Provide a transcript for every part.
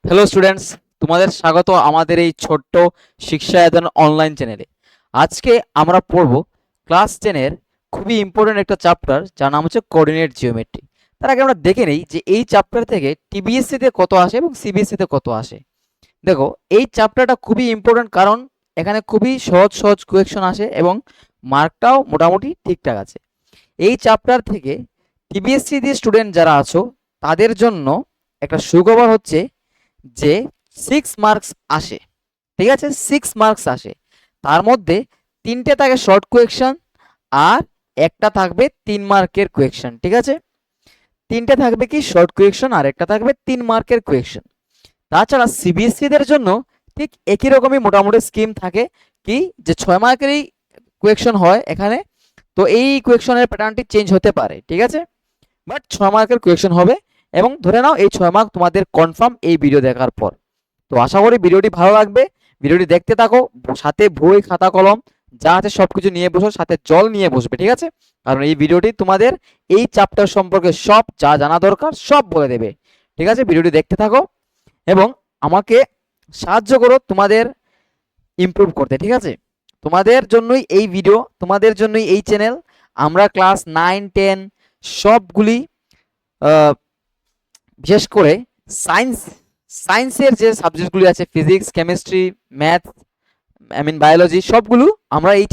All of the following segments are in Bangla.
হ্যালো স্টুডেন্টস, তোমাদের স্বাগত আমাদের এই ছোট্ট শিক্ষায়তন অনলাইন চ্যানেলে। আজকে আমরা পড়ব ক্লাস 10-এর খুবই ইম্পর্টেন্ট একটা চ্যাপ্টার, যার নাম হচ্ছে কোঅর্ডিনেট জিওমেট্রি। তার আগে আমরা দেখে নেই যে এই চ্যাপ্টার থেকে টিবিএসসিতে কত আসে এবং সিবিএসসিতে কত আসে। দেখো, এই চ্যাপ্টারটা খুবই ইম্পর্টেন্ট, কারণ এখানে খুবই সহজ সহজ কোয়েকশন আসে এবং মার্কটাও মোটামুটি ঠিকঠাক আছে। এই চ্যাপ্টার থেকে টিবিএসসি দিয়ে স্টুডেন্ট যারা আছো তাদের জন্য একটা সুখবর হচ্ছে যে 6 মার্কস আসে। ঠিক আছে, 6 মার্কস আসে। তার মধ্যে 3টে থাকে শর্ট কোয়েকশন আর একটা থাকবে 3 মার্কের কোয়েকশন। ঠিক আছে, 3টে থাকবে কি শর্ট কোয়েকশন আর একটা থাকবে 3 মার্কের কোয়েকশন। তাছাড়া সিবিএসসি দের জন্য ঠিক একই রকমই মোটামুটি স্কিম থাকে, কি যে 6 মার্কেরই কোয়েকশন হয় এখানে। তো এই কোয়েকশনের প্যাটার্নটি চেঞ্জ হতে পারে, ঠিক আছে, বাট 6 মার্কের কোয়েকশন হবে। এবং ধরে নাও এই 6 মার্ক তোমাদের কনফার্ম এই ভিডিও দেখার পর। তো আশা করি ভিডিওটি ভালো লাগবে। ভিডিওটি দেখতে থাকো, সাথে বই খাতা কলম যা আছে সবকিছু নিয়ে বসো, সাথে জল নিয়ে বসবে, ঠিক আছে, কারণ এই ভিডিওটি তোমাদের এই চ্যাপ্টার সম্পর্কে সব যা জানা দরকার সব বলে দেবে। ঠিক আছে, ভিডিওটি দেখতে থাকো এবং আমাকে সাহায্য করো তোমাদের ইমপ্রুভ করতে। ঠিক আছে, তোমাদের জন্যই এই ভিডিও, তোমাদের জন্যই এই চ্যানেল। আমরা ক্লাস 9, 10 সবগুলি বিশেষ করে সায়েন্স সায়েন্সের যে সাবজেক্টগুলি আছে, ফিজিক্স, কেমিস্ট্রি, ম্যাথ, বায়োলজি, সবগুলো আমরা এই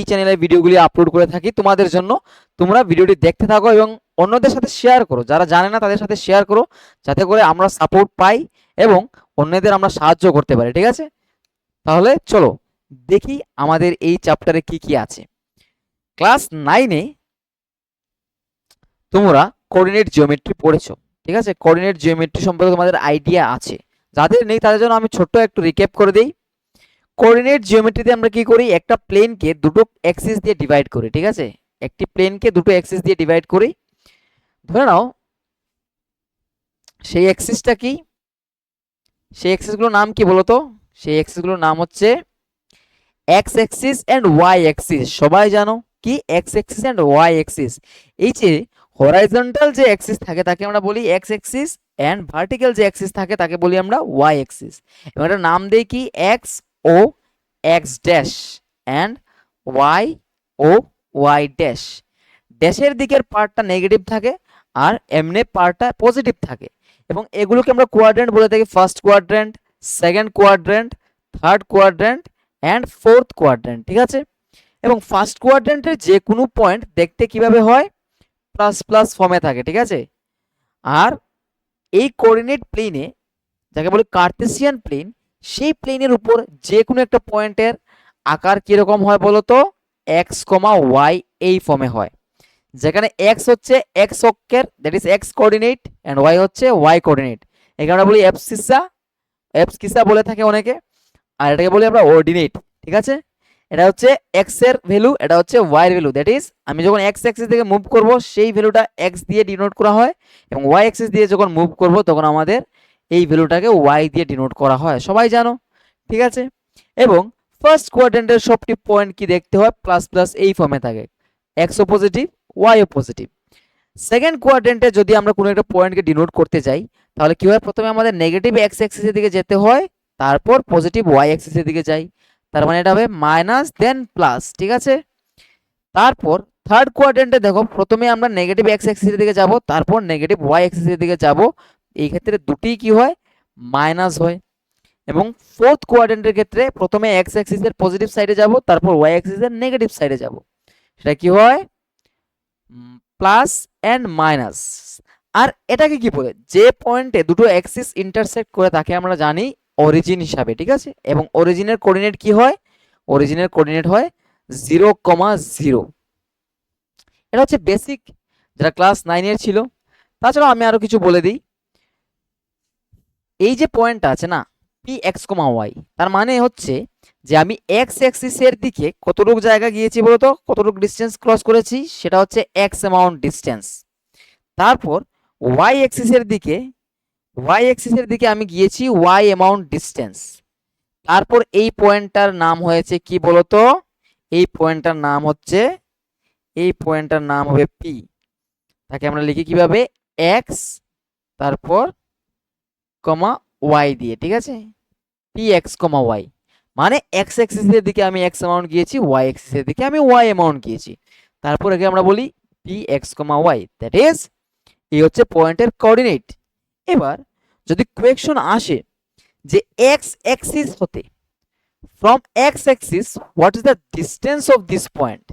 চ্যানেলে ভিডিওগুলি আপলোড করে থাকি তোমাদের জন্য। তোমরা ভিডিওটি দেখতে থাকো এবং অন্যদের সাথে শেয়ার করো, যারা জানে না তাদের সাথে শেয়ার করো, যাতে করে আমরা সাপোর্ট পাই এবং অন্যদের আমরা সাহায্য করতে পারি। ঠিক আছে, তাহলে চলো দেখি আমাদের এই চ্যাপ্টারে কি কি আছে। ক্লাস 9-এ তোমরা কোঅর্ডিনেট জিওমেট্রি পড়েছো। ঠিক আছে, কোঅর্ডিনেট জিওমেট্রি সম্পর্কে তোমাদের আইডিয়া আছে। যাদের নেই তাদের জন্য আমি ছোট্ট একটু রিক্যাপ করে দেই। কোঅর্ডিনেট জিওমেট্রিতে আমরা কি করি, একটা প্লেনকে দুটো অ্যাক্সিস দিয়ে ডিভাইড করি। ঠিক আছে, একটি প্লেনকে দুটো অ্যাক্সিস দিয়ে ডিভাইড করি। ধরে নাও সেই অ্যাক্সিসটা কি, সেই অ্যাক্সিসগুলোর নাম কি বলতো? সেই অ্যাক্সিসগুলোর নাম হচ্ছে X axis and Y axis. সবাই জানো কি X axis and Y axis. এই যে হরাইজন্টাল যে অ্যাক্সিস থাকে তাকে আমরা বলি এক্স অ্যাক্সিস, এন্ড ভার্টিক্যাল যে অ্যাক্সিস থাকে তাকে বলি আমরা ওয়াই অ্যাক্সিস। এবং এটা নাম দেই কি X O X dash and Y O Y dash. ড্যাশের দিকের পার্টটা নেগেটিভ থাকে আর এমনি পার্টটা পজিটিভ থাকে। এবং এগুলোকে আমরা কোয়াড্রেন্ট বলে থাকি, first quadrant, second quadrant, third quadrant and fourth quadrant. ঠিক আছে, এবং ফার্স্ট কোয়াড্রেন্টের যে কোনো পয়েন্ট দেখতে কিভাবে হয়, প্লাস প্লাস ফর্মে থাকে। ঠিক আছে, আর এই কোঅর্ডিনেট প্লেনে, যাকে বলে কার্তেসিয়ান প্লেন, সেই প্লেনের উপর যে কোনো একটা পয়েন্টের আকার কিরকম হয় বলতো, এক্স কমা ওয়াই এই ফর্মে হয়। যেখানে এক্স হচ্ছে এক্স অক্ষের, that is X coordinate, and Y হচ্ছে ওয়াই কোঅর্ডিনেট। এখানে আমরা বলি এপসিসা, এপসকিসা বলে থাকে অনেকে, আর এটাকে বলি আমরা অর্ডিনেট। ঠিক আছে, এটা হচ্ছে এক্স এর ভ্যালু, এটা হচ্ছে ওয়াই এর ভ্যালু। দ্যাট ইজ আমি যখন এক্স অ্যাক্সিস থেকে মুভ করব সেই ভ্যালুটা এক্স দিয়ে ডিনোট করা হয়, এবং ওয়াই অ্যাক্সিস দিয়ে যখন মুভ করব তখন আমাদের এই ভ্যালুটাকে ওয়াই দিয়ে ডিনোট করা হয়, সবাই জানো। ঠিক আছে, এবং ফার্স্ট কোয়াড্রেন্টের সবটি পয়েন্ট কি দেখতে হয়, প্লাস প্লাস এই ফর্মে থাকে, এক্স ও পজিটিভ ওয়াই ও পজিটিভ। সেকেন্ড কোয়াড্রেন্টে যদি আমরা কোনো একটা পয়েন্টকে ডিনোট করতে যাই, তাহলে কি হয়, প্রথমে আমাদের নেগেটিভ এক্স অ্যাক্সিসের দিকে যেতে হয়, তারপর পজিটিভ ওয়াই অ্যাক্সিসের দিকে যাই। তার মানে এটা হবে মাইনাস দেন প্লাস। ঠিক আছে, তারপর থার্ড কোয়াড্রেন্টে দেখো, প্রথমে আমরা নেগেটিভ এক্স অ্যাক্সিসের দিকে যাব, তারপর নেগেটিভ ওয়াই অ্যাক্সিসের দিকে যাব। এই ক্ষেত্রে দুটি কি হয়, মাইনাস হয়। এবং ফোর্থ কোয়াড্রেন্টের ক্ষেত্রে প্রথমে এক্স অ্যাক্সিসের পজিটিভ সাইডে যাব, তারপর ওয়াই অ্যাক্সিসের নেগেটিভ সাইডে যাব। সেটা কি হয়, প্লাস এন্ড মাইনাস। আর এটাকে কি বলে, যে পয়েন্টে দুটো অ্যাক্সিস ইন্টারসেক্ট করে তাকে আমরা জানি অরিজিন হিসাবে। ঠিক আছে, এবং অরিজিনের কোঅর্ডিনেট কি হয়, অরিজিনের কোঅর্ডিনেট হয় 0,0। এটা হচ্ছে বেসিক, যারা ক্লাস 9-এর ছিল। তাছাড়াও আমি আরো কিছু বলে দিই। এই যে পয়েন্টটা আছে না, পি এক্স কমা ওয়াই, তার মানে হচ্ছে যে আমি এক্স অ্যাক্সিসের দিকে কতটুকু জায়গা গিয়েছি বলতো, কতটুকু ডিস্টেন্স ক্রস করেছি, সেটা হচ্ছে এক্স অ্যামাউন্ট ডিস্টেন্স। তারপর ওয়াই অ্যাক্সিসের দিকে, ওয়াই অ্যাক্সিসের দিকে আমি গিয়েছি ওয়াই অ্যামাউন্ট ডিস্টেন্স। তারপর এই পয়েন্টটার নাম হয়েছে কি বলতো, এই পয়েন্টটার নাম হচ্ছে, এই পয়েন্টটার নাম হবে পি। তাকে আমরা লিখি কিভাবে, এক্স তারপর কমা ওয়াই দিয়ে, ঠিক আছে, পি এক্স কমা ওয়াই, মানে এক্স অ্যাক্সিসের দিকে আমি এক্স অ্যামাউন্ট গিয়েছি, ওয়াই অ্যাক্সিসের দিকে আমি ওয়াই অ্যামাউন্ট গিয়েছি, তারপর একে আমরা বলি P X comma Y, that is এই হচ্ছে পয়েন্টের কোঅর্ডিনেট। এবার যদি কোয়েকশন আসে যে এক্স অ্যাক্সিস হতে from X axis what is the distance of this point,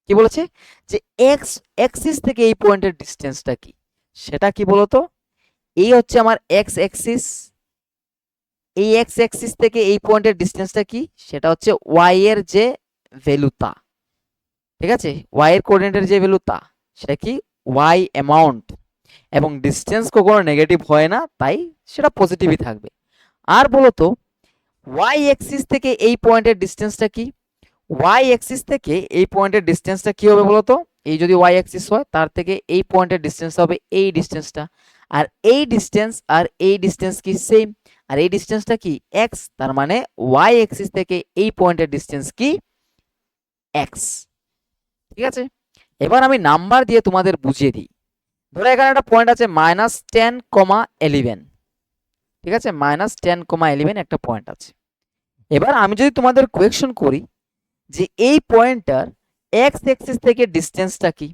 কি বলেছে যে এক্স অ্যাক্সিস থেকে এই পয়েন্টের ডিস্টেন্সটা কি, সেটা কি বলতো, এই হচ্ছে আমার এক্স অ্যাক্সিস, এই এক্স অ্যাক্সিস থেকে এই পয়েন্টের ডিস্টেন্সটা কি, সেটা হচ্ছে ওয়াই এর যে ভ্যালুটা, ঠিক আছে, ওয়াই এর কোঅর্ডিনেটের যে ভ্যালুটা সেটা কি ওয়াই অ্যামাউন্ট, এবং ডিস্টেন্স কখনো নেগেটিভ হয় না, তাই সেটা পজিটিভই থাকবে। আর বলতো ওয়াই অ্যাক্সিস থেকে এই পয়েন্টের ডিস্টেন্সটা কি, ওয়াই অ্যাক্সিস থেকে এই পয়েন্টের ডিস্টেন্সটা কি হবে বলতো, এই যদি ওয়াই অ্যাক্সিস হয় তার থেকে এই পয়েন্টের ডিস্টেন্স হবে এই ডিস্টেন্সটা, আর এই ডিস্টেন্স আর এই ডিস্টেন্স কি সেম, আর এই ডিস্টেন্সটা কি এক্স, তার মানে ওয়াই অ্যাক্সিস থেকে এই পয়েন্টের ডিস্টেন্স কি এক্স, ঠিক আছে। এবার আমি নাম্বার দিয়ে তোমাদের বুঝিয়ে দিই। ধরো এখানে একটা পয়েন্ট আছে -10,11, ঠিক আছে, -10,11 একটা পয়েন্ট আছে। এবার আমি যদি তোমাদের কোয়েকশন করি যে এই পয়েন্টটার এক্স অ্যাক্সিস থেকে ডিস্টেন্সটা কি,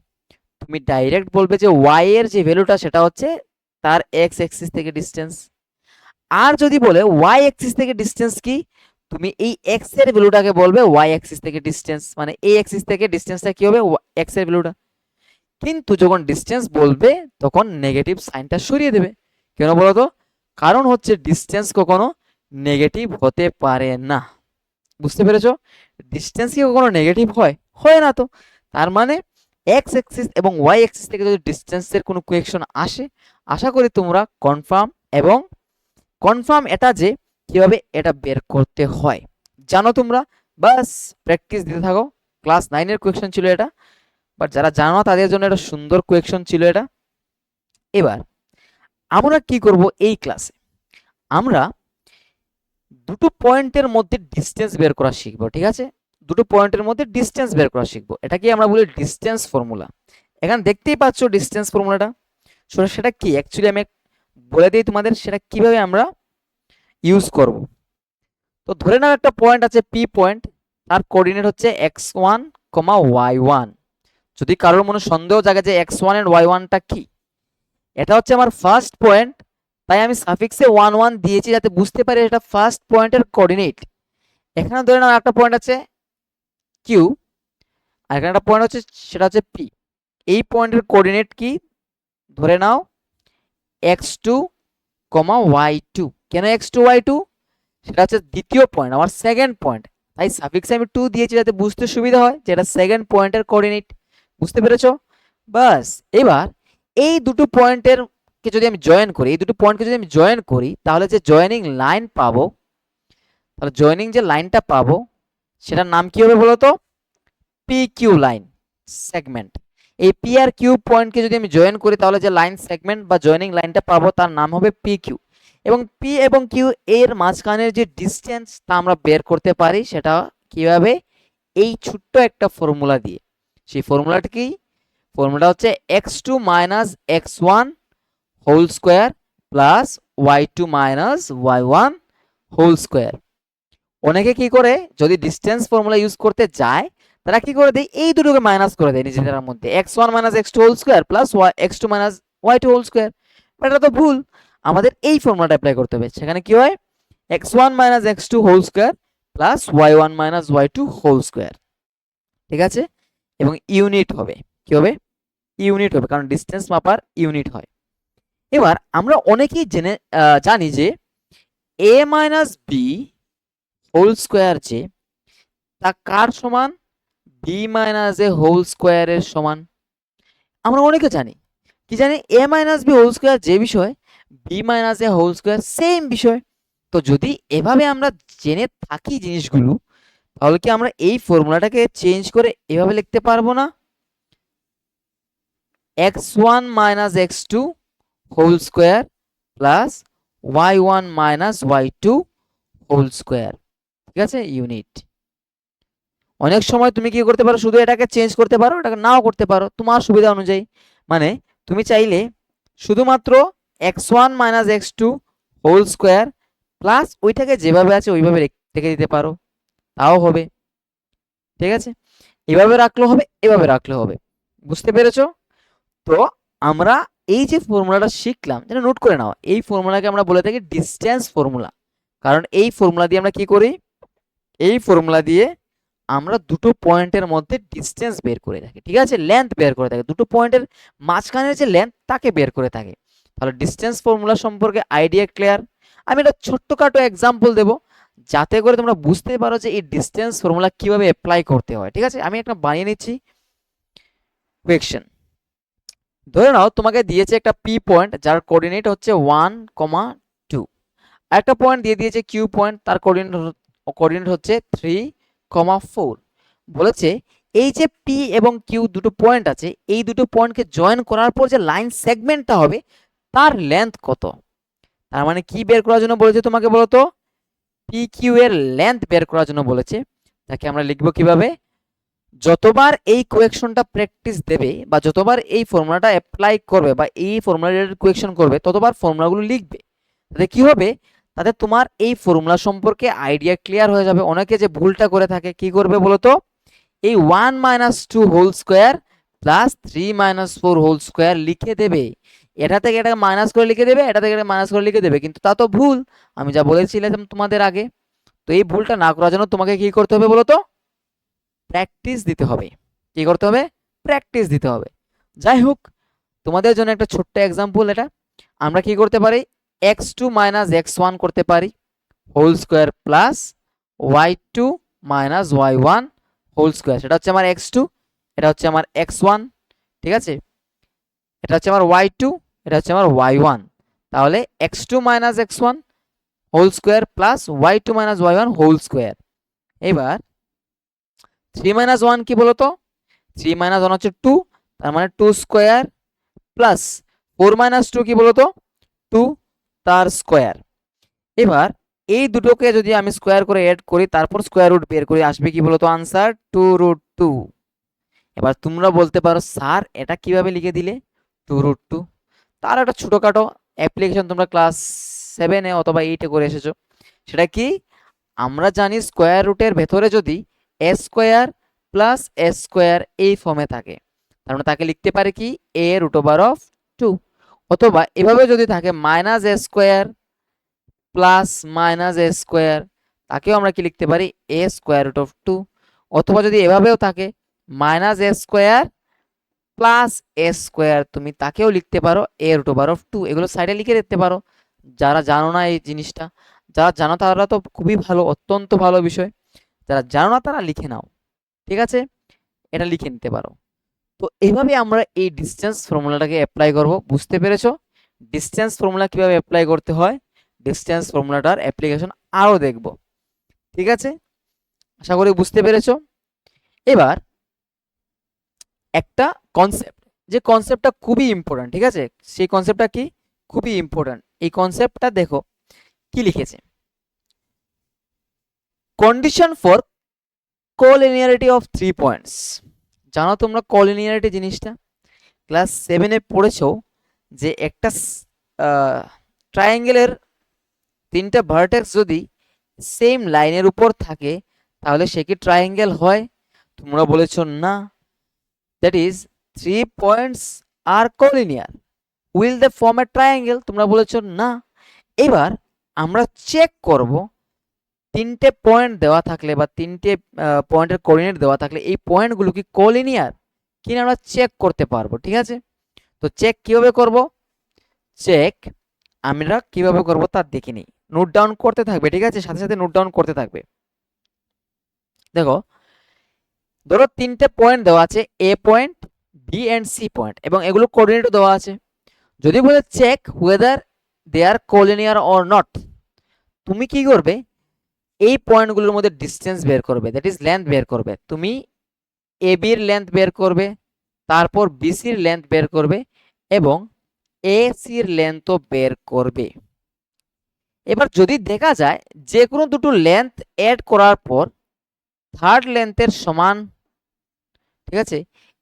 তুমি ডাইরেক্ট বলবে যে ওয়াই এর যে ভ্যালুটা সেটা হচ্ছে তার এক্স অ্যাক্সিস থেকে ডিস্টেন্স। আর যদি বলে ওয়াই অ্যাক্সিস থেকে ডিস্টেন্স কি, তুমি এই এক্স এর ভ্যালুটাকে বলবে ওয়াই অ্যাক্সিস থেকে ডিস্টেন্স, মানে এই অ্যাক্সিস থেকে ডিস্টেন্সটা কি হবে এক্স এর ভ্যালুটা। কিন্তু যখন ডিস্টেন্স বলবে তখন নেগেটিভ সাইনটা সরিয়ে দেবে, কেন বলো তো, কারণ হচ্ছে ডিস্টেন্স কখনো নেগেটিভ হতে পারে না, বুঝতে পেরেছো, ডিস্টেন্স কি কখনো নেগেটিভ হয়, হয় না তো, তার মানে এক্স অ্যাক্সিস এবং ওয়াই অ্যাক্সিস থেকে যদি ডিস্টেন্সের কোনো কোয়েকশন আসে, আশা করি তোমরা কনফার্ম, এবং কনফার্ম এটা যে কিভাবে এটা বের করতে হয় জানো তোমরা, বাস প্র্যাকটিস দিতে থাকো। ক্লাস 9 এর কোয়েকশন ছিল এটা, বাট যারা জানো না তাদের জন্য একটা সুন্দর কোয়েকশন ছিল এটা। এবার আমরা কি করব এই ক্লাসে, আমরা দুটো পয়েন্টের মধ্যে ডিস্টেন্স বের করা শিখবো, ঠিক আছে, দুটো পয়েন্টের মধ্যে ডিস্টেন্স বের করা শিখবো, এটাকে আমরা বলি ডিস্টেন্স ফর্মুলা। এখানে দেখতেই পাচ্ছ ডিস্টেন্স ফর্মুলাটা, সেটা কি অ্যাকচুয়ালি আমি বলে দিই তোমাদের সেটা কিভাবে আমরা ইউজ করব। তো ধরে নাও একটা পয়েন্ট আছে পি পয়েন্ট, তার কোঅর্ডিনেট হচ্ছে x1, y1। যদি কারোর মনে সন্দেহ জাগে যে x1 এন্ড y1টা কি, এটা হচ্ছে আমার ফার্স্ট পয়েন্ট, তাই আমি সাফিক্সে 1 1 দিয়েছি যাতে বুঝতে পারি এটা ফার্স্ট পয়েন্টের কোঅর্ডিনেট। এখানে ধরে নাও একটা পয়েন্ট আছে কিউ, আর এখানে একটা পয়েন্ট হচ্ছে সেটা হচ্ছে পি, এই পয়েন্টের কোঅর্ডিনেট কি, ধরে নাও x2, y2। কেন x2 y2, সেটা হচ্ছে দ্বিতীয় পয়েন্ট, আমার সেকেন্ড পয়েন্ট, তাই সাফিক্সে আমি 2 দিয়েছি যাতে বুঝতে সুবিধা হয় যে এটা সেকেন্ড পয়েন্টের কোঅর্ডিনেট, বুঝতে পেরেছো। বাস এবার এই দুটো পয়েন্টের কে যদি আমি জয়েন করি, এই দুটো পয়েন্টকে যদি আমি জয়েন করি, তাহলে যে জয়েনিং লাইন পাবো, তাহলে জয়েনিং যে লাইনটা পাবো সেটার নাম কি হবে বলো তো, পি কিউ লাইন সেগমেন্ট। এই পি আর কিউ পয়েন্টকে যদি আমি জয়েন করি তাহলে যে লাইন সেগমেন্ট বা জয়েনিং লাইনটা পাবো তার নাম হবে পি কিউ, এবং পি এবং কিউ এর মাঝখানের যে ডিস্টেন্স তা আমরা বের করতে পারি, সেটা কিভাবে, এই ছোট্ট একটা ফর্মুলা দিয়ে। সেই ফর্মুলাটা কি, ফর্মুলা হচ্ছে x2 minus x1 whole square plus y2 minus y1 whole square. অনেকে কি করে যদি ডিস্টেন্স ফর্মুলা ইউজ করতে যায় তারা কি করে দেয়, এই দুটোকে মাইনাস করে দেয় নিজেদের মধ্যে, x1 minus x2 whole square plus x2 minus y2 whole square, এটা তো ভুল। আমাদের এই ফর্মুলাটা অ্যাপ্লাই করতে হবে, সেখানে কি হয় x1 minus x2 whole square plus y1 minus y2 whole square, ঠিক আছে, এবং ইউনিট হবে, কি হবে ইউনিট হবে, কারণ ডিস্টেন্স মাপার ইউনিট হয়। এবার আমরা অনেকেই জানি যে a minus B whole square যে তা কার সমান, বি মাইনাস এ হোল স্কোয়ারের সমান। আমরা অনেকে জানি, কি জানি এ মাইনাস বি হোল স্কোয়ার যে বিষয়, বি মাইনাস এ হোল স্কোয়ার সেম বিষয়। তো যদি এভাবে আমরা জেনে থাকি জিনিসগুলো, তাহলে কি আমরা এই ফর্মুলাটাকে চেঞ্জ করে এভাবে লিখতে পারবো না, x1 minus x2 whole square plus y1 minus y2 whole square, ঠিক আছে, ইউনিট। অনেক সময় তুমি কি করতে পারো, শুধু এটাকে চেঞ্জ করতে পারো, এটাকে নাও করতে পারো তোমার সুবিধা অনুযায়ী, মানে তুমি চাইলে শুধুমাত্র x1 minus x2 whole square plus ওইটাকে যেভাবে আছে ওইভাবে রেখে দিতে পারো, তাও হবে। ঠিক আছে, এভাবে রাখলেও হবে, এভাবে রাখলেও হবে। বুঝতে পেরেছো? তো আমরা এই যে ফর্মুলাটা শিখলাম, যেটা নোট করে নাও, এই ফর্মুলাকে আমরা বলে থাকি ডিস্টেন্স ফর্মুলা। কারণ এই ফর্মুলা দিয়ে আমরা কি করি, এই ফর্মুলা দিয়ে আমরা দুটো পয়েন্টের মধ্যে ডিস্টেন্স বের করে থাকি। ঠিক আছে, লেন্থ বের করে থাকি, দুটো পয়েন্টের মাঝখানের যে লেন্থ তাকে বের করে থাকি। তাহলে ডিস্টেন্স ফর্মুলা সম্পর্কে আইডিয়া ক্লিয়ার? আমি একটা ছোট্টখাটো এক্সাম্পল দেব যাতে করে তোমরা বুঝতে পারো যে এই ডিস্টেন্স ফর্মুলা কিভাবে অ্যাপ্লাই করতে হয়। ঠিক আছে, আমি একটা বানিয়ে নিচ্ছি কোয়েকশন। ধরে নাও তোমাকে দিয়েছে একটা পি পয়েন্ট যার কোঅর্ডিনেট হচ্ছে 1,2, একটা পয়েন্ট দিয়ে দিয়েছে কিউ পয়েন্ট, তার কোঅর্ডিনেট হচ্ছে 3,4। বলেছে এই যে পি এবং কিউ দুটো পয়েন্ট আছে, এই দুটো পয়েন্টকে জয়েন করার পর যে লাইন সেগমেন্টটা হবে তার লেন্থ কত। তার মানে কি বের করার জন্য বলেছে তোমাকে বলো তো? পি কিউ এর লেন্থ বের করার জন্য বলেছে। তাকে আমরা লিখবো কিভাবে? যতবার এই কোয়েকশনটা প্র্যাকটিস দেবে বা যতবার এই ফর্মুলাটা অ্যাপ্লাই করবে বা এই ফর্মুলা রিলেটেড কোয়েকশন করবে, ততবার ফর্মুলাগুলো লিখবে। তাতে কি হবে, তাতে তোমার এই ফর্মুলা সম্পর্কে আইডিয়া ক্লিয়ার হয়ে যাবে। অনেকে যে ভুলটা করে থাকে, কি করবে বলো তো? এই 1 - 2 whole square plus 3 - 4 whole square লিখে দেবে, এটা থেকে এটাকে মাইনাস করে লিখে দেবে, এটা থেকে এটা মাইনাস করে লিখে দেবে, কিন্তু তা তো ভুল। আমি যা বলেছিলাম তোমাদের আগে। তো এই ভুলটা না করার জন্য তোমাকে কি করতে হবে বলো তো? প্র্যাকটিস দিতে হবে। কি করতে হবে? প্র্যাকটিস দিতে হবে। যাই হোক, তোমাদের জন্য একটা ছোট্ট এক্সাম্পল এটা। আমরা কি করতে পারি? x2 - x1 করতে পারি whole square plus y2 - y1 whole square. সেটা হচ্ছে আমার x2, এটা হচ্ছে আমার x1। ঠিক আছে, এটা হচ্ছে আমার y2, এটা হচ্ছে আমার y1। তাহলে x2 - x1 whole square plus y2 - y1 whole square. এবার 3 - 1 কি বলতো? 3 - 1 হচ্ছে 2, তার মানে 2 স্কোয়ার প্লাস 4 - 2 কি বলতো? 2 তার স্কোয়ার। এবার এই দুটোকে যদি আমি স্কোয়ার করে এড করি, তারপর স্কোয়ার রুট বের করি, আসবে কি বলতো আনসার? 2√2। এবার তোমরা বলতে পারো স্যার এটা কিভাবে লিখে দিলে 2√2? তার একটা ছোটখাটো অ্যাপ্লিকেশন তোমরা ক্লাস 7-এ অথবা 8-এ করে এসেছো। সেটা কি? আমরা জানি স্কোয়ার রুটের ভেতরে যদি এ স্কোয়ার প্লাস এ স্কোয়ার এই ফর্মে থাকে, তার মানে তাকে লিখতে পারে কি a√2। অথবা এভাবে যদি থাকে মাইনাস এ স্কোয়ার প্লাস মাইনাস এ স্কোয়ার, তাকেও আমরা কি লিখতে পারি a√2। অথবা যদি এভাবেও থাকে মাইনাস এ স্কোয়ার প্লাস এ স্কোয়ার, তুমি তাকেও লিখতে পারো a√2। এগুলো সাইডে লিখে দিতে পারো যারা জানো না এই জিনিসটা। যারা জানো তারা তো খুবই ভালো, অত্যন্ত ভালো বিষয়। যারা জানো না তারা লিখে নাও। ঠিক আছে, এটা লিখে নিতে পারো। তো এইভাবে আমরা এই ডিসটেন্স ফর্মুলাটাকে অ্যাপ্লাই করব। বুঝতে পেরেছো ডিসটেন্স ফর্মুলা কিভাবে অ্যাপ্লাই করতে হয়? ডিসটেন্স ফর্মুলাটার অ্যাপ্লিকেশন আরও দেখব। ঠিক আছে, আশা করি বুঝতে পেরেছো। এবার একটা কনসেপ্ট, যে কনসেপ্টটা খুবই ইম্পর্টেন্ট। ঠিক আছে, সেই কনসেপ্টটা কি? খুবই ইম্পর্টেন্ট। এই কনসেপ্টটা দেখো কি লিখেছে। Condition for collinearity of 3 points. জানো তোমরা কোলিনিয়ারিটি জিনিসটা? ক্লাস 7-এ পড়েছো যে একটা ট্রায়াঙ্গেলের 3টা ভার্টেক্স যদি সেম লাইনের উপর থাকে তাহলে সে কি ট্রায়াঙ্গেল হয়? তোমরা বলেছো না। That is 3 points are collinear, will they form a triangle? তোমরা বলেছো না। এবার আমরা চেক করব 3টে পয়েন্ট দেওয়া থাকলে বা 3টে পয়েন্টের কোঅর্ডিনেট দেওয়া থাকলে এই পয়েন্টগুলো কি কোলিনিয়ার কিনা আমরা চেক করতে পারবো। ঠিক আছে, তো চেক কিভাবে করব? চেক আমরা কিভাবে করব তা দেখে নিই। নোট ডাউন করতে থাকবে, ঠিক আছে, সাথে সাথে নোট ডাউন করতে থাকবে। দেখো, ধরো 3টে পয়েন্ট দেওয়া আছে, A point, B and C point, এবং এগুলো কোঅর্ডিনেটও দেওয়া আছে। যদি বলে check whether they are collinear or not, তুমি কি করবে? এই পয়েন্টগুলোর মধ্যে ডিস্টেন্স বের করবে, দ্যাট ইজ লেন্থ বের করবে। তুমি এ বির লেন্থ বের করবে, তারপর বিসির লেন্থ বের করবে, এবং এ সির লেন্থও বের করবে। এবার যদি দেখা যায় যে কোনো দুটো লেন্থ অ্যাড করার পর থার্ড লেন্থের সমান, ঠিক আছে,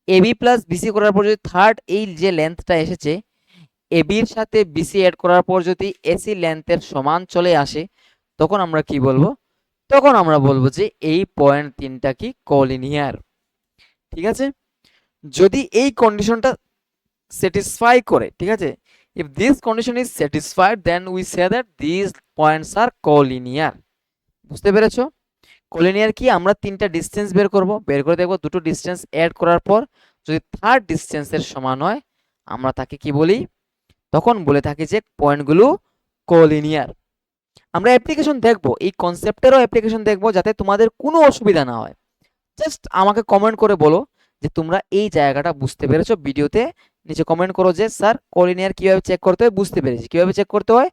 এবি প্লাস বিসি করার পর যদি থার্ড এই যে লেন্থটা এসেছে এবির সাথে বিসি অ্যাড করার পর যদি এসি লেন্থের সমান চলে আসে, তখন আমরা কি বলবো? তখন আমরা বলবো যে এই পয়েন্ট তিনটা কি কোলিনিয়ার। ঠিক আছে, যদি এই কন্ডিশনটা স্যাটিসফাই করে, ঠিক আছে, if this condition is satisfied then we say that this points are collinear. বুঝতে পেরেছো? কোলিনিয়ার কি, আমরা তিনটা ডিসটেন্স বের করব, বের করে দেখব দুটো ডিসটেন্স অ্যাড করার পর যদি থার্ড ডিসটেন্সের সমান হয়, আমরা তাকে কি বলি? তখন বলে থাকি যে পয়েন্টগুলো কোলিনিয়ার। আমরা অ্যাপ্লিকেশন দেখব, এই কনসেপ্টেরও অ্যাপ্লিকেশন দেখব, যাতে তোমাদের কোনো অসুবিধা না হয়। জাস্ট আমাকে কমেন্ট করে বলো যে তোমরা এই জায়গাটা বুঝতে পেরেছো। ভিডিওতে নিচে কমেন্ট করো যে স্যার কোলিনিয়ার কিভাবে চেক করতে হয় বুঝতে পেরেছি। কিভাবে চেক করতে হয়?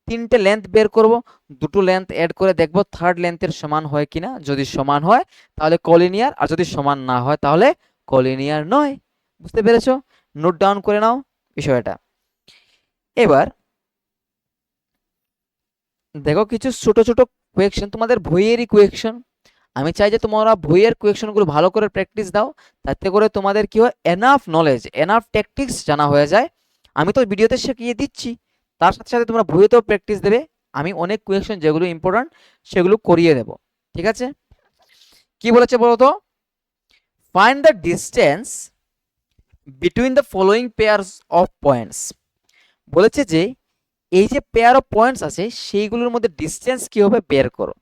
তিনটে লেন্থ বের করব, দুটো লেন্থ অ্যাড করে দেখব থার্ড লেন্থের সমান হয় কিনা। যদি সমান হয় তাহলে কোলিনিয়ার, আর যদি সমান না হয় তাহলে কোলিনিয়ার নয়। বুঝতে পেরেছো? নোট ডাউন করে নাও বিষয়টা। এবার দেখো কিছু ছোট ছোট কোয়েকশন, তোমাদের বইয়েরই কোয়েকশন। আমি চাই যে তোমরা বইয়ের কোয়েকশনগুলো ভালো করে প্র্যাকটিস দাও, তাতে করে তোমাদের কি হয়, এনাফ নলেজ, এনাফ ট্যাকটিক্স জানা হয়ে যায়। আমি তো ভিডিওতে শিখিয়ে দিচ্ছি, তার সাথে সাথে তোমরা বইয়েতেও প্র্যাকটিস দেবে। আমি অনেক কোয়েকশন যেগুলো ইম্পর্টেন্ট সেগুলো করিয়ে দেব। ঠিক আছে, কি বলেছে বলো তো? Find the distance between the following pairs of points. বলেছে যে এই যে পেয়ার অফ পয়েন্টস আছে সেইগুলোর মধ্যে ডিস্টেন্স কি হবে বের করো।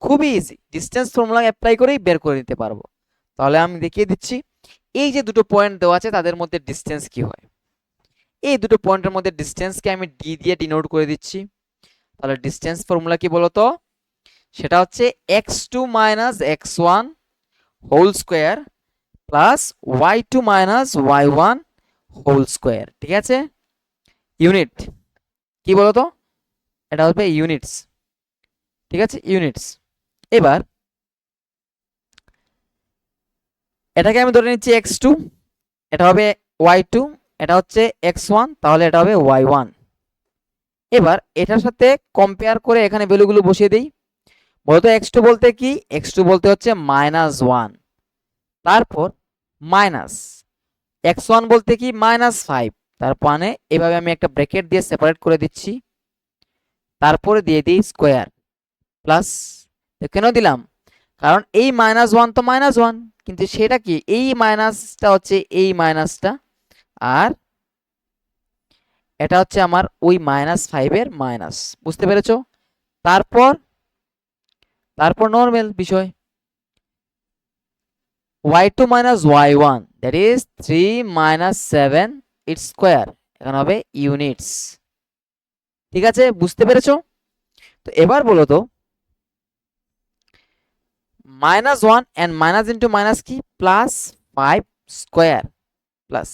খুবই ইজি, ডিস্টেন্স ফর্মুলা অ্যাপ্লাই করেই বের করে নিতে পারবো। তাহলে আমি দেখিয়ে দিচ্ছি, এই যে দুটো পয়েন্ট দেওয়া আছে তাদের মধ্যে ডিস্টেন্স কি হয়। এই দুটো পয়েন্টের মধ্যে ডিস্টেন্সকে আমি ডি দিয়ে ডিনোট করে দিচ্ছি। তাহলে ডিস্টেন্স ফর্মুলা কি বলতো? সেটা হচ্ছে x2 minus x1 whole square plus y2 minus y1 whole square. ঠিক আছে, ইউনিট কি বলতো? এটা হবে ইউনিটস। ঠিক আছে, ইউনিটস। এবার এটাকে আমি ধরে নিচ্ছি x2, এটা হবে y2, এটা হচ্ছে x1, তাহলে এটা হবে y1। এবার এটার সাথে কম্পেয়ার করে এখানে ভ্যালুগুলো বসিয়ে দিই। বলতো x2 বলতে কি? x2 বলতে হচ্ছে -1, তারপর মাইনাস x1 বলতে কি? -5, তার মানে এভাবে আমি একটা ব্র্যাকেট দিয়ে সেপারেট করে দিচ্ছি, তারপরে দিয়ে দিই স্কোয়ার প্লাস। কেন দিলাম? কারণ এই -1 তো -1, কিন্তু সেটা কি, এই মাইনাসটা হচ্ছে এই মাইনাসটা, আর এটা হচ্ছে আমার ওই -5 এর মাইনাস। বুঝতে পেরেছো? তারপর তারপর নর্মাল বিষয়, y2 minus y1 that is 3 minus 7 it's square, এখানে হবে ইউনিটস। ঠিক আছে, বুঝতে পেরেছো? তো এবার বলো তো, -1 and মাইনাস ইন্টু মাইনাস কি? +5 স্কোয়ার প্লাস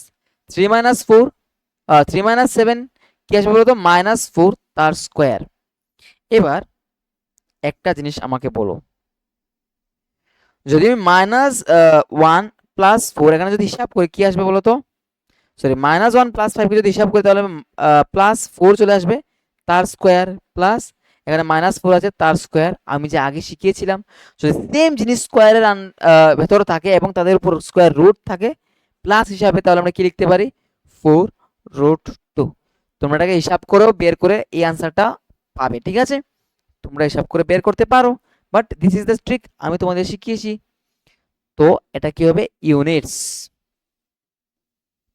3 মাইনাস 4, 3 মাইনাস 7 কি আসবে বলো তো? -4 তার স্কোয়ার। এবার একটা জিনিস আমাকে বলো, যদি আমি -1 প্লাস 4 এখানে যদি হিসাব করি কি আসবে বলো তো? সরি, -1 প্লাস 5 কে যদি হিসাব করি তাহলে +4 চলে আসবে তার স্কোয়ার, প্লাস এখানে -4 আছে তার স্কোয়ার। আমি যে আগে শিখিয়েছিলাম, যদি সেম জিনিস স্কোয়ারের ভেতরে থাকে এবং তাদের উপর স্কোয়ার রুট থাকে প্লাস হিসাবে, তাহলে আমরা কি লিখতে পারি? 4√2। তোমরা এটাকে হিসাব করেও বের করে এই আনসারটা পাবে। ঠিক আছে, তোমরা হিসাব করে বের করতে পারো, but this is the trick, আমি তোমাদের শিখিয়েছি। তো এটা কি হবে? ইউনিটস।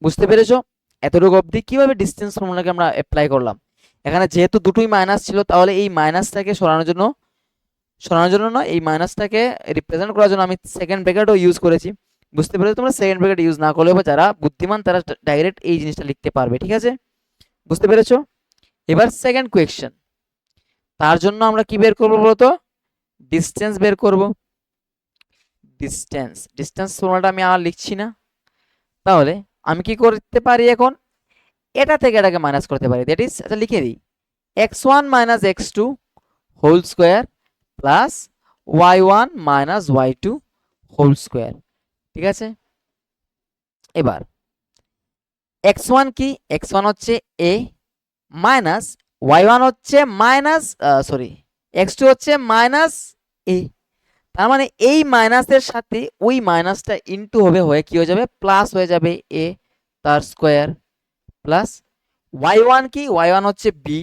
বুঝতে পেরেছো? এতটুকু অবধি কিভাবে ডিসটেন্স ফর্মুলাকে আমরা অ্যাপ্লাই করলাম। এখানে যেহেতু দুটোই মাইনাস ছিল, তাহলে এই মাইনাসটাকে সরানোর জন্য নয়, এই মাইনাসটাকে রিপ্রেজেন্ট করার জন্য আমি সেকেন্ড ব্র্যাকেটও ইউজ করেছি। বুঝতে পেরেছো? তোমরা সেকেন্ড ব্র্যাকেট ইউজ না করলেও, যারা বুদ্ধিমান তারা ডাইরেক্ট এই জিনিসটা লিখতে পারবে। ঠিক আছে, বুঝতে পেরেছো? এবার সেকেন্ড কোয়েশ্চেন, তার জন্য আমরা কি বের করবো বলতো? ডিসটেন্স বের করব। ডিসটেন্স ফর্মুলাটা আমি আর লিখছি না। তাহলে আমি কি করতে পারি এখন? এটা থেকে এটাকে মাইনাস করতে পারি, দ্যাট ইজ, আচ্ছা লিখে দিই, x1 minus x2 whole square plus y1 minus y2 whole square. ঠিক আছে, এবার x1 কি? x1 হচ্ছে a মাইনাস y1 হচ্ছে মাইনাস, সরি, x2 হচ্ছে মাইনাস a। তার মানে এই মাইনাসের সাথে ওই মাইনাসটা ইনটু হয়ে কি হয়ে যাবে? প্লাস হয়ে যাবে a তার স্কোয়ার প্লাস ওয়াই ওয়ান কি, ওয়াই ওয়ান হচ্ছে বি,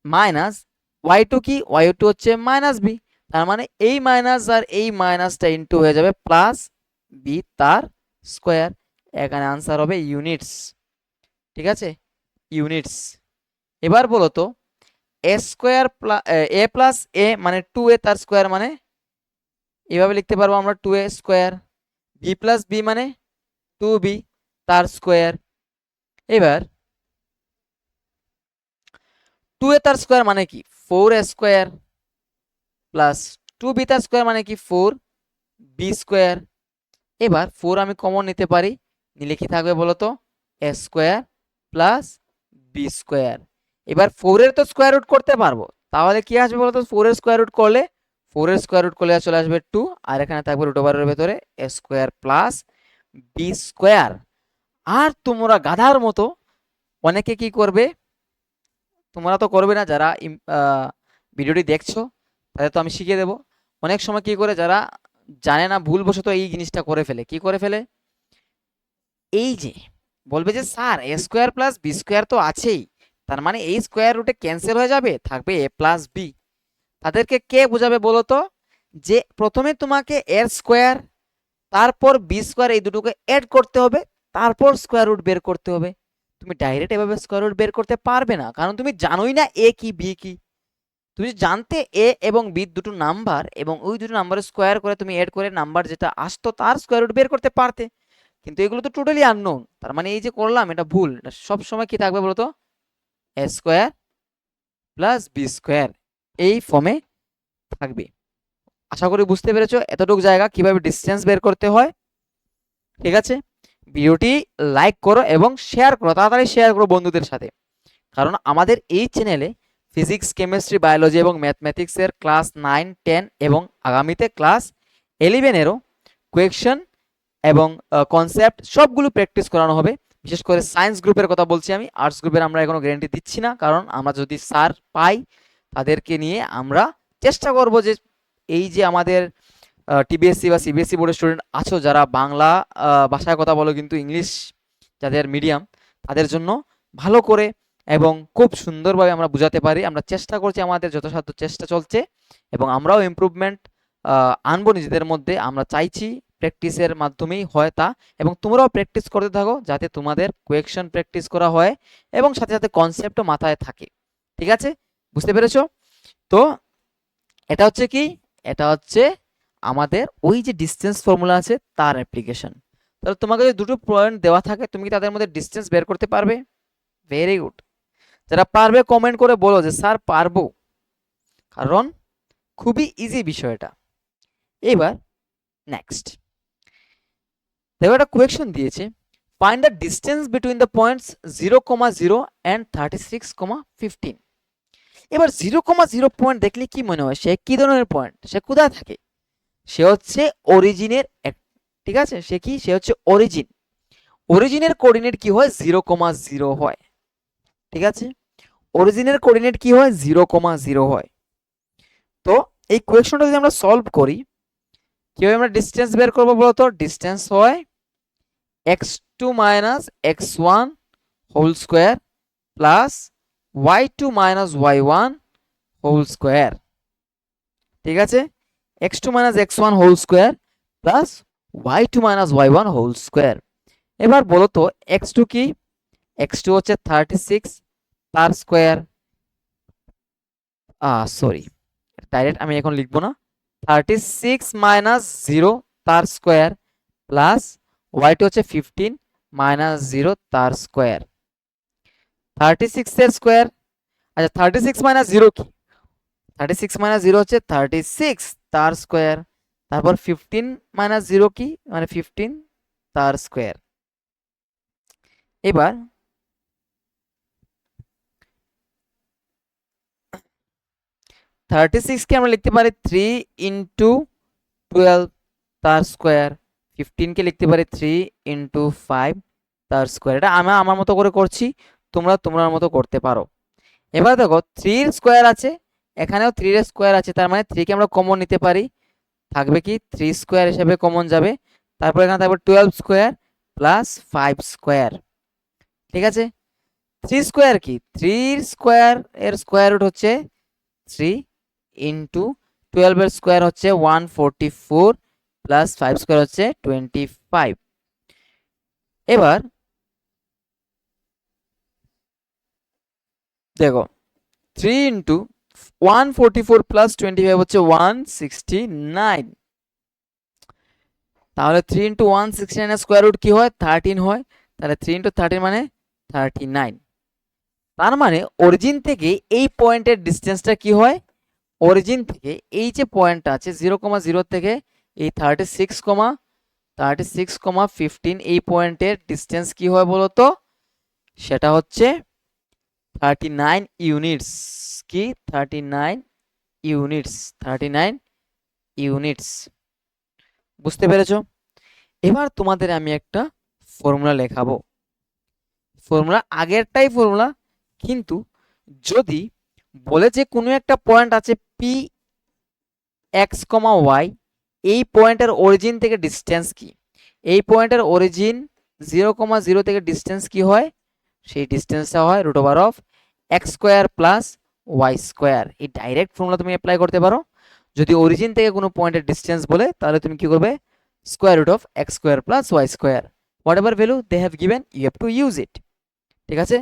মাইনাস ওয়াই টু কি, ওয়াই টু হচ্ছে মাইনাস বি। তার মানে এই মাইনাস আর এই মাইনাসটা ইন্টু হয়ে যাবে প্লাস বি তার স্কোয়ার। এখানে আনসার হবে ইউনিটস। ঠিক আছে, ইউনিটস। এবার বলো তো এ স্কোয়ার এ প্লাস এ মানে 2a তার স্কোয়ার, মানে এভাবে লিখতে পারবো আমরা 2a square, B plus B মানে 2b তার স্কোয়ার। এবার 2a তার স্কোয়ার মানে কি 4a স্কোয়ার, প্লাস 2b তার স্কোয়ার মানে কি 4b স্কোয়ার। এবার 4 আমি কমন নিতে পারি, নিলে কি থাকবে বলো তো এ স্কোয়ার প্লাস বি স্কোয়ার। এবার 4 এর তো স্কোয়ার রুট করতে পারবো, তাহলে কি আসবে বলো তো 4 এর স্কোয়ার রুট করলে, 4 এর স্কোয়ার রুট করলে চলে আসবে 2, আর এখানে থাকবে রুট ওভারের ভেতরে এ স্কোয়ার প্লাস বি স্কোয়ার। আর তোমরা গাধার মতো অনেকে কি করবে, তোমরা তো করবে না, যারা ভিডিওটি দেখছো তাদের তো আমি শিখিয়ে দেবো। অনেক সময় কি করে যারা জানে না ভুলবশত এই জিনিসটা করে ফেলে, কি করে ফেলে, এই যে বলবে যে স্যার এ স্কোয়ার প্লাস বি স্কোয়ার তো আছেই, তার মানে এই স্কোয়ার রুটে ক্যান্সেল হয়ে যাবে, থাকবে এ প্লাস বি। তাদেরকে কে বোঝাবে বলো তো, যে প্রথমে তোমাকে এর স্কোয়ার তারপর বি স্কোয়ার এই দুটোকে অ্যাড করতে হবে, তারপর স্কোয়ার রুট বের করতে হবে। তুমি ডাইরেক্ট এভাবে স্কোয়ার রুট বের করতে পারবে না, কারণ তুমি জানোই না এ কি বি কি। তুমি জানতে এ এবং বি দুটো নাম্বার, এবং ওই দুটো নাম্বারের স্কোয়ার করে তুমি এড করে নাম্বার যেটা আসতো তার স্কোয়ার রুট বের করতে পারতে, কিন্তু এগুলো তো টোটালি আননোন। তার মানে এই যে করলাম এটা ভুল, এটা সব সময় কি থাকবে বলতো এ স্কোয়ার প্লাস বি স্কোয়ার এই ফর্মে থাকবে। আশা করি বুঝতে পেরেছো এতটুকু জায়গা কিভাবে ডিসটেন্স বের করতে হয়। ঠিক আছে, ভিডিওটি লাইক করো এবং শেয়ার করো, তাড়াতাড়ি শেয়ার করো বন্ধুদের সাথে, কারণ আমাদের এই চ্যানেলে ফিজিক্স, কেমিস্ট্রি, বায়োলজি এবং ম্যাথমেটিক্সের ক্লাস 9, 10 এবং আগামীতে ক্লাস 11-এরও কোয়েকশন এবং কনসেপ্ট সবগুলো প্র্যাকটিস করানো হবে। বিশেষ করে সায়েন্স গ্রুপের কথা বলছি আমি, আর্টস গ্রুপের আমরা এখনো গ্যারান্টি দিচ্ছি না, কারণ আমরা যদি স্যার পাই তাদেরকে নিয়ে আমরা চেষ্টা করব যে এই যে আমাদের টিবিএসসি বা সিবিএসসি বোর্ডের স্টুডেন্ট আছো যারা বাংলা ভাষায় কথা বলো কিন্তু ইংলিশ যাদের মিডিয়াম, তাদের জন্য ভালো করে এবং খুব সুন্দরভাবে আমরা বুঝাতে পারি। আমরা চেষ্টা করছি, আমাদের যথাসাধ্য চেষ্টা চলছে, এবং আমরাও ইমপ্রুভমেন্ট আনবো নিজেদের মধ্যে। আমরা চাইছি প্র্যাকটিসের মাধ্যমেই হয় তা, এবং তোমরাও প্র্যাকটিস করতে থাকো যাতে তোমাদের কোয়েকশন প্র্যাকটিস করা হয় এবং সাথে সাথে কনসেপ্টও মাথায় থাকে। ঠিক আছে, বুঝতে পেরেছো? তো এটা হচ্ছে কি, এটা হচ্ছে আমাদের ওই যে ডিসটেন্স ফর্মুলা আছে তার অ্যাপ্লিকেশন। তাহলে তোমাকে যদি দুটো পয়েন্ট দেওয়া থাকে, তুমি কি তাদের মধ্যে ডিসটেন্স বের করতে পারবে? Very good. যারা পারবে কমেন্ট করে বলো যে স্যার পারবো, কারণ খুবই ইজি বিষয়টা। এবার নেক্সট দেখো একটা কোয়েকশন দিয়েছে, find the distance between the points 0,0 and 36,15। এবার 0,0 পয়েন্ট দেখলে কি মনে হয়, সে কি ধরনের পয়েন্ট, সে কোথায় থাকে? সে হচ্ছে অরিজিনের এক, ঠিক আছে, সে কি, সে হচ্ছে অরিজিন। অরিজিনের কোঅর্ডিনেট কি হয় 0,0 হয়। ঠিক আছে, অরিজিনের কোঅর্ডিনেট কি হয় 0,0 হয়। তো এই কোয়েকশনটা যদি আমরা সলভ করি, কিভাবে আমরা ডিসটেন্স বের করবো বলতো, ডিসটেন্স হয় x2 minus x1 whole square plus y2 minus y1 whole square. ঠিক আছে, x2 minus x1 whole square plus y2 minus y1 whole square. এবার বলো তো x2 কি, x2 হচ্ছে 36 তার স্কোয়ার, সরি ডাইরেক্ট আমি এখন লিখবো না, 36 মাইনাস 0 তার স্কোয়ার প্লাস y2 হচ্ছে 15 মাইনাস 0 তার স্কোয়ার। 36 এর স্কোয়ার, আচ্ছা 36 মাইনাস 0 কি, 36 মাইনাস 0 হচ্ছে 36 তার স্কোয়ার, তারপর 15 মাইনাস 0 কি, মানে 15 তার স্কোয়ার। এবার 36 কে আমরা লিখতে পারি 3 ইন্টু 12 তার স্কোয়ার, 15 কে লিখতে পারি 3 ইন্টু 5 তার স্কোয়ার। এটা আমি আমার মতো করে করছি, তোমরা তোমার মতো করতে পারো। এবার দেখো 3 এর স্কোয়ার আছে, এখানেও 3 এর স্কোয়ার আছে, তার মানে 3 কে আমরা কমন নিতে পারি, থাকবে কি 3 স্কোয়ার হিসেবে কমন যাবে, তারপর এখানে থাকবে 12 স্কোয়ার প্লাস 5 স্কোয়ার। ঠিক আছে, থ্রি স্কোয়ার কি, থ্রি স্কোয়ার এর স্কোয়ার রুট হচ্ছে থ্রি ইন্টু 12 এর স্কোয়ার হচ্ছে 144 প্লাস 5 স্কোয়ার হচ্ছে 25। এবার দেখো 3 ইন্টু 144 প্লাস 25 হচ্ছে 169। তাহলে 3 ইন্টু 169 এর স্কোয়ার রুট কি হয়, 13 হয়। তাহলে 3 ইন্টু 13 মানে 39। তার মানে অরিজিন থেকে এই পয়েন্টের ডিস্টেন্সটা কি হয়, অরিজিন থেকে এই যে পয়েন্টটা আছে 0,0 থেকে এই 36,15 এই পয়েন্টের ডিস্টেন্স কি হয় বলতো, সেটা হচ্ছে 39 ইউনিটস। কি 39 ইউনিটস, 39 ইউনিটস। বুঝতে পেরেছো? এবার তোমাদের আমি একটা ফর্মুলা লেখাবো। ফর্মুলা আগেরটাই ফর্মুলা, কিন্তু যদি বলে যে কোনো একটা পয়েন্ট আছে পি এক্স কমা ওয়াই, এই পয়েন্টের অরিজিন থেকে ডিস্টেন্স কি, এই পয়েন্টের অরিজিন 0,0 থেকে ডিস্টেন্স কি হয়, সেই ডিস্টেন্সটা হয় root over of X square plus Y square. এই ডাইরেক্ট ফর্মুলা তুমি অ্যাপ্লাই করতে পারো। যদি অরিজিন থেকে কোনো পয়েন্টের ডিস্টেন্স বলে তাহলে তুমি কি করবে, square root of X square plus Y square, whatever value they have given you have to use it. ঠিক আছে,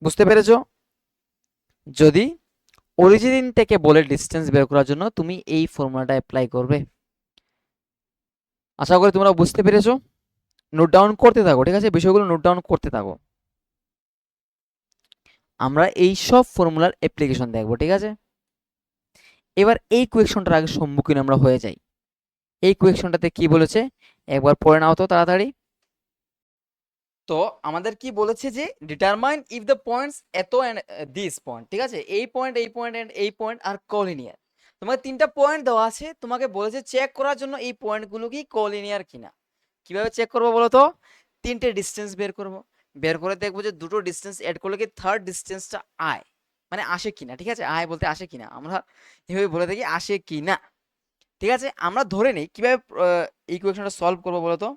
বুঝতে পেরেছো? যদি অরিজিন থেকে বলে ডিস্টেন্স বের করার জন্য তুমি এই ফর্মুলাটা অ্যাপ্লাই করবে। আশা করি তোমরা বুঝতে পেরেছো। নোট ডাউন করতে থাকো, ঠিক আছে, বিষয়গুলো নোট ডাউন করতে থাকো। আমরা এই সব ফর্মুলার অ্যাপ্লিকেশন দেখবো, ঠিক আছে। এবার এই কোয়েকশনটার আগে সম্মুখীন আমরা হয়ে যাই। এই কোয়েকশনটাতে কি বলেছে একবার পড়ে নাও তো তাড়াতাড়ি। তো আমাদের কি বলেছে যে ডিটারমাইন ইফ দ্য পয়েন্টস এত এন্ড দিস পয়েন্ট, ঠিক আছে, এই পয়েন্ট এই পয়েন্ট এন্ড এই পয়েন্ট আর কোলিনিয়ার। তোমাকে তিনটা পয়েন্ট দেওয়া আছে, তোমাকে বলেছে চেক করার জন্য এই পয়েন্টগুলো কি কোলিনিয়ার কিনা। কিভাবে চেক করবো বলো তো, তিনটে ডিস্টেন্স বের করব, বের করে দেখবো যে দুটো ডিস্টেন্স এড করলে কি থার্ড ডিস্টেন্সটা আয়, মানে আসে কিনা। ঠিক আছে, আয় বলতে আসে কিনা, আমরা এভাবে বলে থাকি আসে কিনা। ঠিক আছে, আমরা ধরে নিই কিভাবে এই ইকুয়েশনটা সলভ করবো বলো তো।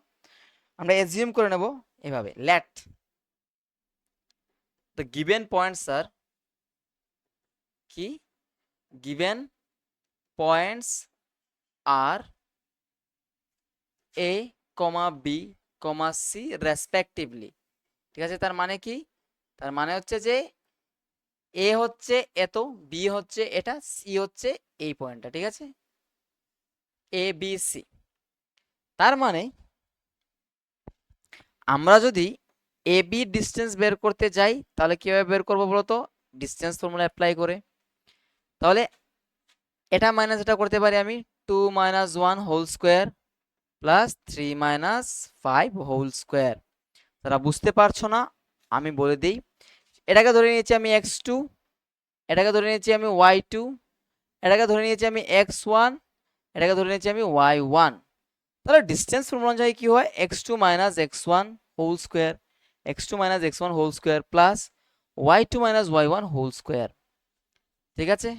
আমরা এজিউম করে নেব এভাবে, late the given points are কি, given points are a, b, c respectively। ঠিক আছে, তার মানে কি, তার মানে হচ্ছে যে এ হচ্ছে এত, বি হচ্ছে এটা, সি হচ্ছে এই পয়েন্টটা। ঠিক আছে, এ বি সি। তার মানে আমরা যদি এ বি ডিস্টেন্স বের করতে যাই তাহলে কিভাবে বের করবো বলতো, ডিস্টেন্স ফর্মুলা অ্যাপ্লাই করে। তাহলে এটা মাইনাস এটা করতে পারি আমি, 2 - 1 whole square plus 3 - 5 whole square. তারা বুঝতে পারছো না, আমি বলে দিই। এটাকে ধরে নিয়েছি আমি x2, এটাকে ধরে নিয়েছি আমি y2, এটাকে ধরে নিয়েছি আমি x1, এটাকে ধরে নিয়েছি আমি y1। তাহলে ডিস্টেন্স ফর্মুলা অনুযায়ী কি হয়, x2 - x1 whole square, x2 - x1 whole square plus y2 - y1 whole square. ঠিক আছে,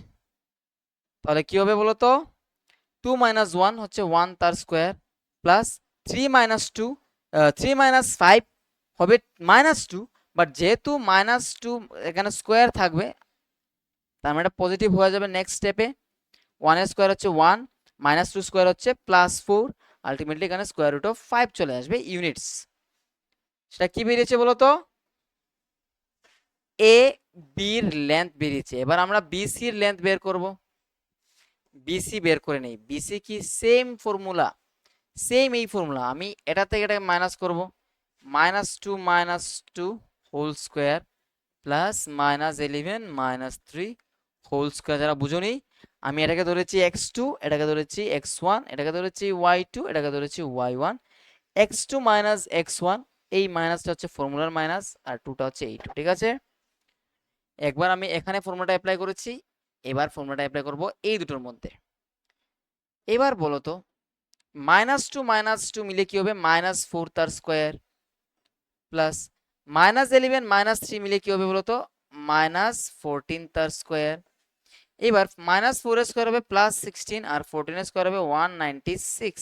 তাহলে কি হবে বলো তো, 2 - 1 হচ্ছে 1 তার স্কোয়ার প্লাস 3 - 2 3 - 5 হবে -2, বাট যেহেতু -2 এখানে স্কোয়ার থাকবে তার মানে এটা পজিটিভ হয়ে যাবে নেক্সট স্টেপে। 1 এর স্কোয়ার হচ্ছে 1, -2 স্কোয়ার হচ্ছে +4, আলটিমেটলি এখানে স্কোয়ার রুট অফ 5 চলে আসবে ইউনিটস। সেটা কি বেরিয়েছে বলো তো, এ বির লেন্থ বেরিয়েছে। এবার আমরা বিসির লেন্থ বের করব, বিসি বের করে নেই। বিসি কি সেম ফর্মুলা, সেম এই ফর্মুলা। আমি এটা থেকে এটাকে মাইনাস করব, -2 - 2 whole square plus -11 - 3 whole square. যারা বুঝোনি, আমি এটাকে ধরেছি x2, এটাকে ধরেছি x1, এটাকে ধরেছি y2, এটাকে ধরেছি y1। x2 - x1, এই মাইনাসটা হচ্ছে ফর্মুলার মাইনাস আর 2টা হচ্ছে এই 2। ঠিক আছে, একবার আমি এখানে ফর্মুলাটা অ্যাপ্লাই করেছি, এবার ফর্মুলাটা অ্যাপ্লাই করব এই দুটোর মধ্যে। এবার বলো তো -2 - 2 মিলে কি হবে, -4 তার স্কোয়ার প্লাস -11 - 3 মিলে কি হবে বলতো, -14 তার স্কোয়ার। এবার -4 এর স্কোয়ার হবে +16 আর 14 এর স্কোয়ার হবে 196।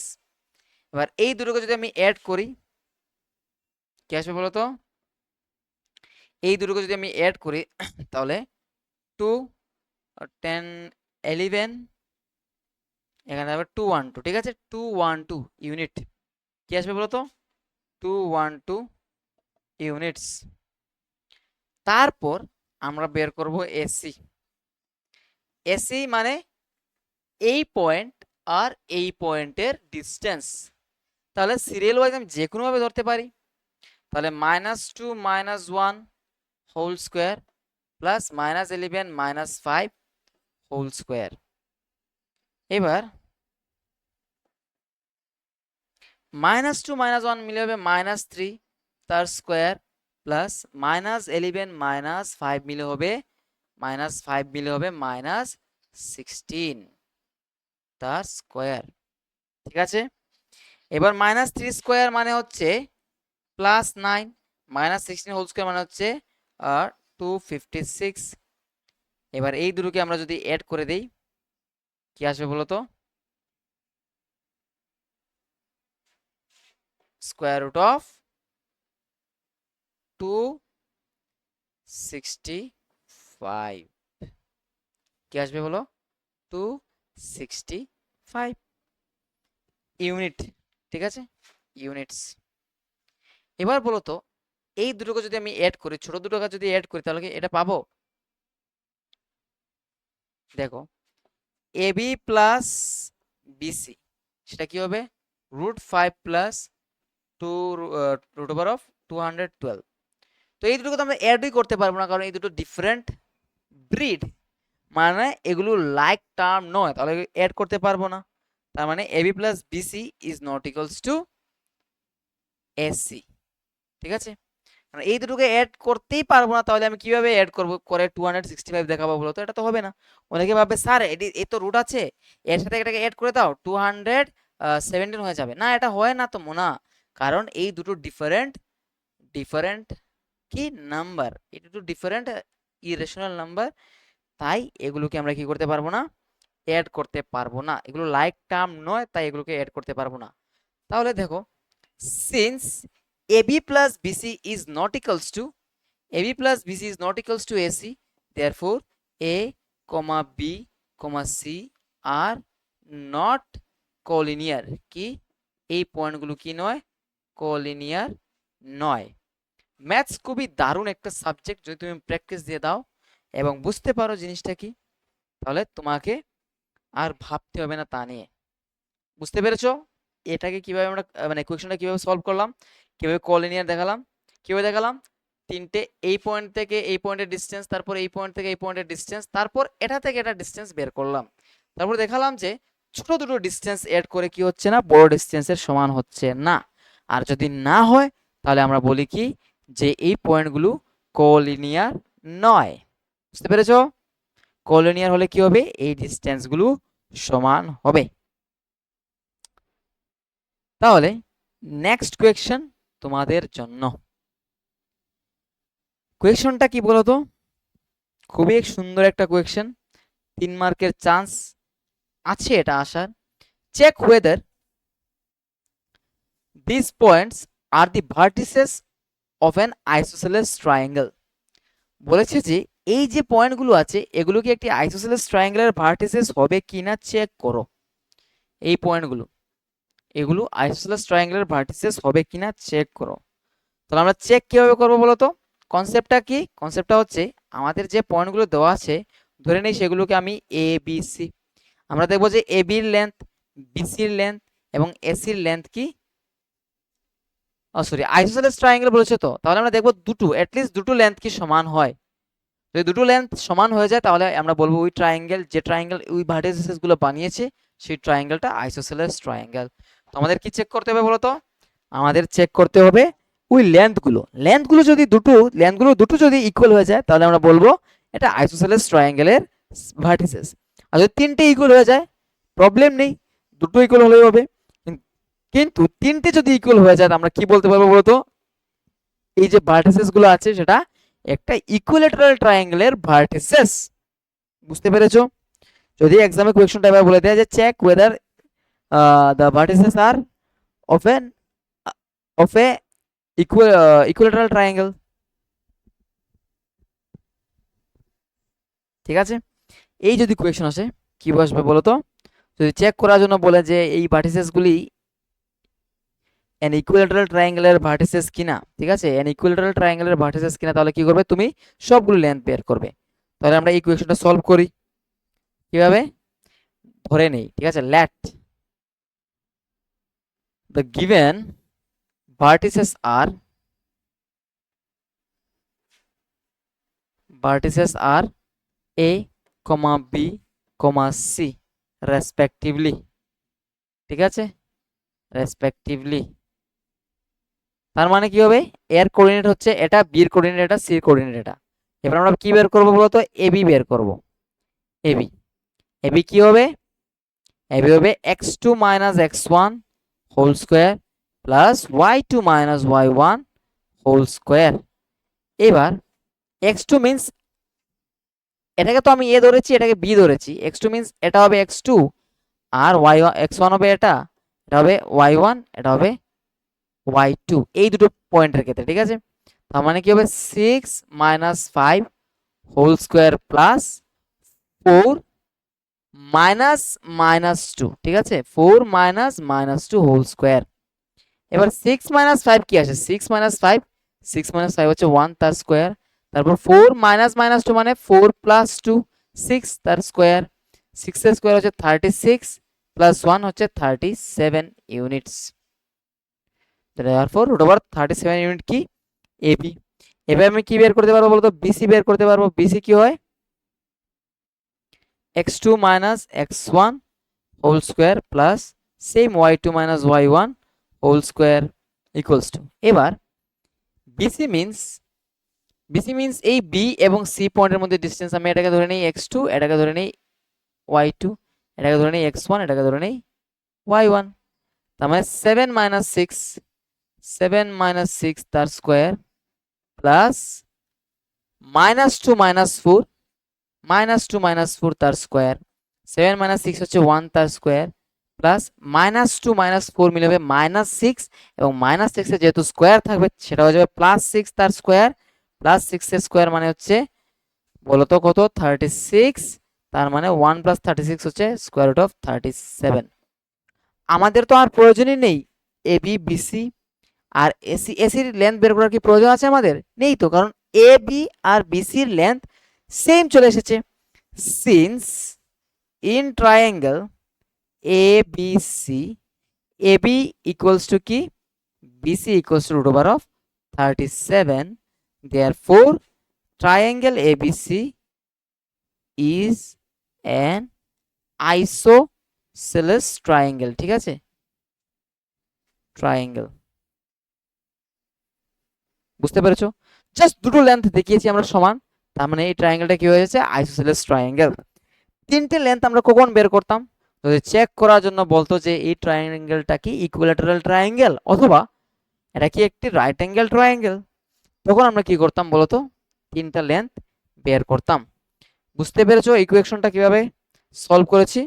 এবার এই দুটোকে যদি আমি অ্যাড করি কি আসবে বলতো, এই দুটোকে যদি আমি অ্যাড করি তাহলে 2 10 11 এখানে আবার 212, ঠিক আছে, 212 ইউনিট কি আসবে বলো তো, 212 ইউনিটস। তারপর আমরা বের করব এসি। এসি মানে এই পয়েন্ট আর এই পয়েন্টের ডিস্টেন্স। তাহলে সিরিয়াল ওয়াইজ আমি যে কোনো ভাবে ধরতে পারি। তাহলে -2 -1 whole square plus -11 -5 whole square. এবার -2 -1 মিলে হবে -3 তার স্কোয়ার প্লাস -11 -5 মিলে হবে -5 মিলে হবে -16 তার স্কোয়ার, ঠিক আছে। এবার -3 স্কোয়ার মানে হচ্ছে +9, -16 হোল স্কোয়ার মানে হচ্ছে 256। এবার এই দুটোকে আমরা যদি অ্যাড করে দেই কি আসবে বলো তো, স্কোয়ার রুট অফ 265 কি আসবে বলো, 265 ইউনিট, ঠিক আছে, ইউনিটস। এবার বলো তো এই দুটোকে যদি আমি অ্যাড করি, ছোট দুটোকে যদি অ্যাড করি তাহলে কি এটা পাবো? দেখো এবি প্লাস বিসি সেটা কি হবে, √5 প্লাস 2 √ 212। তো এই দুটোকে তো আমরা অ্যাডই করতে পারবো না, কারণ এই দুটো ডিফারেন্ট ব্রিড, মানে এগুলো লাইক টার্ম নয়, তাহলে অ্যাড করতে পারবো না। তার মানে AB plus BC is not equals to AC, ঠিক আছে। মানে এই দুটোকে অ্যাড করতেই পারবো না, তাহলে আমি কিভাবে অ্যাড করব করে 265 দেখাবো বলো তো, এটা তো হবে না। অনেকে ভাববে স্যার এই তো রুট আছে, এর সাথে এটাকে অ্যাড করে দাও 217 হয়ে যাবে, না এটা হয় না তো মোনা, কারণ এই দুটো ডিফারেন্ট ডিফারেন্ট কি নাম্বার, এই দুটো ডিফারেন্ট ইরেশনাল নাম্বার, তাই এগুলোকে আমরা কি করতে পারবো না, অ্যাড করতে পারবো না। এগুলো লাইক টার্ম নয়, তাই এগুলোকে অ্যাড করতে পারবো না। তাহলে দেখো since AB plus BC is not equals to AB plus BC is not equals to AC, therefore A, B, C are not collinear। কি এই পয়েন্টগুলো কি নয়, collinear নয়। ম্যাথস খুবই দারুণ একটা সাবজেক্ট, যদি তুমি প্র্যাকটিস দিয়ে দাও এবং বুঝতে পারো জিনিসটা কি, তাহলে তোমাকে আর ভাবতে হবে না তা নিয়ে। বুঝতে পেরেছো এটাকে কিভাবে আমরা মানে কোয়েশ্চনটা কিভাবে সলভ করলাম, কিভাবে কলিনিয়ার দেখালাম, কিভাবে দেখালাম, তিনটে এই পয়েন্ট থেকে এই পয়েন্টের ডিসটেন্স, তারপর এই পয়েন্ট থেকে এই পয়েন্টের ডিসটেন্স, তারপর এটা থেকে এটা ডিসটেন্স বের করলাম, তারপর দেখালাম যে ছোট দুটো ডিসটেন্স এড করে কি হচ্ছে না, বড় ডিসটেন্সের সমান হচ্ছে না। আর যদি না হয় তাহলে আমরা বলি কি, যে এই পয়েন্টগুলো কোলিনিয়ার নয়। বুঝতে পেরেছো, কোলিনিয়ার হলে কি হবে, এই ডিসটেন্সগুলো সমান হবে। তাহলে নেক্সট কোয়েশ্চন তোমাদের জন্য, কোয়েশ্চনটা কি বলতো, খুবই সুন্দর একটা কোয়েশ্চন, 3 মার্কের চান্স আছে এটা আসার। Check whether this points are the vertices of an isosceles triangle. বলেছে যে এই যে পয়েন্টগুলো আছে এগুলো কি একটি আইসোসেলেস ট্রায়াঙ্গেলের ভার্টিসেস হবে কিনা চেক করো। এই পয়েন্টগুলো এগুলো আইসোসেলেস ট্রায়াঙ্গেলের ভার্টিসেস হবে কিনা চেক করো। তাহলে আমরা চেক কিভাবে করবো বলতো, কনসেপ্টটা কি, কনসেপ্টটা হচ্ছে আমাদের যে পয়েন্টগুলো দেওয়া আছে ধরে নেই সেগুলোকে আমি এ বি সি, আমরা দেখবো যে এ বির লেন্থ, বিসির লেন্থ এবং এসির লেন্থ কি, সরি আইসোসেলেস ট্রায়াঙ্গেল বলেছে তো, তাহলে আমরা দেখবো দুটো অ্যাটলিস্ট দুটো লেন্থ কি সমান হয়। যদি দুটো লেন্থ সমান হয়ে যায় তাহলে আমরা বলবো ওই ট্রায়াঙ্গেল, যে ট্রায়াঙ্গেল ওই ভার্টিসেস গুলো বানিয়েছে সেই ট্রায়াঙ্গেলটা আইসোসেলেস ট্রায়াঙ্গেল। তো আমাদের কি চেক করতে হবে বলতো, আমাদের চেক করতে হবে ওই লেন্থগুলো যদি দুটো যদি ইকুয়াল হয়ে যায় তাহলে আমরা বলবো এটা আইসোসেলেস ট্রায়াঙ্গেলের ভার্টিসেস। আর যদি তিনটে ইকুয়াল হয়ে যায় প্রবলেম নেই, দুটো ইকুয়াল হলেই হবে, কিন্তু তিনটে যদি ইকুয়াল হয়ে যায় আমরা কি বলতে পারবো বলতো, এই যে ভার্টিসেস গুলো আছে সেটা একটা ইকুইলেটারাল ট্রায়াঙ্গেলের ভার্টিসেস। বুঝতে পেরেছো, যদি এক্সামে কোয়েশ্চনটা এবার বলে দেয় যে check whether the vertices are of a equilateral triangle, ঠিক আছে। এই যদি কোয়েশ্চন আসে কি বসবে বলো তো, যদি চেক করার জন্য বলে যে এই ভার্টিসেসগুলি এন ইকুইল্যাটারাল ট্রায়াঙ্গেলের ভার্টিসেস কিনা, ঠিক আছে, এন ইকুইল্যাটারাল ট্রায়াঙ্গেলের ভার্টিসেস কিনা, তাহলে কি করবে তুমি সবগুলো লেন্থ বের করবে। তাহলে আমরা এই কোয়েশ্চনটা সলভ করি কিভাবে, ধরে নেই, ঠিক আছে, late the given vertices are a, b, c respectively, ঠিক আছে, রেসপেক্টিভলি। তার মানে কি হবে, এর কোঅর্ডিনেট হচ্ছে এটা, বির কোঅর্ডিনেট এটা, সির কোঅর্ডিনেট এটা। এবার আমরা কি বের করব বলতো, এবি বের করব। এবি এবি কি হবে, এবি হবে x2 - x1 whole square plus y2 - y1 whole square. এবার x2 মিন্স, এটাকে তো আমি এ ধরেছি, এটাকে বি ধরেছি, x2 মিন্স এটা হবে x2 আর x1 হবে এটা, এটা হবে y1, এটা হবে y2, এই দুটো পয়েন্টের ক্ষেত্রে, ঠিক আছে। তার মানে কি হবে 6 - 5 হোল স্কয়ার প্লাস 4 - -2, ঠিক আছে, 4 - -2 হোল স্কয়ার। এবার 6 - 5 কি আসে, 6 - 5, 6 - 5 হচ্ছে 1 তার স্কয়ার, তারপর 4 - -2 মানে 4 + 2 6 তার স্কয়ার, 6 এর স্কয়ার হচ্ছে 36 প্লাস 1 হচ্ছে 37 ইউনিটস। therefore √37 ইউনিট কি, এবি। এবার আমি কি বের করতে পারবো বলতো, বিসি বের করতে পারবো। বিসি কি হয়, x2 - x1 whole square plus same y2 - y1 whole square equals to, এবার বিসি মিন্স এই বি এবং সি পয়েন্টের মধ্যে ডিসটেন্স, আমি এটাকে ধরে নেই x2, এটাকে ধরে নেই y2, এটাকে ধরে নেই x1, এটাকে ধরে নেই y1। তার মানে 7 - 6, 7 - 6 তার স্কয়ার প্লাস -2 - 4, -2 - 4 তার স্কয়ার, 7 - 6 হচ্ছে 1 তার স্কয়ার প্লাস -2 - 4 মিলে হবে -6, এবং -6 এর যেহেতু স্কয়ার থাকবে সেটা হয়ে যাবে +6 তার স্কয়ার, +6 এর স্কয়ার মানে হচ্ছে বলতো কত, 36, তার মানে 1 + 36 হচ্ছে √37। আমাদের তো আর প্রয়োজনই নেই এবি বিসি আর এসি, এসির লেন্থ বের করার কি প্রয়োজন আছে আমাদের, নেই তো, কারণ এ বি আর বিসির লেন্থ সেম চলে এসেছে। Since in triangle A B C, A B equals to কি, BC equals to √37, therefore triangle ABC is an isosceles triangle, ঠিক আছে, ট্রায়াঙ্গেল। বুঝতে পেরেছো, জাস্ট দুটো লেন্থ দেখিয়েছি আমরা সমান, তার মানে এই ট্রায়াঙ্গেলটা কি হয়ে যাচ্ছে, আইসোসেলেস ট্রায়াঙ্গেল। তিনটে লেন্থ আমরা কখন বের করতাম, যদি চেক করার জন্য বলতো যে এই ট্রায়াঙ্গেলটা কি ইকুইল্যাটারাল ট্রায়াঙ্গেল অথবা এটা কি একটি রাইট অ্যাঙ্গেল ট্রায়াঙ্গেল, তখন আমরা কি করতাম বলতো, তিনটা লেন্থ বের করতাম। বুঝতে পেরেছো ইকুয়েশনটা কিভাবে সলভ করেছি।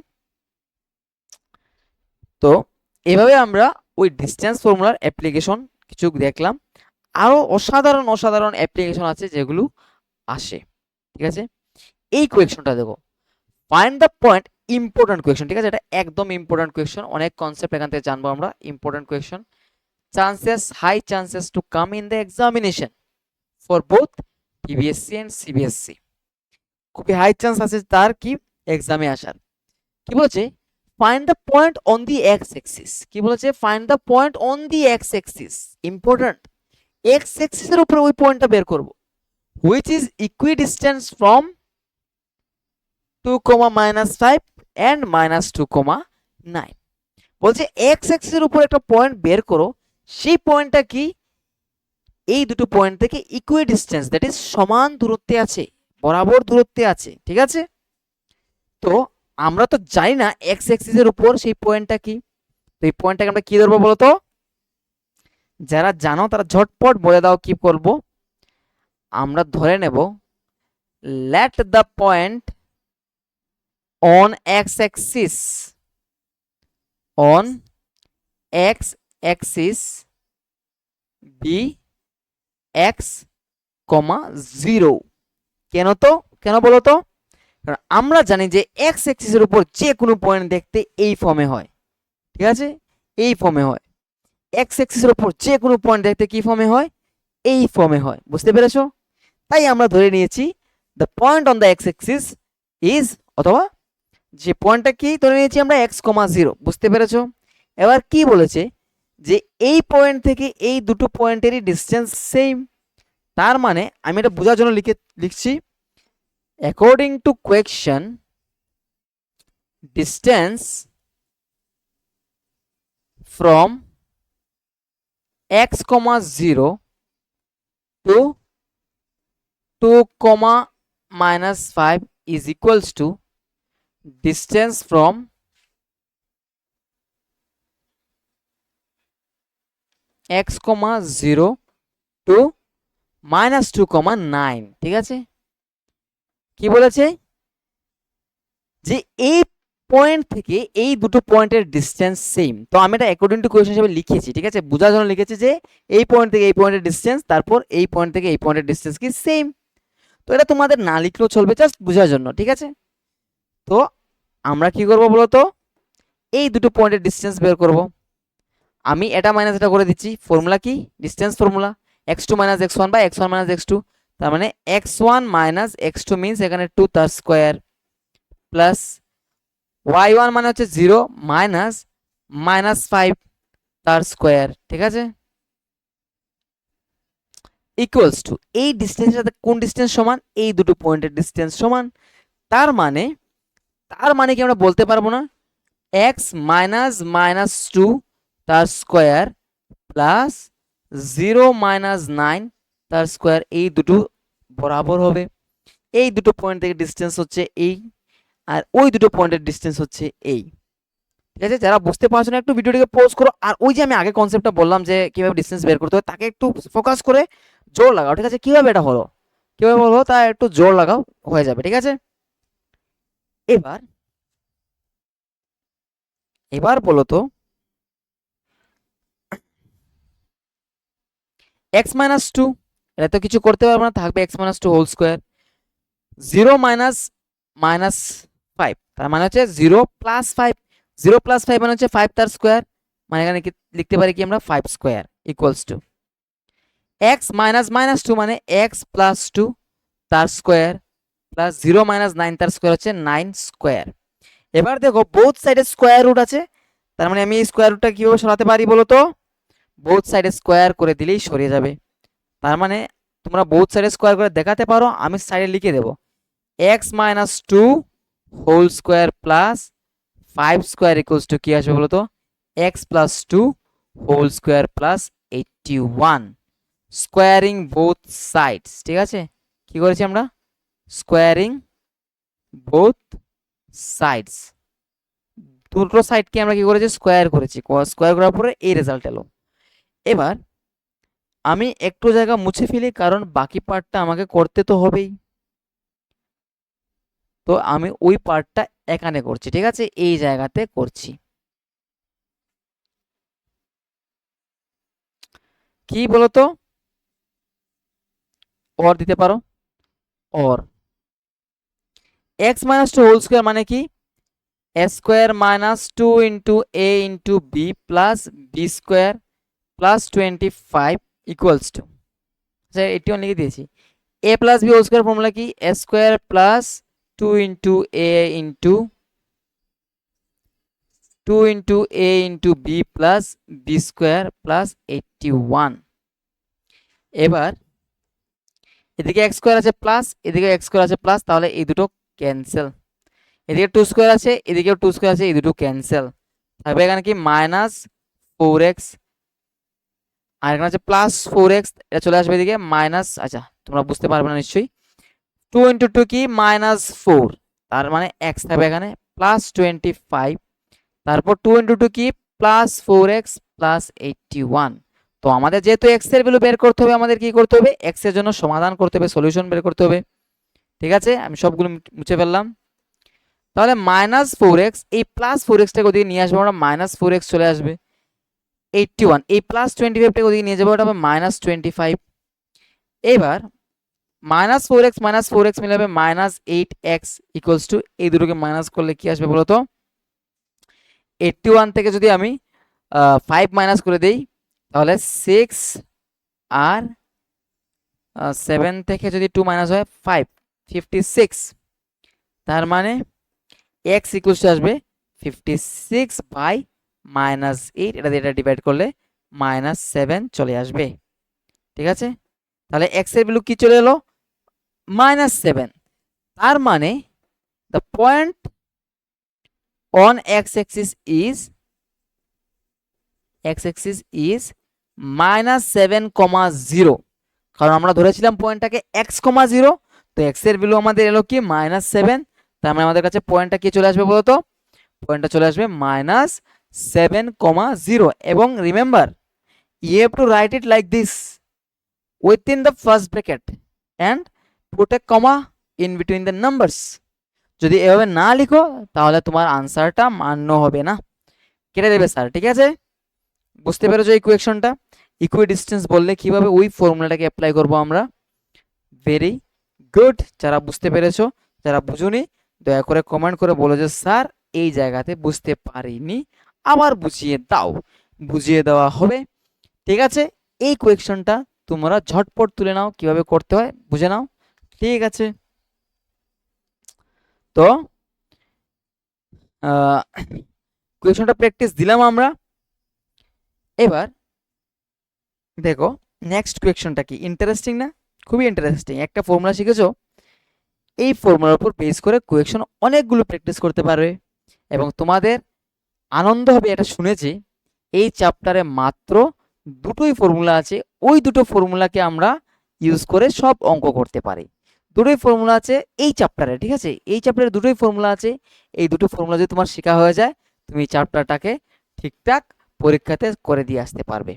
তো এভাবে আমরা ওই ডিসটেন্স ফর্মুলার অ্যাপ্লিকেশন কিছু দেখলাম, আরো অসাধারণ অসাধারণ অ্যাপ্লিকেশন আছে যেগুলো আসে, ঠিক আছে। এই কোয়েশনটা দেখো, find the point, important question, ঠিক আছে, এটা একদম ইম্পর্টেন্ট কোয়েশন, অনেক কনসেপ্ট এখান থেকে জানবো আমরা, important question. Chances, high chances to come in the examination for both PBSC and CBSC, খুবই হাই চান্স আছে তার কি এক্সামে আসার। কি বলেছে, find the point on the X axis, কি বলেছে, find the point on the X axis, important, X অ্যাক্সিসের উপরে ওই পয়েন্টটা বের করব, which is equidistance from 2, -5 and -2, 9। বলছে এক্স অ্যাক্সিসের উপর একটা পয়েন্ট বের করো, সেই পয়েন্টটা কি এই দুটো পয়েন্ট থেকে ইকুইডিস্টেন্স, দ্যাট ইজ সমান দূরত্বে আছে, বরাবর দূরত্বে আছে, ঠিক আছে। তো আমরা তো জানি না এক্স অ্যাক্সিসের উপর সেই পয়েন্টটা কি, তো এই পয়েন্টটাকে আমরা কি ধরবো বলতো, যারা জানো তারা ঝটপট বলে দাও কি করব, আমরা ধরে নেব let the point on X axis, on X axis B x, 0। কেন তো, কেন বলো তো, কারণ আমরা জানি যে এক্স অ্যাক্সিসের উপর যে কোনো পয়েন্ট দেখতে এই ফর্মে হয়, ঠিক আছে, এই ফর্মে হয়। এক্স অ্যাক্সিসের উপর যে কোনো পয়েন্ট দেখতে কি ফর্মে হয়, এই ফর্মে হয়, বুঝতে পেরেছো? তাই আমরা ধরে নিয়েছি the point on the x Axis is, অথবা যে পয়েন্টটা কি ধরে নিয়েছি আমরা এক্স কমা জিরো, বুঝতে পেরেছো? এবার কি বলেছে যে এই পয়েন্ট থেকে এই দুটো পয়েন্টেরই ডিস্টেন্স সেম। তার মানে আমি এটা বোঝার জন্য লিখছি according to question distance from x, 0 to 2, -5 is equals to distance from x, 0 to -2, 9, ঠিক আছে? কি বলেছে যে এই পয়েন্ট থেকে এই দুটো পয়েন্টের ডিস্টেন্স সেম। তো আমি এটা অ্যাকর্ডিং টু কোয়েশ্চন হিসেবে লিখেছি, ঠিক আছে, বোঝার জন্য লিখেছি যে এই পয়েন্ট থেকে এই পয়েন্টের ডিস্টেন্স, তারপর এই পয়েন্ট থেকে এই পয়েন্টের ডিস্টেন্স কি সেম। তো এটা তোমাদের না লিখলেও চলবে, জাস্ট বোঝার জন্য, ঠিক আছে? তো আমরা কি করব বলো তো, এই দুটো পয়েন্টের ডিস্টেন্স বের করব। আমি এটা মাইনাস এটা করে দিচ্ছি, ফর্মুলা কি, ডিস্টেন্স ফর্মুলা, x2 - x1 বা x1 - x2, তার মানে x1 - x2 মিন্স এখানে 2 তার স্কয়ার প্লাস y1 মানে হচ্ছে 0 মাইনাস -5 তার স্কয়ার, ঠিক আছে, ইকুয়ালস টু এই ডিস্টেন্সের সাথে কোন ডিস্টেন্স সমান, এই দুটো পয়েন্টের ডিস্টেন্স সমান। তার মানে কি আমরা বলতে পারবো না x -2 তার স্কয়ার প্লাস 0 -9 তার স্কয়ার, এই দুটো বরাবর হবে। এই দুটো পয়েন্ট থেকে ডিস্টেন্স হচ্ছে এই, আর ওই দুটো পয়েন্টের ডিস্টেন্স হচ্ছে এই, ঠিক আছে? যারা বুঝতে পারছো না একটু ভিডিওটিকে পজ করো, আর ওই যে আমি আগে কনসেপ্টটা বললাম যে কিভাবে ডিস্টেন্স বের করতে হয় তাকে একটু ফোকাস করে জোর লাগাও, ঠিক আছে? কিভাবে এটা হলো, কিভাবে হলো তা একটু জোর লাগাও, হয়ে যাবে, ঠিক আছে? এবার বলো তো x - 2, এটা তো কিছু করতে পারবো না, থাকবে x - 2 হোল স্কয়ার, 0 -5, তার মানে হচ্ছে 0 + 5, 0 + 5 মানে হচ্ছে 5 তার স্কয়ার, মানে এখানে লিখতে পারি কি আমরা 5 স্কয়ার ইকুয়ালস টু x -2 মানে x + 2 তার স্কয়ার প্লাস 0 -9 তার স্কয়ার হচ্ছে 9 স্কয়ার। এবার দেখো বোথ সাইডে স্কয়ার রুট আছে, তার মানে আমি এই স্কয়ার রুটটা কিভাবে সরাতে পারি বলো তো, বোথ সাইডে স্কয়ার করে দিলেই সরিয়ে যাবে। তার মানে তোমরা বোথ সাইডে স্কয়ার করে দেখাতে পারো, আমি সাইডে লিখে দেব x - 2 whole square plus 5 square equals to কি আসবে বলো তো, x + 2 whole square plus 81, squaring both sides, ঠিক আছে? কি করেছি আমরা, স্কোয়ারিং বোথ সাইডস, দুটো সাইডকে আমরা কি করেছি, স্কোয়ার করেছি, স্কোয়ার করার পরে এই রেজাল্ট এলো। এবার আমি একটু জায়গা মুছে ফেলি, কারণ বাকি পার্টটা আমাকে করতে তো হবেই। তো আমি ওই পার্টটা এখানে করছি, ঠিক আছে, এই জায়গাতে করছি। কি বলতো, অর দিতে পারো, অর x - 2 হোল স্কয়ার মানে কি, a square -2 into a into b plus b square plus 25 equals to, আচ্ছা এটিও লিখে দিয়েছি, a প্লাস b হোল স্কয়ার ফর্মুলা কি, a square plus 2 into a into a into b plus b square plus 81। এবার এদিকে x স্কয়ার আছে প্লাস, এদিকে x স্কয়ার আছে প্লাস, তাহলে এই দুটো ক্যান্সেল, এদিকে 2 স্কয়ার আছে, এদিকেও 2 স্কয়ার আছে, এই দুটো ক্যান্সেল, থাকবে এখানে কি -4x, আর এখানে আছে +4x, এটা চলে আসবে এদিকে মাইনাস, আচ্ছা তোমরা বুঝতে পারবে না নিশ্চয়ই, 2 ইন্টু 2 কি -4, তার মানে x থাকবে এখানে +25, তারপর 2 ইন্টু 2 কি +4x প্লাস 81। তো আমাদের যেহেতু x এর ভ্যালু বের করতে হবে, আমাদের কি করতে হবে, x এর জন্য সমাধান করতে হবে, সলিউশন বের করতে হবে, ঠিক আছে? আমি সবগুলো মুছে ফেললাম। তাহলে -4x, এই +4x টাকে ওদিকে নিয়ে আসবো আমরা, -4x চলে আসবে, 81, এই +25 টাকে ওদিকে নিয়ে যাবো, ওটা হবে -25। এবার মাইনাস ফোর এক্স মিলে হবে -8x ইকুয়ালস টু, এই দুটোকে মাইনাস করলে কি আসবে বলো তো? 81 থেকে যদি আমি 5 মাইনাস করে দেই তাহলে 6, আর 7 থেকে যদি 2 মাইনাস হয় 5, 56। তার মানে x ইকুয়ালস টু আসবে 56/-8, এটা দিয়ে এটা ডিভাইড করলে -7 চলে আসবে। ঠিক আছে, তাহলে x এর ভ্যালু কি চলে এলো? -7। তার মানে the point on x axis is -7,0, কারণ আমরা ধরেছিলাম পয়েন্টটাকে x,0, তো x এর ভ্যালু আমাদের এলো কি -7। তার মানে আমাদের কাছে পয়েন্টটা কি চলে আসবে বলতো? পয়েন্টটা চলে আসবে -7,0। এবং remember, you have to write it like this within the first bracket and put a comma in between the numbers। যদি এভাবে না লিখো তাহলে তোমার আনসারটা মান্য হবে না, কেটে দেবে স্যার। ঠিক আছে, বুঝতে পেরেছো ইকুয়েশনটা? ইকুইডিস্টেন্স বললে কিভাবে ওই ফর্মুলাটাকে অ্যাপ্লাই করব আমরা। ভেরি গুড, যারা বুঝতে পেরেছো। যারা বুঝুনি দয়া করে কমেন্ট করে বলো যে স্যার এই জায়গাতে বুঝতে পারিনি, আবার বুঝিয়ে দাও। বুঝিয়ে দেওয়া হবে। ঠিক আছে, এই কোয়েকশনটা তোমরা ঝটপট তুলে নাও, কিভাবে করতে হয় বুঝে নাও। ঠিক আছে, তো কোয়েকশনটা প্র্যাকটিস দিলাম আমরা। এবার দেখো নেক্সট কোয়েকশনটা কি, ইন্টারেস্টিং না? খুবই ইন্টারেস্টিং। একটা ফর্মুলা শিখেছো, এই ফর্মুলার উপর বেস করে কোয়েকশন অনেকগুলো প্র্যাকটিস করতে পারবে এবং তোমাদের আনন্দ হবে এটা শুনেছি। এই চ্যাপ্টারে মাত্র দুটোই ফর্মুলা আছে, ওই দুটো ফর্মুলাকে আমরা ইউজ করে সব অঙ্ক করতে পারি। দুটোই ফর্মুলা আছে এই চ্যাপ্টারে। ঠিক আছে, এই চ্যাপ্টারে দুটোই ফর্মুলা আছে। এই দুটো ফর্মুলা যদি তোমার শেখা হয়ে যায়, তুমি চ্যাপ্টারটাকে ঠিকঠাক পরীক্ষাতে করে দিয়ে আসতে পারবে।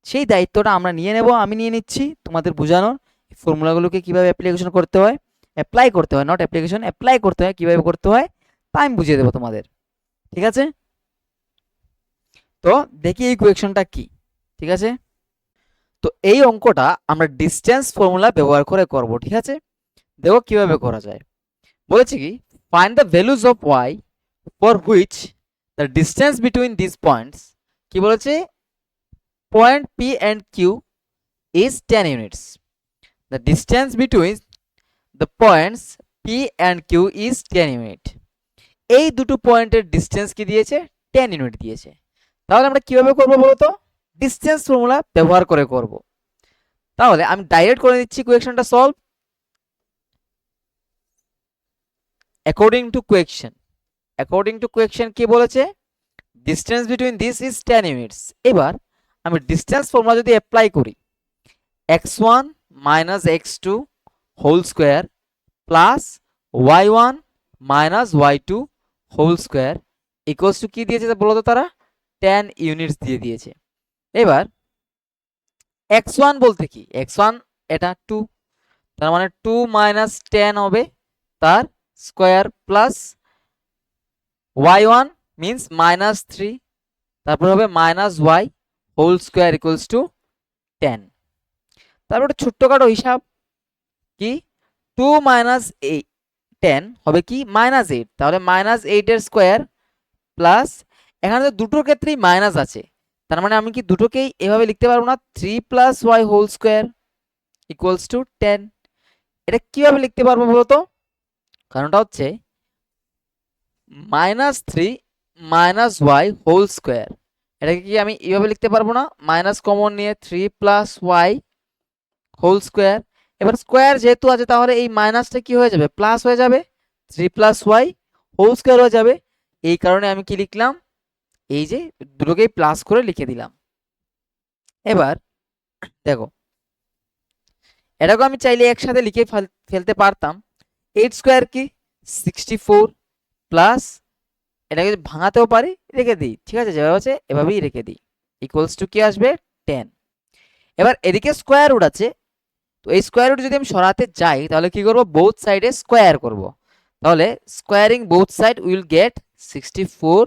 সেই দায়িত্বটা আমরা নিয়ে নেব, আমি নিয়ে নিচ্ছি তোমাদের বোঝানোর। ফর্মুলাগুলোকে কিভাবে অ্যাপ্লিকেশন করতে হয়, অ্যাপ্লাই করতে হয়, নট অ্যাপ্লিকেশন, অ্যাপ্লাই করতে হয়, কিভাবে করতে হয় তা আমি বুঝিয়ে দেবো তোমাদের। ঠিক আছে, তো দেখি এই কোয়েকশনটা কি। ঠিক আছে, তো এই অঙ্কটা আমরা ডিসটেন্স ফর্মুলা ব্যবহার করে করব। ঠিক আছে, দেখো কিভাবে করা যায়। বলেছি কি, find the values of y for which the distance between this points, কি বলেছে, point p and q is 10 units. The distance between the points p and q is 10 unit. এই দুটো পয়েন্টের ডিসটেন্স কি দিয়েছে? 10 ইউনিট দিয়েছে। তাহলে আমরা কিভাবে করব বলতো? ডিসটেন্স ফর্মুলা ব্যবহার করে করব। তাহলে আমি ডাইরেক্ট করে দিচ্ছি কোয়েকশনটা solve according to question. According to question কি বলেছে? Distance between this is 10 units. এবার আমি ডিসটেন্স ফর্মুলা যদি অ্যাপ্লাই করি, x1 minus x2 whole square plus y1 minus y2 whole square equals to কি দিয়েছে বলতো তারা? 10 ইউনিটস দিয়ে দিয়েছে। এবার x1 বলতে কি, x1 এটা 2, তার মানে 2 মাইনাস 10 হবে তার square plus y1 means minus 3, তারপর হবে minus y whole square equals to 10। তারপর একটা ছোট্টখাটো হিসাব কি, 2 মাইনাস 10 হবে কি -8, তাহলে -8 এর স্কোয়ার প্লাস, এখানে তো দুটোর ক্ষেত্রেই মাইনাস আছে, তার মানে আমি কি দুটোকেই এভাবে লিখতে পারবো না? 3 plus Y whole square equals to 10। এটা কিভাবে লিখতে পারবো বলতো? কারণটা হচ্ছে -3 মাইনাস ওয়াই হোল স্কোয়ার, এটাকে কি আমি এইভাবে লিখতে পারবো না? মাইনাস কমন নিয়ে 3 প্লাস ওয়াই হোল স্কোয়ার। এবার স্কোয়ার যেহেতু আছে তাহলে এই মাইনাসটা কি হয়ে যাবে? প্লাস হয়ে যাবে, 3 প্লাস ওয়াই হোল স্কোয়ার হয়ে যাবে। এই কারণে আমি কি লিখলাম? এই যে দুটোকেই প্লাস করে লিখে দিলাম। এবার দেখো, এটাকে আমি চাইলে একসাথে লিখে ফেলতে পারতাম। 8 স্কোয়ার কি 64 প্লাস, এটাকে ভাঙাতেও পারি, রেখে দিই। ঠিক আছে, যেভাবে আছে এভাবেই রেখে দিই, ইকুয়ালস টু কি আসবে? 10। এবার এদিকে স্কোয়ার রুট আছে, তো এই স্কোয়ার রুট যদি আমি সরাতে যাই তাহলে কি করব? বোথ সাইডে স্কোয়ার করব। তাহলে squaring both side will get 64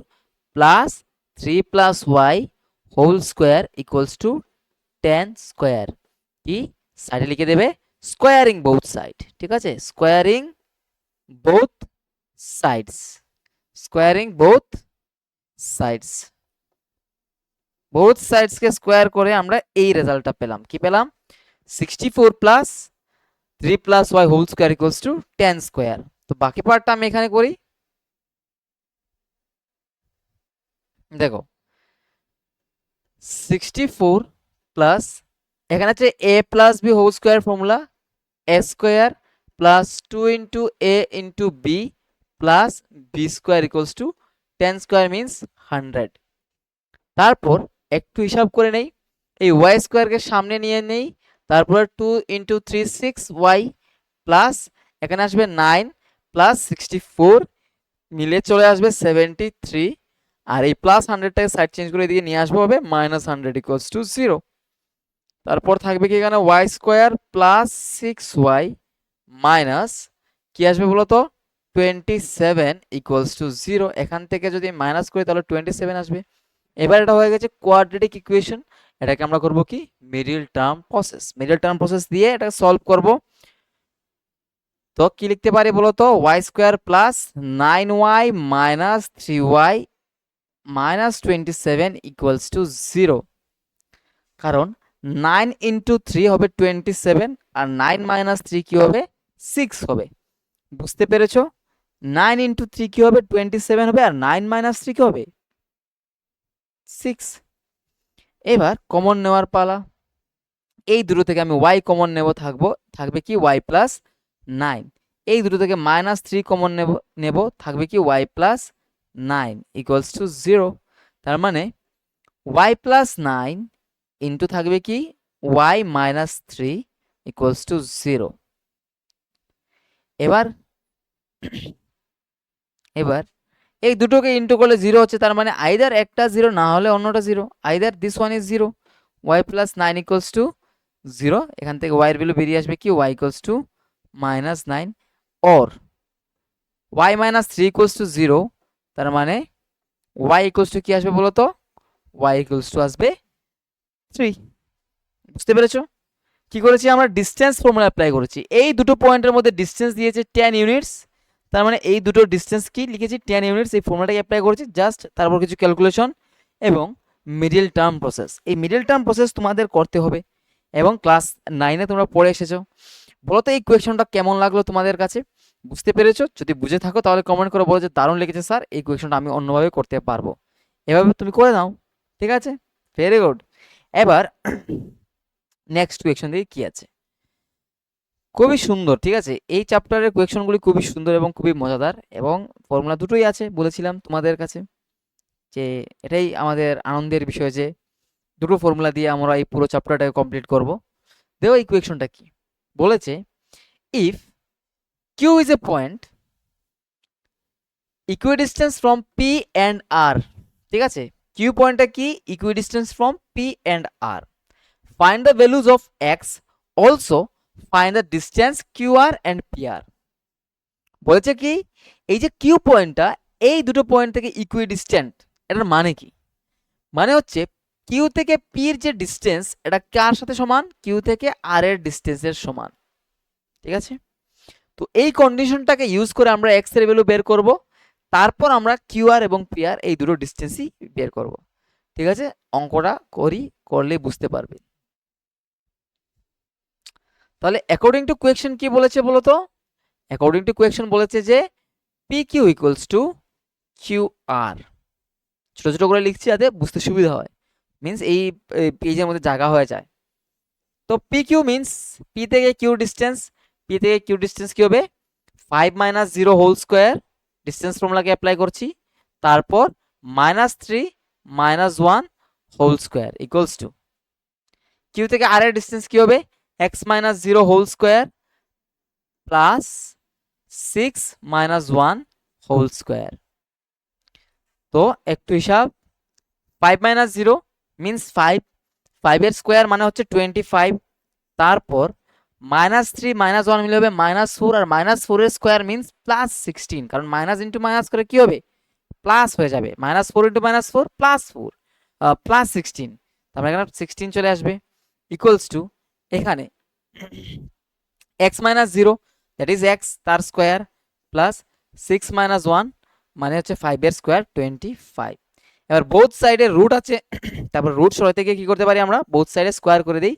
plus 3 plus Y whole square equals to 10 square. কি সাইডে লিখে দেবে স্কোয়ারিং বোথ সাইড, ঠিক আছে, squaring both sides, squaring both sides, both সাইডসকে স্কোয়ার করে আমরা এই রেজাল্টটা পেলাম, কি পেলাম, 64 plus 3 plus Y whole square equals to 10 square. তো বাকি পার্টটা আমি এখানে করি, দেখো 64 প্লাস, এখানে হচ্ছে A plus B whole square formula, A square plus 2 into A into B plus B square equals to 10 square means 100। তারপর একটু হিসাব করে নেই, এই ওয়াই স্কোয়ারকে সামনে নিয়ে নেই, তারপর 2 ইন্টু 3 6 ওয়াই প্লাস এখানে আসবে 9 প্লাস 64 মিলে চলে আসবে 73, আর এই প্লাস 100টাকে সাইড চেঞ্জ করে এদিকে নিয়ে আসবো হবে মাইনাস 100 ইকুয়ালস টু 0। তারপর থাকবে কি এখানে Y square plus 6y minus কি আসবে বলো তো 27 ইকুয়ালস টু 0। এখান থেকে যদি মাইনাস করি তাহলে 27 আসবে। এবার এটা হয়ে গেছে কোয়াড্রেটিক ইকুয়েশন, এটাকে আমরা করব কি middle term process, middle term process দিয়ে এটা সলভ করব। তো কি লিখতে পারি বলো তো, Y square plus 9y minus 3y minus 27 equals to 0, কারণ 9 ইন্টু 3 হবে 27 আর 9 মাইনাস 3 কি হবে 6 হবে, বুঝতে পেরেছো? 9 ইন্টু 3 কি হবে 27 হবে আর 9 মাইনাস 3 কি হবে 6। এবার কমন নেওয়ার পালা, এই দুটো থেকে আমি y কমন নেব, থাকবে কি y প্লাস 9, এই দুটো থেকে মাইনাস 3 কমন নেব থাকবে কি y প্লাস 9 ইকুয়ালস টু 0। তার মানে y প্লাস 9 ইন্টু থাকবে কি y মাইনাস 3 ইকুয়ালস টু 0। এবার এবার এই দুটোকে ইন্টু করলে 0 হচ্ছে, তার মানে আইদার একটা 0 না হলে অন্যটা 0, either this one is 0, y plus 9 equals to 0, এখান থেকে y এর ভ্যালু বেরিয়ে আসবে কি y equals to minus 9 or y minus 3 equals to 0, তার মানে y ইকুয়ালস টু কি আসবে বলো তো, y ইকুয়ালস টু আসবে 3। বুঝতে পেরেছো? কি করেছি আমরা, ডিসটেন্স ফর্মুলা অ্যাপ্লাই করেছি, এই দুটো পয়েন্টের মধ্যে ডিসটেন্স দিয়েছে 10 ইউনিটস, তার মানে এই দুটো ডিসটেন্স কি লিখেছি 10 ইউনিটস, এই ফর্মুলাটাকে অ্যাপ্লাই করেছি জাস্ট, তারপর কিছু ক্যালকুলেশন এবং মিডল টার্ম প্রসেস। এই মিডল টার্ম প্রসেস তোমাদের করতে হবে এবং ক্লাস 9-এ তোমরা পড়ে এসেছো। বলো তো এই কোয়েকশনটা কেমন লাগলো তোমাদের কাছে, বুঝতে পেরেছো? যদি বুঝে থাকো তাহলে কমেন্ট করে বলো যে দারুণ লেগেছে স্যার, এই কোয়েকশনটা আমি অন্যভাবে করতে পারবো, এভাবে তুমি করে দাও, ঠিক আছে, ভেরি গুড। এবার নেক্সট কোয়েকশন দেখি কি আছে, খুবই সুন্দর, ঠিক আছে, এই চ্যাপ্টারের কোয়েকশনগুলি খুবই সুন্দর এবং খুবই মজাদার এবং ফর্মুলা দুটোই আছে, বলেছিলাম তোমাদের কাছে যে এটাই আমাদের আনন্দের বিষয় যে দুটো ফর্মুলা দিয়ে আমরা এই পুরো চ্যাপ্টারটাকে কমপ্লিট করব। দেখো এই কোয়েকশনটা কি বলেছে, if Q is a point equidistance from P and R, ঠিক আছে, কিউ পয়েন্টটা কি equidistance from P and R, find the values of X, also find the distance Q R and P R. বলেছে কি এই যে কিউ পয়েন্টটা এই দুটো পয়েন্ট থেকে ইকুইডিস্টেন্ট, এটার মানে কি, মানে হচ্ছে কিউ থেকে পি এর যে ডিস্টেন্স এটা কার সাথে সমান, কিউ থেকে আর এর ডিস্টেন্সের সমান, ঠিক আছে। তো এই কন্ডিশনটাকে ইউজ করে আমরা এক্স এর ভ্যালু বের করব, তারপর আমরা কিউ আর এবং পি আর এই দুটো ডিস্টেন্সই বের করব, ঠিক আছে। অঙ্কটা করলে বুঝতে পারবে। তাহলে অ্যাকর্ডিং টু কোয়েকশন কি বলেছে বলো তো, অ্যাকর্ডিং টু কোয়েকশন বলেছে যে P Q equals to Q R, ছোট ছোট করে লিখছি যাতে বুঝতে সুবিধা হয়, মিন্স এই পেজের মধ্যে জায়গা হয়ে যায়। তো পি কিউ মিন্স পি থেকে কিউ ডিস্টেন্স, পি থেকে কিউ ডিস্টেন্স কি হবে 5 মাইনাস 0 হোল স্কোয়ার, ডিস্টেন্স ফর্মুলাকে অ্যাপ্লাই করছি, তারপর minus 3 minus 1 whole square equals to Q থেকে আর এর ডিস্টেন্স কি হবে x minus 0 whole square plus 6 minus 1 whole square. তো একটু হিসাব, 5 মাইনাস 0 মিন্স 5, 5 এর স্কোয়ার মানে হচ্ছে 25, তারপর মাইনাস 3 মাইনাস 1 মিলে হবে মাইনাস 4, আর মাইনাস 4 এর স্কোয়ার মিন্স প্লাস 16, কারণ মাইনাস ইন্টু মাইনাস করে কি হবে প্লাস হয়ে যাবে, minus 4 into minus 4 plus 4 plus 16, তারপরে এখানে 16 চলে আসবে ইকুয়ালস টু এখানে x minus zero that is x তার স্কোয়ার প্লাস 6 মাইনাস 1 মানে হচ্ছে 5 এর স্কোয়ার 25। এবার বোথ সাইডে রুট আছে তারপর রুট সরাতে গিয়ে কি করতে পারি আমরা বোথ সাইডে স্কোয়ার করে দিই।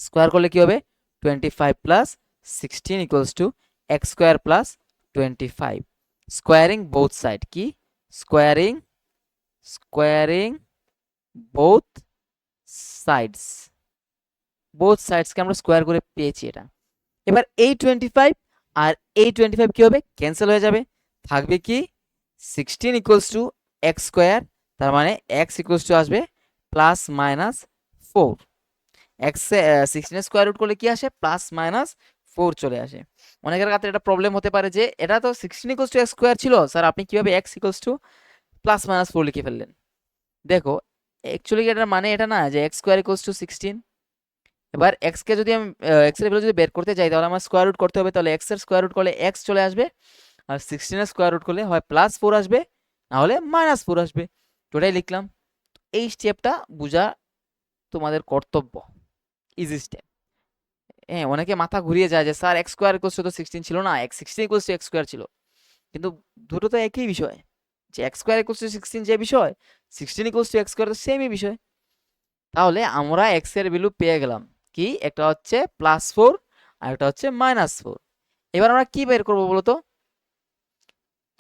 স্কোয়ার করলে কি হবে 25 plus 16 equals to x square plus 25। Squaring both side কি স্কোয়ারিং বোথ সাইডস কে আমরা স্কোয়ার করে পেয়েছি এটা। এবার এই 25 আর এই 25 কি হবে ক্যান্সেল হয়ে যাবে, থাকবে কি 16 ইকুয়ালস টু এক্স স্কোয়ার, তার মানে এক্স ইকুয়ালস টু আসবে plus minus 4। X 16 square root করলে কি আসে প্লাস মাইনাস 4 চলে আসে। অনেকের কাছে এটা প্রবলেম হতে পারে যে এটা তো 16 ইকুয়ালস টু এক্স স্কোয়ার ছিল স্যার, আপনি কিভাবে x equals two plus minus 4 লিখে ফেললেন। দেখো অ্যাকচুয়ালি এটার মানে এটা না যে এক্স স্কোয়ার ইকুয়ালস টু 16। এবার এক্স কে যদি আমি এক্স এর ভ্যালু যদি বের করতে যাই তাহলে আমার স্কোয়ার রুট করতে হবে, তাহলে এক্স এর স্কোয়ার রুট করলে এক্স চলে আসবে, আর 16 এর স্কোয়ার রুট করলে হয় প্লাস 4 আসবে না হলে মাইনাস 4 আসবে। ওটাই লিখলাম। এই স্টেপটা বোঝা তোমাদের কর্তব্য, ইজি স্টেপ। হ্যাঁ, অনেকে মাথা ঘুরিয়ে যায় যে sir x square equals two তো 16 ছিল না, x 16 equals to x square ছিল, কিন্তু দুটো তো একই বিষয়। যে এক্স স্কোয়ার ইকুয়ালস টু 16 যে বিষয়, 16 ইকুয়ালস টু এক্স স্কোয়ার তো সেমই বিষয়। তাহলে আমরা এক্স এর ভ্যালু পেয়ে গেলাম কি, একটা হচ্ছে +4 আর একটা হচ্ছে -4। এবার আমরা কি বের করব বলতো,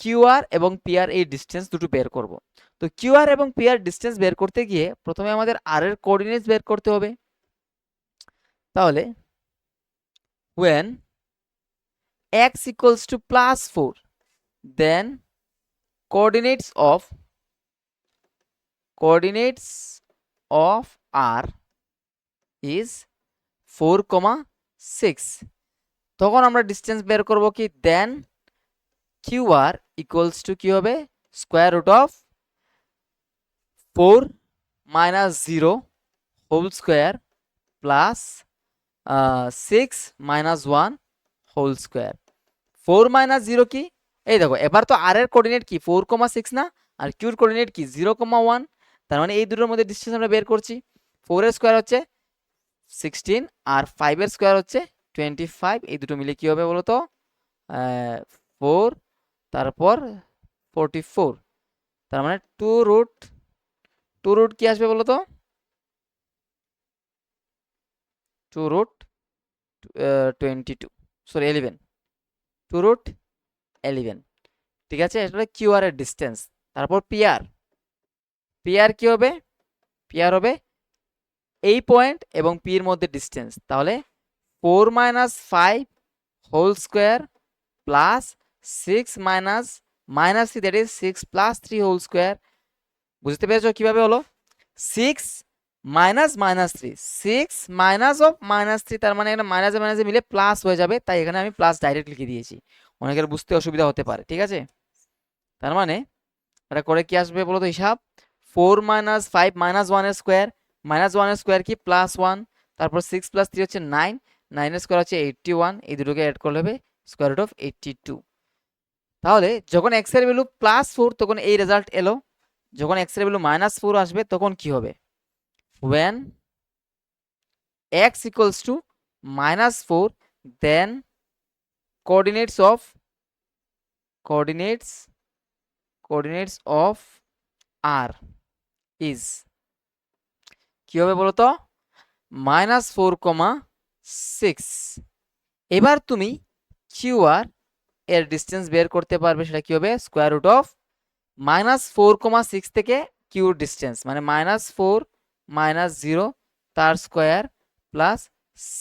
কিউআর এবং পিআর এই ডিসটেন্স দুটো বের করব। তো কিউআর এবং পিআর ডিসটেন্স বের করতে গিয়ে প্রথমে আমাদের আর এর কোঅর্ডিনেটস বের করতে হবে। তাহলে when x equals to +4 then coordinates of r is 4,6। তখন আমরা ডিসটেন্স বের করব কি দেন কিউআর ইকুয়ালস টু কি হবে square root of 4 minus 0 whole square plus 6 minus 1 whole square. 4 minus 0 কি, এই দেখো এবার তো আর এর কোঅর্ডিনেট কি 4,6 না, আর কিউর কোঅর্ডিনেট কি 0,1, তার মানে এই দুটোর মধ্যে ডিসটেন্স আমরা বের করছি। 4 এর স্কোয়ার হচ্ছে 16 আর 5 এর স্কোয়ার হচ্ছে 25, এই দুটো মিলে কি হবে বলো তো 4 তারপর 44, তার মানে 2 রুট কি আসবে বলো তো 2 রুট 22 সরি 11, 2 রুট 11। ঠিক আছে, এটা কিউআর এর ডিসটেন্স। তারপর পিআর কি হবে, পিআর হবে এই পয়েন্ট এবং পি এর মধ্যে ডিসটেন্স, তাহলে 4 minus 5 whole square plus 6 minus -3 that is 6 plus 3 whole square. বুঝতে পেরেছো কিভাবে হলো 6 মাইনাস -3, 6 মাইনাস অফ -3, তার মানে এটা মাইনাসে মাইনাসে মিলে প্লাস হয়ে যাবে, তাই এখানে আমি প্লাস ডাইরেক্ট লিখে দিয়েছি, অনেকের বুঝতে অসুবিধা হতে পারে। ঠিক আছে, তার মানে এটা করে কি আসবে বলো তো হিসাব 4 মাইনাস 5 -1 এর স্কোয়ার, -1 এর স্কোয়ার কি +1, তারপর 6 + 3 হচ্ছে 9, 9 এর স্কোয়ার হচ্ছে 81, এই দুটোকে অ্যাড করলে হবে স্কোয়ার রুট অফ 82। তাহলে যখন এক্স এর ভ্যালু +4 তখন এই রেজাল্ট এলো, যখন এক্স এর ভ্যালু -4 আসবে তখন কি হবে when x equals to -4 then coordinates of r is কি হবে বলো তো -4,6। এবার তুমি কিউআর এর ডিসটেন্স বের করতে পারবে, সেটা কি হবে স্কোয়ার রুট অফ -4,6 থেকে কিউর ডিসটেন্স মানে -4 -0 তার স্কোয়ার প্লাস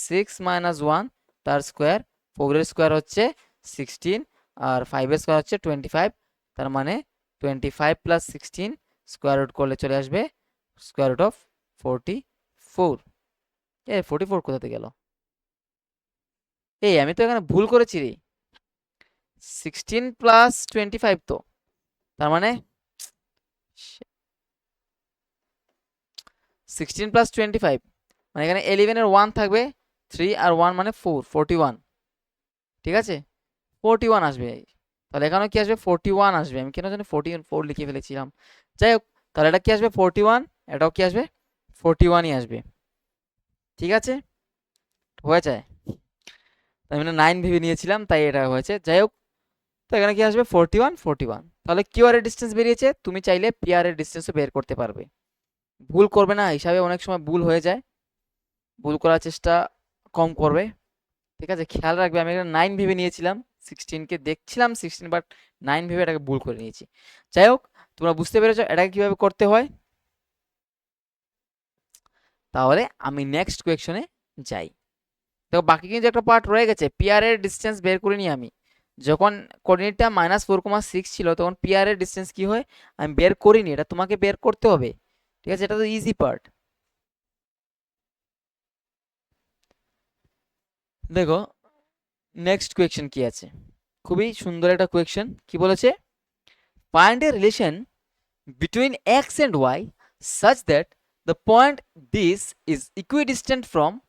6 -1 তার স্কোয়ার, 4 এর স্কোয়ার হচ্ছে 16 আর 5 এর স্কোয়ার হচ্ছে 25, তার মানে 25 + 16 স্কোয়ার রুট করলে চলে আসবে স্কোয়ার রুট অফ 44। 44 কোথা থেকে গেল, এই আমি তো এখানে ভুল করেছি রে, 16 + 25 তো, তার মানে 16 + 25 মানে এখানে 11 এর 1 থাকবে 3 আর 1 মানে 4, 41। ঠিক আছে 41 আসবে, তাহলে এখানে কি আসবে 41 আসবে, আমি কেন জানি 44 লিখে ফেলেছিলাম, যাই হোক তাহলে এটা কি আসবে 41, এটাও কি আসবে 41ই আসবে। ঠিক আছে হয়ে যায়। তাই মানে 9 ভেবে নিয়েছিলাম, তাই এটা হয়েছে। যাই হোক, তো এখানে কি আসবে 41 41। তাহলে কিউআর এর ডিস্টেন্স বেরিয়েছে। তুমি চাইলে পিআর এর ডিস্টেন্সও বের করতে পারবে। ভুল করবে না, হিসাবে অনেক সময় ভুল হয়ে যায়, ভুল করার চেষ্টা কম করবে। ঠিক আছে, খেয়াল রাখবে। আমি এখানে 9 ভেবে নিয়েছিলাম, 16কে দেখছিলাম 16, বাট 9 ভেবে এটাকে ভুল করে নিয়েছি। যাই হোক, তোমরা বুঝতে পেরেছো এটাকে কিভাবে করতে হয়। তাহলে আমি নেক্সট কোয়েকশনে যাই। দেখো বাকি কিন্তু একটা পার্ট রয়ে গেছে, পিআর এর ডিস্টেন্স বের করে নিই আমি। যখন কোঅর্ডিনেটটা -4,6 ছিল তখন পিআর এর ডিস্টেন্স কি হয় আমি বের করিনি, এটা তোমাকে বের করতে হবে। ঠিক আছে, এটা তো ইজি পার্ট। দেখো নেক্সট কোয়েকশন কি আছে, খুবই সুন্দর একটা কোয়েকশন। কি বলেছে, find a relation between x and y such that the point this is equidistant from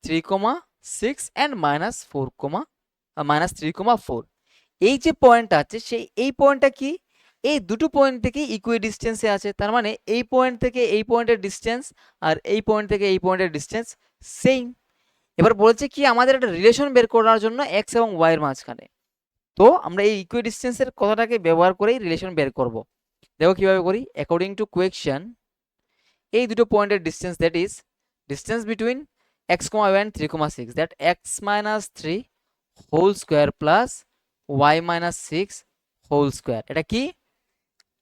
3,6 and -4 এই যে পয়েন্ট আছে সেই এই পয়েন্টটা কি এই দুটো পয়েন্ট থেকে ইকুইডিস্টেন্সে আছে, তার মানে এই পয়েন্ট থেকে এই পয়েন্টের ডিস্টেন্স আর এই পয়েন্ট থেকে এই পয়েন্টের ডিস্টেন্স সেম। এবার বলেছে কি আমাদের একটা রিলেশন বের করার জন্য এক্স এবং ওয়াই এর মাঝখানে, তো আমরা এই ইকুইডিস্টেন্সের কথাটাকে ব্যবহার করেই রিলেশন বের করব। দেখো কিভাবে করি। অ্যাকর্ডিং টু কোয়েকশন এই দুটো পয়েন্টের distance, that is distance between x, y and 3,6, that x - 3 whole square plus y - 6 whole square, এটা কি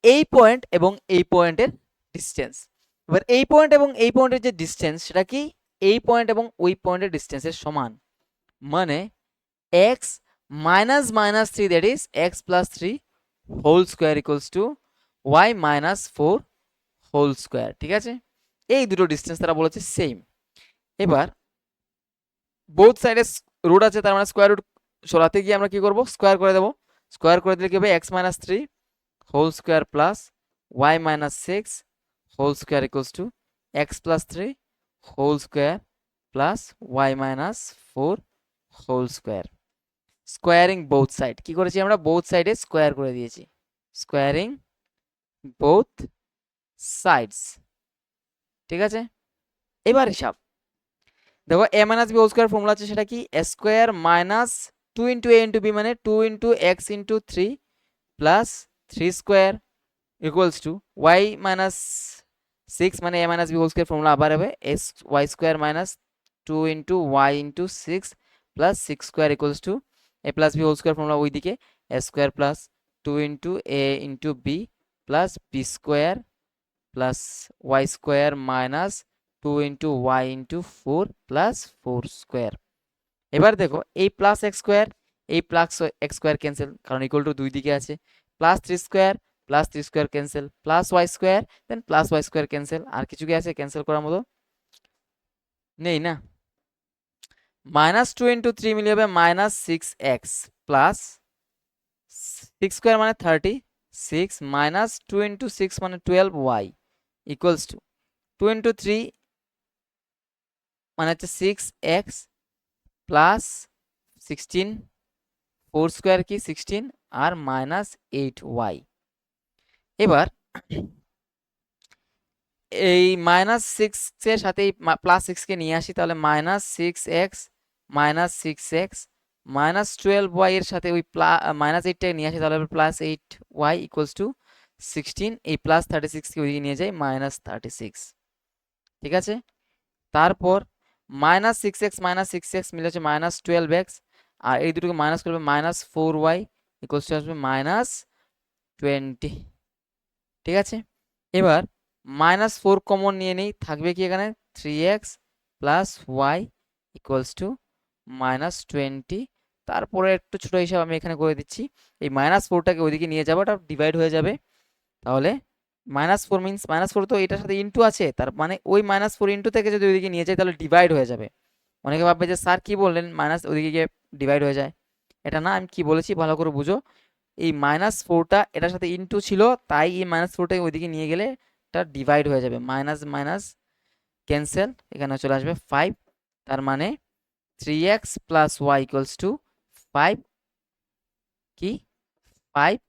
এই পয়েন্ট এবং এই পয়েন্টের ডিস্টেন্স। এবার এই পয়েন্ট এবং এই পয়েন্টের যে ডিস্টেন্স সেটা কি এই পয়েন্ট এবং ওই পয়েন্টের ডিস্টেন্সের সমান, মানে x - 3, that is x + 3 whole square equals to y - 4 whole square. ঠিক আছে, এই দুটো ডিস্টেন্স তারা বলেছে সেম। এবার বোথ সাইডে রুট আছে, তার মানে স্কোয়ার রুট সরাতে গিয়ে আমরা কি করব, স্কোয়ার করে দেবো। স্কোয়ার করে দিলে কি হবে x - 3 whole square plus y - 6 whole square equals to x + 3 whole square plus y - 4 whole square. Squaring both side কি করেছি আমরা, বোথ সাইডে স্কোয়ার করে দিয়েছি, স্কোয়ারিং বোথ সাইডস। ঠিক আছে, এবার হিসাব দেখো, a - b whole square formula আছে সেটা কি স্কোয়ার মাইনাস 2 × a × b, মানে 2 × x × 3 plus 3 square equals to y - 6, মানে a - b whole square formula আবার হবে s y square minus 2 × y × 6 plus 6 square equals to a + b whole square formula ওইদিকে a square plus 2 × a × b plus b square plus y square minus 2 × y × 4 plus 4 square. এবার দেখো এই প্লাস এক্স স্কোয়ার এই প্লাস এক্স স্কোয়ার ক্যান্সেল, কারণ ইকুয়াল টু দুই দিকে আছে, plus 3 square plus 3 square cancel, plus Y square then plus Y square cancel. আর কিছু কি আছে ক্যান্সেল করার মতো, নেই না। -2 × 3 মিলে হবে -6x প্লাস 6 স্কোয়ার মানে 36 মাইনাস 2 × 6 মানে 12y ইকুয়ালস টু 2 × 3 মানে হচ্ছে 6x প্লাস 16 4 স্কোয়ার কি 16 আর -8y। এবার এই -6 এর সাথে +6 কে নিয়ে আসি, তাহলে -6x -6x -12y এর সাথে ওই -8টাকে নিয়ে আসি, তাহলে +8y ইকুয়ালস টু 16। এই +36 কে ওইদিকে নিয়ে যাই -36। ঠিক আছে, তারপর -6x -6x মিলে হচ্ছে -12x, আর এই দুটোকে মাইনাস করবে -4y ইকুয়ালস টু আসবে -20। ঠিক আছে, এবার -4 কমন নিয়ে নেই, থাকবে কি এখানে 3x plus y equals to -20। তারপরে একটু ছোট হিসাব আমি এখানে করে দিচ্ছি, এই -4টাকে ওইদিকে নিয়ে যাবো, এটা ডিভাইড হয়ে যাবে। তাহলে -4 মিনস -4 তো এটার সাথে ইন্টু আছে, তার মানে ওই -4 ইন্টু থেকে যদি ওইদিকে নিয়ে যাই তাহলে ডিভাইড হয়ে যাবে। অনেকে ভাববে যে স্যার কি বললেন মাইনাস ওইদিকে গিয়ে ডিভাইড হয়ে যায়, এটা না, আমি কি বলেছি ভালো করে বুঝো। এই -4টা এটার সাথে ইন্টু ছিল, তাই এই -4টাকে ওইদিকে নিয়ে গেলে এটা ডিভাইড হয়ে যাবে, মাইনাস মাইনাস ক্যান্সেল, এখানে চলে আসবে 5। তার মানে 3x plus Y equals to 5 কি 5,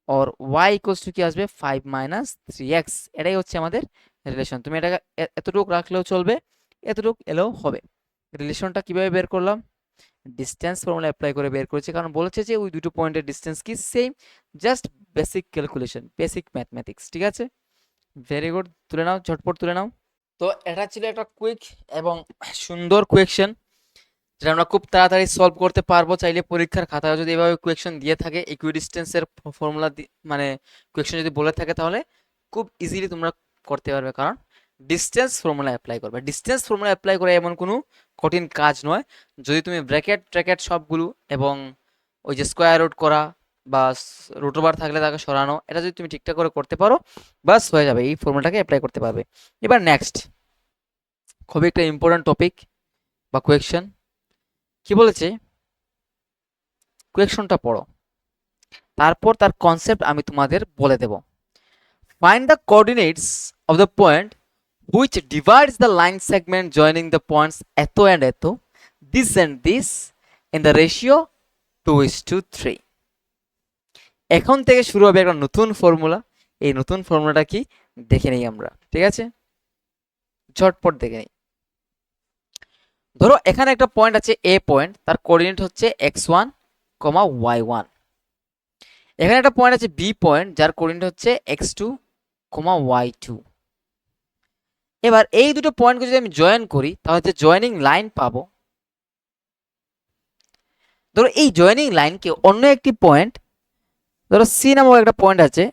और y ইকুয়ালস টু কি আসবে 5 - 3x। এটাই হচ্ছে আমাদের রিলেশন। তুমি এটা এতটুকু রাখলেও চলবে, এতটুকু এলেও হবে। রিলেশনটা কিভাবে বের করলাম, ডিস্টেন্স ফর্মুলা অ্যাপ্লাই করে বের করেছি, কারণ বলেছে যে ওই দুটো পয়েন্টের ডিস্টেন্স কি same, just basic calculation, basic mathematics. ঠিক আছে, ভেরি গুড, তুলে নাও, ঝটপট তুলে নাও। তো এটা ছিল একটা কুইক এবং সুন্দর কোয়েকশন, যেটা আমরা খুব তাড়াতাড়ি সলভ করতে পারবো। চাইলে পরীক্ষার খাতায় যদি এভাবে কোয়েকশন দিয়ে থাকে, ইকুইডিস্টেন্সের ফর্মুলা মানে কোয়েকশন যদি বলে থাকে, তাহলে খুব ইজিলি তোমরা করতে পারবে, কারণ ডিস্টেন্স ফর্মুলা অ্যাপ্লাই করবে। ডিস্টেন্স ফর্মুলা অ্যাপ্লাই করে এমন কোনো কঠিন কাজ নয়, যদি তুমি ব্র্যাকেট ট্র্যাকেট সবগুলো এবং ওই যে স্কোয়ার রুট করা বা রুট ওভার থাকলে তাকে সরানো, এটা যদি তুমি ঠিকঠাক করে করতে পারো, বাস হয়ে যাবে, এই ফর্মুলাটাকে অ্যাপ্লাই করতে পারবে। এবার নেক্সট খুবই একটা ইম্পর্টেন্ট টপিক বা কোয়েকশন, কি বলেছে, কোয়েকশনটা পড়ো, তারপর তার কনসেপ্ট আমি তোমাদের বলে দেব। Find the coordinates of the point which divides the line segment joining the points এতো and এতো, this and this in the ratio 2:3। এখন থেকে শুরু হবে একটা নতুন ফর্মুলা। এই নতুন ফর্মুলাটা কি দেখে নেই আমরা, ঠিক আছে, ঝটপট দেখে নেই। ধরো এখানে একটা পয়েন্ট আছে এ পয়েন্ট, তার কোঅর্ডিনেট হচ্ছে x1, y1। এখানে একটা পয়েন্ট আছে বি পয়েন্ট, যার কোঅর্ডিনেট হচ্ছে x2, y2। এবার এই দুটো পয়েন্টকে যদি আমি জয়েন করি, তাহলে যে জয়েনিং লাইন পাবো, ধরো এই জয়েনিং লাইনকে অন্য একটি পয়েন্ট, ধরো সি নামক একটা পয়েন্ট আছে,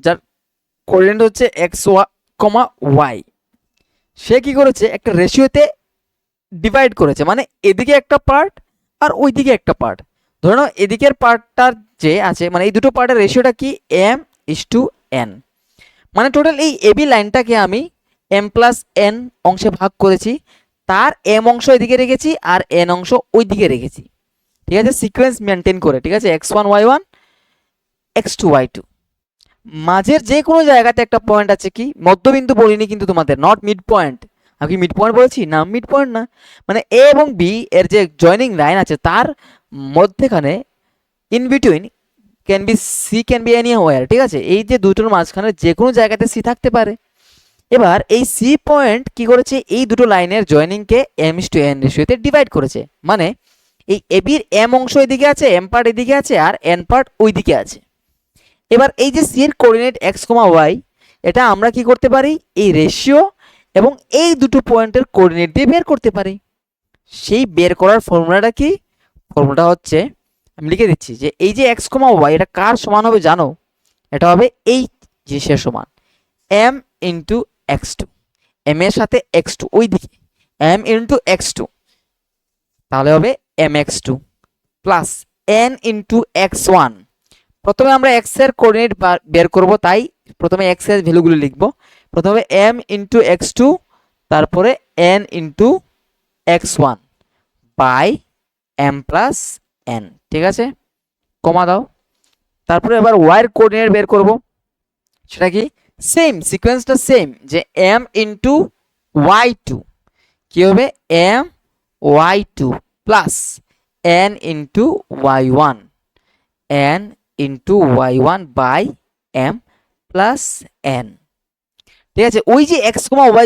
যার কোঅর্ডিনেট হচ্ছে y, সে কি করেছে, একটা রেশিওতে ডিভাইড করেছে, মানে এদিকে একটা পার্ট আর ওইদিকে একটা পার্ট। ধরে নাও এদিকের পার্টটার যে আছে, মানে এই দুটো পার্টের রেশিওটা কি m:n, মানে টোটাল এই এবি লাইনটাকে আমি m+n অংশে ভাগ করেছি, তার m অংশ এদিকে রেখেছি আর n অংশ ওই দিকে রেখেছি, ঠিক আছে, সিকোয়েন্স মেনটেন করে, ঠিক আছে, x1 y1 x2 y2। মাঝের যে কোনো জায়গাতে একটা পয়েন্ট আছে, কি মধ্যবিন্দু বলিনি কিন্তু তোমাদের, নট মিড পয়েন্ট। আমি কি মিড পয়েন্ট বলেছি? না, মিড পয়েন্ট না, মানে এ এবং বি এর যে জয়নিং লাইন আছে, তার মধ্যেখানে in between can be C, can be anywhere, ঠিক আছে, এই যে দুটোর মাঝখানে যে কোনো জায়গাতে সি থাকতে পারে। এবার এই সি পয়েন্ট কি করেছে, এই দুটো লাইনের জয়নিংকে m:n রেশিওতে ডিভাইড করেছে, মানে এই এবির এম অংশ এদিকে আছে, এম পার্ট এদিকে আছে আর এন পার্ট ওইদিকে আছে। এবার এই যে সি এর কোঅর্ডিনেট x, y, এটা আমরা কি করতে পারি, এই রেশিও এবং এই দুটো পয়েন্টের কোঅর্ডিনেট দিয়ে বের করতে পারি। সেই বের করার ফর্মুলাটা কি, ফর্মুলাটা হচ্ছে, আমি লিখে দিচ্ছি, যে এই যে x, y এটা কার সমান হবে জানো, এটা হবে এই জিনিসের সমান, m ইন্টু x2, m এর সাথে x2 ওই দিকে, m ইন্টু x2, তাহলে হবে mx2 plus n into x1। প্রথমে আমরা x এর কোঅর্ডিনেট বের করব, তাই প্রথমে x এর ভ্যালুগুলো লিখব। প্রথমে m ইন্টু x2, তারপরে n into x1 by m plus n, ঠিক আছে, কমা দাও। তারপরে এবার y এর কোঅর্ডিনেট বের করব, সেটা কি সেম, সিকোয়েন্সটা সেম, যে m ইন্টু y2 কি হবে, m y2 plus n into y1, n into y1 by m plus n, ঠিক আছে। ওই যে x, y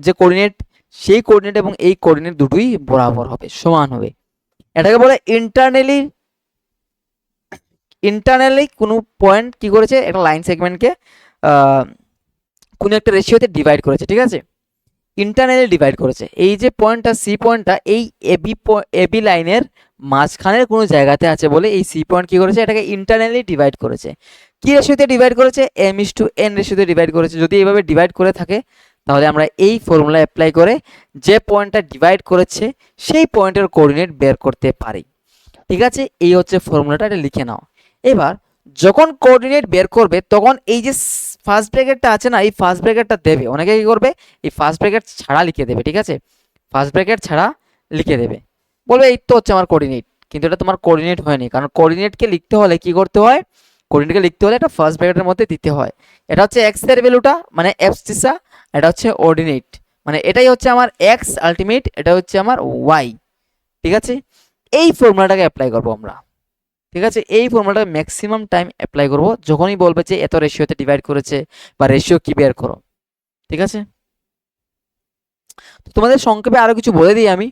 যে কোঅর্ডিনেট, সেই কোঅর্ডিনেট এবং এই কোঅর্ডিনেট দুটোই বরাবর হবে, সমান হবে। এটাকে বলে ইন্টারনালি কোনো পয়েন্ট কি করেছে, একটা লাইন সেগমেন্টকে কোনো একটা রেশিওতে ডিভাইড করেছে, ঠিক আছে, ইন্টারনালি ডিভাইড করেছে। এই যে পয়েন্টটা সি পয়েন্টটা এই এবি লাইনের মাঝখানের কোনো জায়গাতে আছে বলে এই সি পয়েন্ট কি করেছে, এটাকে ইন্টারনালি ডিভাইড করেছে। কি রেশিওতে ডিভাইড করেছে, m:n রেশিওতে ডিভাইড করেছে। যদি এইভাবে ডিভাইড করে থাকে, তাহলে আমরা এই ফর্মুলা অ্যাপ্লাই করে যে পয়েন্টটা ডিভাইড করেছে সেই পয়েন্টের কোঅর্ডিনেট বের করতে পারি, ঠিক আছে। এই হচ্ছে ফর্মুলাটা, এটা লিখে নাও। এবার যখন কোঅর্ডিনেট বের করবে, তখন এই যে ফার্স্ট ব্র্যাকেটটা আছে না, এই ফার্স্ট ব্র্যাকেটটা দেবে, অনেকে কি করবে, এই ফার্স্ট ব্র্যাকেট ছাড়া লিখে দেবে, ঠিক আছে, ফার্স্ট ব্র্যাকেট ছাড়া লিখে দেবে, বলবে এই তো হচ্ছে আমার কোঅর্ডিনেট, কিন্তু এটা তোমার কোঅর্ডিনেট হয়নি, কারণ কোঅর্ডিনেটকে লিখতে হলে কি করতে হয়, কোঅর্ডিনেটকে লিখতে হলে এটা ফার্স্ট ব্র্যাকেটের মধ্যে দিতে হয়। এটা হচ্ছে x এর ভ্যালুটা, মানে অ্যাবসিসা, এটা হচ্ছে অর্ডিনেট, মানে এটাই হচ্ছে আমার x আলটিমেট, এটা হচ্ছে আমার y, ঠিক আছে। এই ফর্মুলাটাকে অ্যাপ্লাই করবো আমরা, ঠিক আছে, এই ফর্মুলাটা ম্যাক্সিমাম টাইম অ্যাপ্লাই করব যখনই বলবে যে এত রেশিওতে ডিভাইড করেছে বা রেশিও কি বের করো, ঠিক আছে। তো তোমাদের সংক্ষেপে আরো কিছু বলে দিই আমি।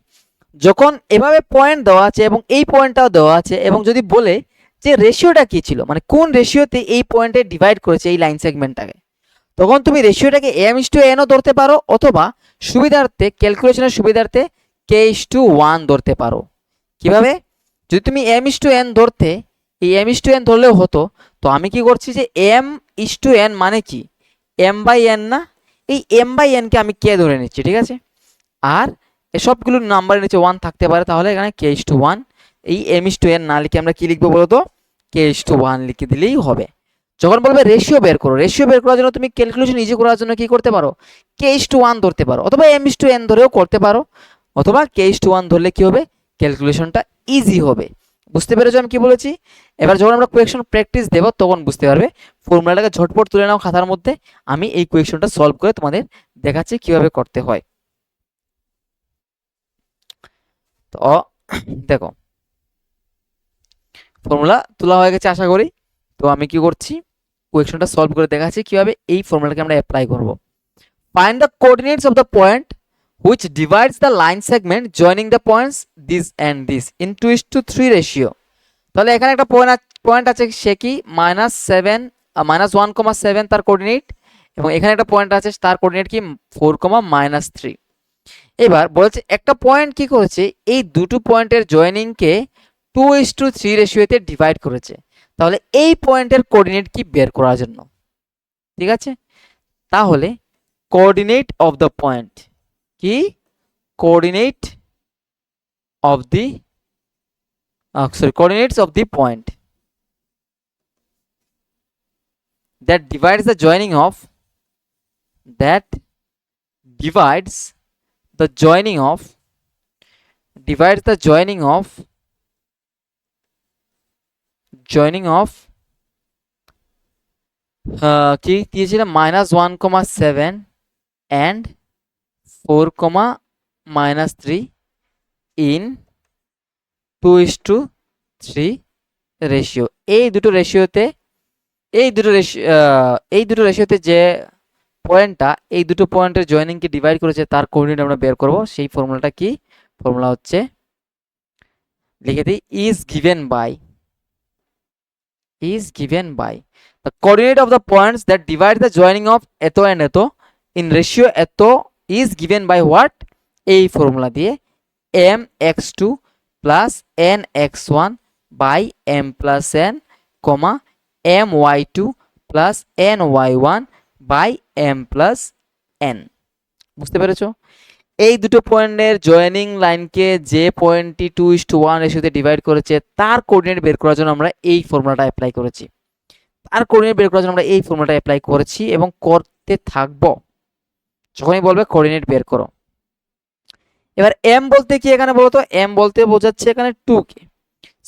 যখন এভাবে পয়েন্ট দেওয়া আছে এবং এই পয়েন্টটাও দেওয়া আছে এবং যদি বলে যে রেশিওটা কি ছিল, মানে কোন রেশিওতে এই পয়েন্টে ডিভাইড করেছে এই লাইন সেগমেন্টটাকে, তখন তুমি রেশিওটাকে m/n ও ধরতে পারো, অথবা সুবিধার্থে ক্যালকুলেশনের সুবিধার্থে k/1 ধরতে পারো। কিভাবে? যদি তুমি m/n ধরতে, এই m/n ধরলেও হতো। তো আমি কি করছি যে m/n মানে কি m/n না, এই m/n কে আমি k ধরে নিচ্ছি, ঠিক আছে। আর সবগুলো নাম্বারের নিচে 1 থাকতে পারে, তাহলে এখানে k/1, এই m/n না লিখে আমরা কি লিখবো বলো তো, k/1 লিখে দিলেই হবে। যখন বলবে রেশিও বের করো, রেশিও বের করার জন্য তুমি ক্যালকুলেশন ইজি করার জন্য কি করতে পারো, k/1 ধরতে পারো, অথবা m/n ধরেও করতে পারো, অথবা k/1 ধরলে কি হবে, ক্যালকুলেশনটা ইজি হবে। বুঝতে পেরেছো আমি কি বলেছি? এবার যখন আমরা কোয়েকশন প্র্যাকটিস দেব তখন বুঝতে পারবে। ফর্মুলাটাকে ঝটপট তুলে নাও খাতার মধ্যে, আমি এই কোয়েকশনটা সলভ করে তোমাদের দেখাচ্ছি কিভাবে করতে হয়। তো দেখো, ফর্মুলা তোলা হয়ে গেছে আশা করি। তো আমি কি করছি, কোয়েকশনটা সলভ করে দেখাচ্ছি কিভাবে এই ফর্মুলাটাকে আমরা অ্যাপ্লাই করব। Find the coordinates of the point which divides the line segment joining the points this and this in 2:3 ratio. তাহলে এখানে একটা পয়েন্ট আছে, সে কি -7 -1,7 তার কোঅর্ডিনেট, এবং এখানে একটা পয়েন্ট আছে তার কোঅর্ডিনেট কি 4,-3। এবার বলেছে একটা পয়েন্ট কি করেছে, এই দুটো পয়েন্টের জয়েনিংকে 2:3 রেশিওতে ডিভাইড করেছে। তাহলে এই পয়েন্টের কোঅর্ডিনেট কি বের করার জন্য, ঠিক আছে। তাহলে কোঅর্ডিনেট অফ দ্য পয়েন্ট কি, coordinate of the coordinates of the point that divides the joining of, that divides the joining of, divides the joining of কি দিয়েছিলাম -1,7 and 4,-3 in 2:3 রেশিও। এই দুটো রেশিওতে যে পয়েন্টটা এই দুটো পয়েন্টের জয়েনিংকে ডিভাইড করেছে তার কোঅর্ডিনেট আমরা বের করব। সেই ফর্মুলাটা কি, ফর্মুলা হচ্ছে, লিখে দিই, is given by the coordinate of the points that divide the joining of এত and এত in ratio এত is given by what, এই ফর্মুলা দিয়ে mx2 plus nx1 by m plus n, my2 plus ny1 by m plus n। বুঝতে পেরেছো? এই দুটো পয়েন্টের জয়েনিং লাইনকে যে পয়েন্টটি 2:1 রেশিওতে ডিভাইড করেছে তার কোঅর্ডিনেট বের করার জন্য আমরা এই ফর্মুলাটা অ্যাপ্লাই করেছি, এবং করতে থাকবো যখনই বলবে কোঅর্ডিনেট বের করো। এবার m বলতে কি এখানে বলো তো, m বলতে বোঝাচ্ছে এখানে 2 কে।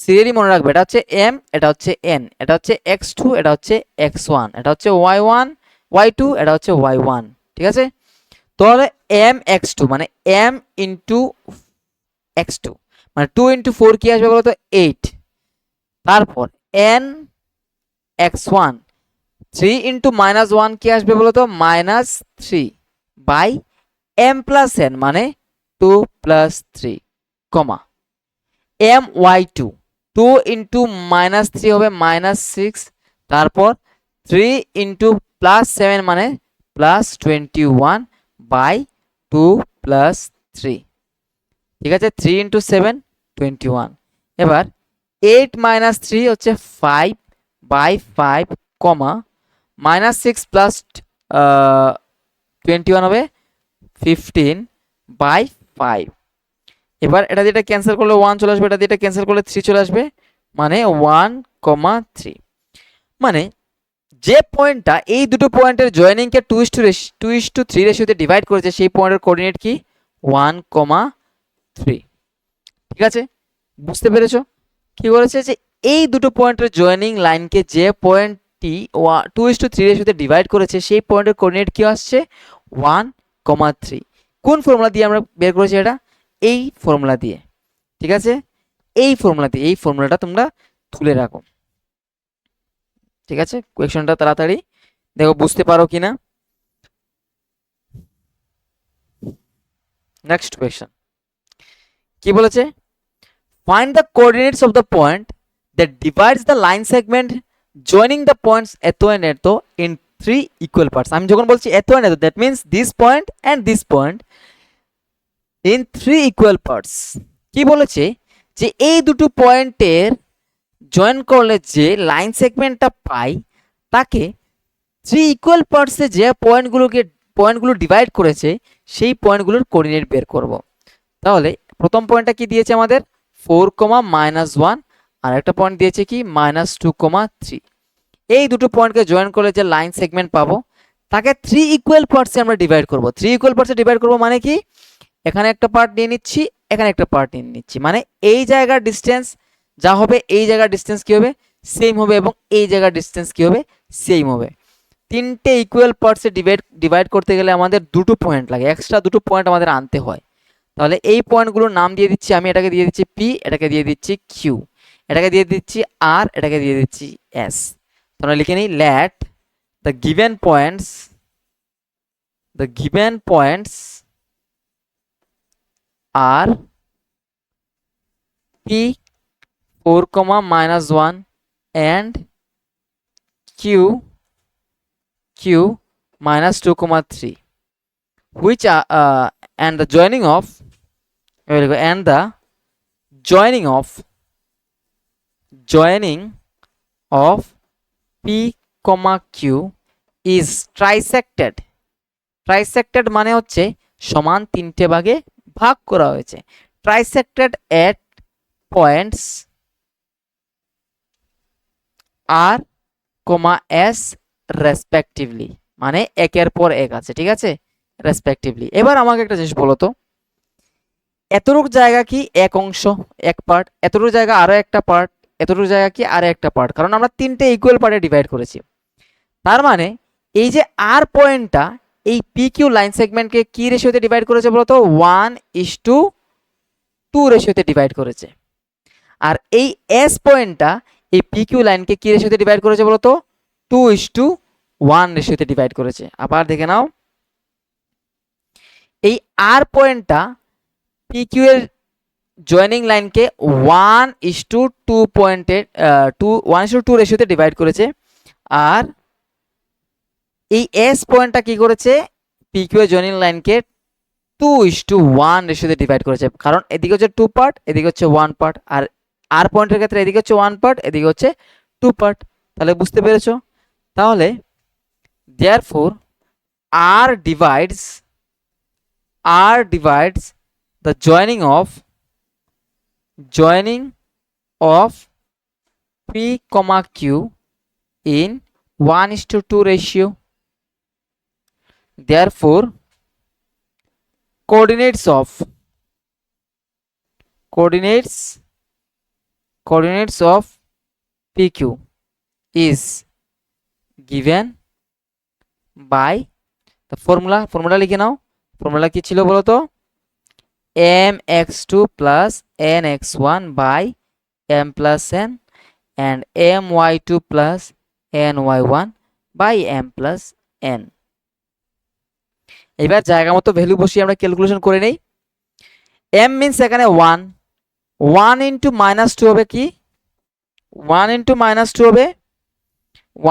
সিরিয়ালি মনে রাখবে, এটা হচ্ছে m, এটা হচ্ছে n, এটা হচ্ছে x2, এটা হচ্ছে x1, এটা হচ্ছে y1 y2, এটা হচ্ছে y1, ঠিক আছে। তাহলে mx2 মানে m ইন্টু x2 মানে 2 ইন্টু 4 কি আসবে বলো তো 8। তারপর n x1 3 ইন্টু -1 কি আসবে বলো তো -3 বাই m প্লাস n মানে 2 প্লাস 3, কমা my2 2 ইন্টু -3 হবে -6, তারপর 3 ইন্টু +7 মানে +21 বাই 2 প্লাস 3, ঠিক আছে। 3 ইন্টু 7 21। এবার 8 - 3 হচ্ছে 5 বাই 5, কমা -6 প্লাস 21 হবে 15 বাই 5। এবার এটা দিয়ে ক্যান্সেল করলে 1 চলে আসবে, এটা দিয়ে ক্যান্সেল করলে 3 চলে আসবে, মানে 1,3। মানে যে পয়েন্টটা এই দুটো পয়েন্টের জয়েনিংকে 2:3 রেশিওতে ডিভাইড করেছে সেই পয়েন্টের কোঅর্ডিনেট কি 1,3, ঠিক আছে। বুঝতে পেরেছো কি বলেছে, যে এই দুটো পয়েন্টের জয়েনিং লাইনকে যে পয়েন্টটি 2:3 রেশিওতে ডিভাইড করেছে সেই পয়েন্টের কোঅর্ডিনেট কি আসছে 1,3। কোন ফর্মুলা দিয়ে আমরা বের করেছি এটা, এই ফর্মুলা দিয়ে, ঠিক আছে। এই ফর্মুলাটা তোমরা তুলে রাখো, ঠিক আছে। কোয়েশ্চনটা তাড়াতাড়ি দেখো বুঝতে পারো কিনা। নেক্সট কোয়েশ্চন, কি বলেছে, find the coordinates of the point that divides the line segment joining the points এতো এন্ড এতো ইন 3 ইকুয়াল পার্টস। আমি যখন বলছি এতো এন্ড এতো, that means this point and this point in 3 equal parts. কি বলেছে যে এই দুটো পয়েন্টের জয়েন করলে যে লাইন সেগমেন্টটা পাই তাকে 3 ইকুয়াল পার্টসে যে পয়েন্টগুলো ডিভাইড করেছে সেই পয়েন্টগুলোর কোঅর্ডিনেট বের করব। তাহলে প্রথম পয়েন্টটা কি দিয়েছে আমাদের 4,-1, আর একটা পয়েন্ট দিয়েছে কি -2,3। এই দুটো পয়েন্টকে জয়েন করলে যে লাইন সেগমেন্ট পাবো তাকে 3 ইকুয়াল পার্টসে আমরা ডিভাইড করব। 3 ইকুয়াল পার্টসে ডিভাইড করব মানে কি, এখানে একটা পার্ট নিয়ে নিচ্ছি, এখানে একটা পার্ট নিয়ে নিচ্ছি, মানে এই জায়গার ডিসটেন্স যা হবে এই জায়গার ডিসটেন্স কি হবে, সেম হবে, এবং এই জায়গার ডিসটেন্স কি হবে, সেম হবে। তিনটে ইকুয়াল পার্টসে ডিভাইড করতে গেলে আমাদের দুটো পয়েন্ট লাগে, এক্সট্রা দুটো পয়েন্ট আমাদের আনতে হয়। তাহলে এই পয়েন্টগুলোর নাম দিয়ে দিচ্ছি আমি, এটাকে দিয়ে দিচ্ছি পি, এটাকে দিয়ে দিচ্ছি কিউ, এটাকে দিয়ে দিচ্ছি আর, এটাকে দিয়ে দিচ্ছি এস। তোমরা লিখে নিই, let the given points are P 4,-1 and q -2,3, which are and the joining of p, q is trisected. Trisected মানে হচ্ছে সমান তিনটে ভাগে ভাগ করা হয়েছে। Trisected at points r, s respectively, মানে একের পর এক আছে, ঠিক আছে, রেসপেক্টিভলি। এবার আমাকে একটা জিনিস বলো তো, এতটুকু জায়গা কি এক অংশ, এক পার্ট, এতটুকু জায়গা আরো একটা পার্ট, এতটুকু জায়গা কি আরো একটা পার্ট, কারণ আমরা তিনটে ইকুয়াল পার্টে ডিভাইড করেছি। তার মানে এই যে আর পয়েন্টটা এই পি কিউ লাইন সেগমেন্টকে কি রেশিওতে ডিভাইড করেছে বলতো, 1:2 রেশিওতে ডিভাইড করেছে। আর এই এস পয়েন্টটা এই পি কিউ লাইনকে কি রেশিওতে ডিভাইড করেছে বলতো, 2:1 রেশিওতে ডিভাইড করেছে। আবার দেখে নাও, এই আর পয়েন্টটা পি কিউ এর জয়েনিং লাইনকে 1:2 পয়েন্টে 1:2 রেশিওতে ডিভাইড করেছে। আর এই এস পয়েন্টটা কি করেছে, পি কিউ এর জয়েনিং লাইনকে 2:1 রেশিওতে ডিভাইড করেছে, কারণ এদিকে হচ্ছে 2 পার্ট, এদিকে হচ্ছে 1 পার্ট, আর আর পয়েন্টের ক্ষেত্রে এদিকে হচ্ছে 1 পার্ট, এদিকে হচ্ছে 2 পার্ট। তাহলে বুঝতে পেরেছো? তাহলে therefore r divides the joining of p, q in 1:2 ratio. Therefore coordinates of PQ is given by the formula লিখে নাও। ফর্মুলা কি ছিল বলো তো, mx2 plus nx1 by m plus n and my2 plus ny1 by m plus n। এবার জায়গা মতো ভ্যালু বসিয়ে আমরা ক্যালকুলেশন করে নেই। m মিন্স এখানে 1 ইন্টু -2 হবে কি, 1 ইন্টু -2 হবে,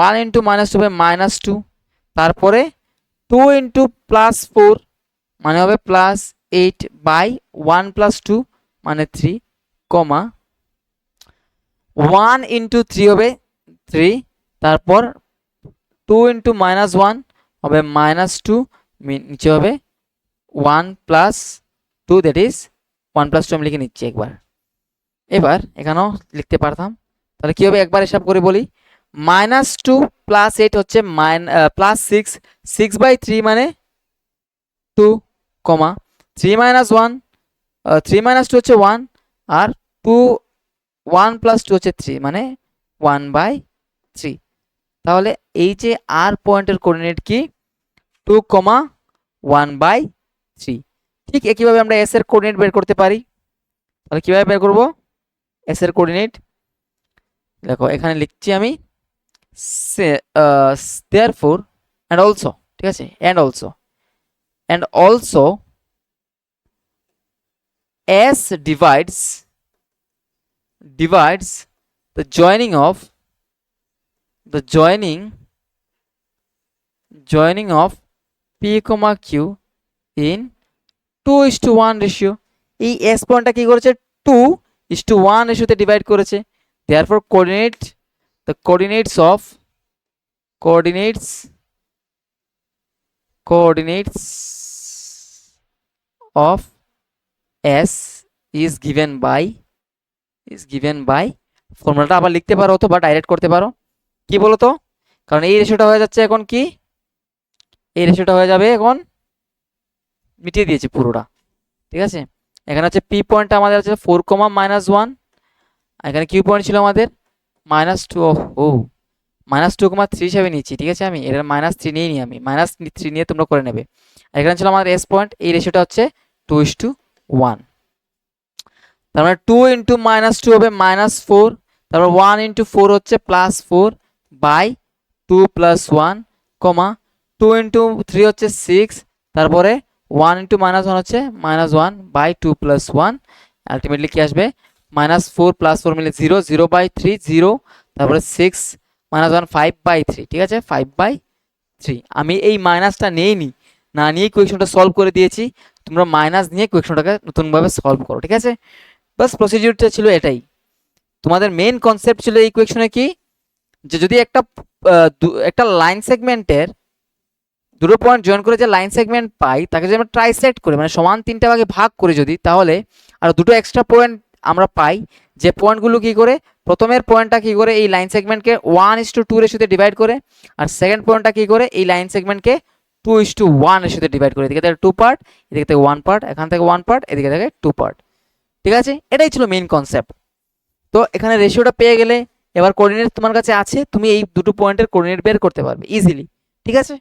1 ইন্টু -2 হবে -2, তারপরে 2 ইন্টু +4 মানে হবে +8 বাই 1 + 2 মানে 3, 1 ইন্টু 3 হবে 3, তারপর 2 ইন্টু -1 হবে -2, নিচে হবে 1 + 2 দ্যাট ইজ 1 + 2 আমি লিখে নিচ্ছি একবার। এবার এখানেও লিখতে পারতাম, তাহলে কি হবে একবার হিসাব করে বলি, -2 + 8 হচ্ছে +6, 6/3 মানে 2, 3 - 1 3 - 2 হচ্ছে 1, আর 1 + 2 হচ্ছে 3 মানে 1/3। তাহলে এই যে আর পয়েন্টের কোঅর্ডিনেট কি 2, 1/3। ঠিক একইভাবে আমরা এস এর কোঅর্ডিনেট বের করতে পারি। তাহলে কিভাবে বের করব এস এর কোঅর্ডিনেট, দেখো এখানে লিখছি আমি, therefore and also, ঠিক আছে, and also S divides the joining of P comma Q in 2:1 ratio. এই S পয়েন্টটা কি করেছে 2:1 রেশিওতে ডিভাইড করেছে। Therefore coordinates of S is given by ফর্মুলাটা আবার লিখতে পারো অথবা ডাইরেক্ট করতে পারো। কি বলো তো, কারণ এই রেশিওটা হয়ে যাচ্ছে এখন কি, এই রেশিওটা হয়ে যাবে এখন মিটিয়ে দিয়েছি পুরোটা। ঠিক আছে, এখানে হচ্ছে পি পয়েন্টটা আমাদের আছে 4,-1, এখানে কিউ পয়েন্ট ছিল আমাদের -2, ও -2,3 হিসাবে নিচ্ছি। ঠিক আছে, আমি এর -3 নিয়ে নিই, আমি -3 নিয়ে তোমরা করে নেবে। এখানে ছিল আমাদের এস পয়েন্ট, এই রেশিওটা হচ্ছে 2:1, তার মানে 2 × -2 হবে -4, তারপর 1 × 4 হচ্ছে +4 বাই 2 + 1, 2 × 3 হচ্ছে 6, তারপরে 1 × -1 হচ্ছে -1 বাই 2 + 1, আলটিমেটলি কি আসবে -4 + 4 মিলে 0, 0/3 0, তারপরে 6 -1 5/3। ঠিক আছে, 5/3। আমি এই মাইনাসটা নিইনি, না নিয়ে কোয়েকশনটা সলভ করে দিয়েছি। তোমরা মাইনাস নিয়ে কোয়েকশনটাকে নতুনভাবে সলভ করো। ঠিক আছে, বাস প্রসিডিউরটা ছিল এটাই। তোমাদের মেইন কনসেপ্ট ছিল এই কোয়েকশনে কি, যে যদি একটা লাইন সেগমেন্টের দুটো পয়েন্ট জয়েন করে যে লাইন সেগমেন্ট পাই, তাকে যদি আমরা ট্রাইসেক্ট করি, মানে সমান 3টা ভাগে ভাগ করি যদি, তাহলে আর দুটো এক্সট্রা পয়েন্ট আমরা পাই, যে পয়েন্টগুলো কি করে, প্রথমের পয়েন্টটা কি করে এই লাইন সেগমেন্টকে 1:2 রেশিওতে ডিভাইড করে, আর সেকেন্ড পয়েন্টটা কি করে এই লাইন সেগমেন্টকে 2:1 রেশিওতে ডিভাইড করে। এদিকে থেকে 2 পার্ট, এদিকে থেকে 1 পার্ট, এখান থেকে 1 পার্ট, এদিকে থেকে 2 পার্ট। ঠিক আছে, এটাই ছিল মেইন কনসেপ্ট। তো এখানে রেশিওটা পেয়ে গেলে, এবার কোঅর্ডিনেট তোমার কাছে আছে, তুমি এই দুটো পয়েন্টের কোঅর্ডিনেট বের করতে পারবে ইজিলি। ঠিক আছে,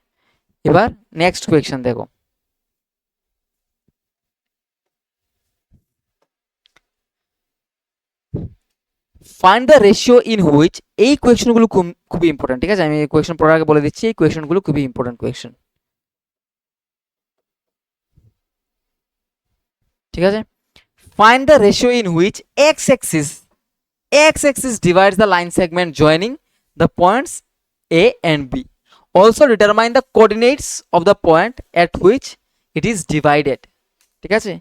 এবার নেক্সট কোয়েকশন দেখো। Find the ratio in which, এই কোয়েকশনগুলো খুবই ইম্পর্টেন্ট। ঠিক আছে, আমি এই কোয়েকশন পড়ার আগে বলে দিচ্ছি, এই কোয়েকশনগুলো খুবই ইম্পর্টেন্ট কোয়েকশন। ঠিক আছে, find the ratio in which x axis divides the line segment joining the points A and B. Also determine the coordinates of the point at which it is divided. ঠিক আছে,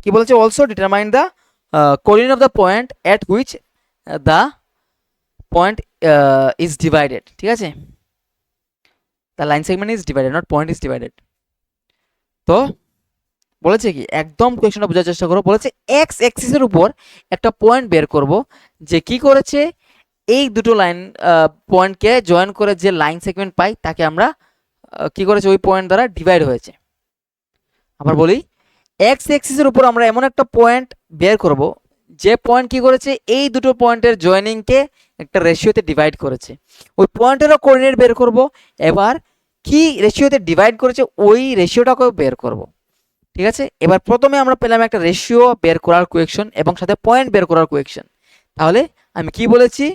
কি বলছে, also determine the coordinate of the point at which the point is divided. ঠিক আছে, the line segment is divided, not point is divided. তো বলেছে কি, একদম কোয়েশ্চনটা বোঝার চেষ্টা করো। বলেছে এক্স অ্যাক্সিসের উপর একটা পয়েন্ট বের করব, যে কি করেছে এই দুটো লাইন পয়েন্টকে জয়েন করে যে লাইন সেগমেন্ট পাই, তাকে আমরা কি করেছে ওই পয়েন্ট দ্বারা ডিভাইড হয়েছে। আবার বলি, এক্স অ্যাক্সিসের উপর আমরা এমন একটা পয়েন্ট বের করব, যে পয়েন্ট কি করেছে এই দুটো পয়েন্টের জয়েনিংকে একটা রেশিওতে ডিভাইড করেছে। ওই পয়েন্টেরও কোঅর্ডিনেট বের করব, এবার কি রেশিওতে ডিভাইড করেছে ওই রেশিওটাকেও বের করব। ঠিক আছে, এবার প্রথমে আমরা পেলাম একটা রেশিও বের করার কোয়েকশন এবং সাথে পয়েন্ট বের করার কোয়েকশন। তাহলে আমি কি বলেছি,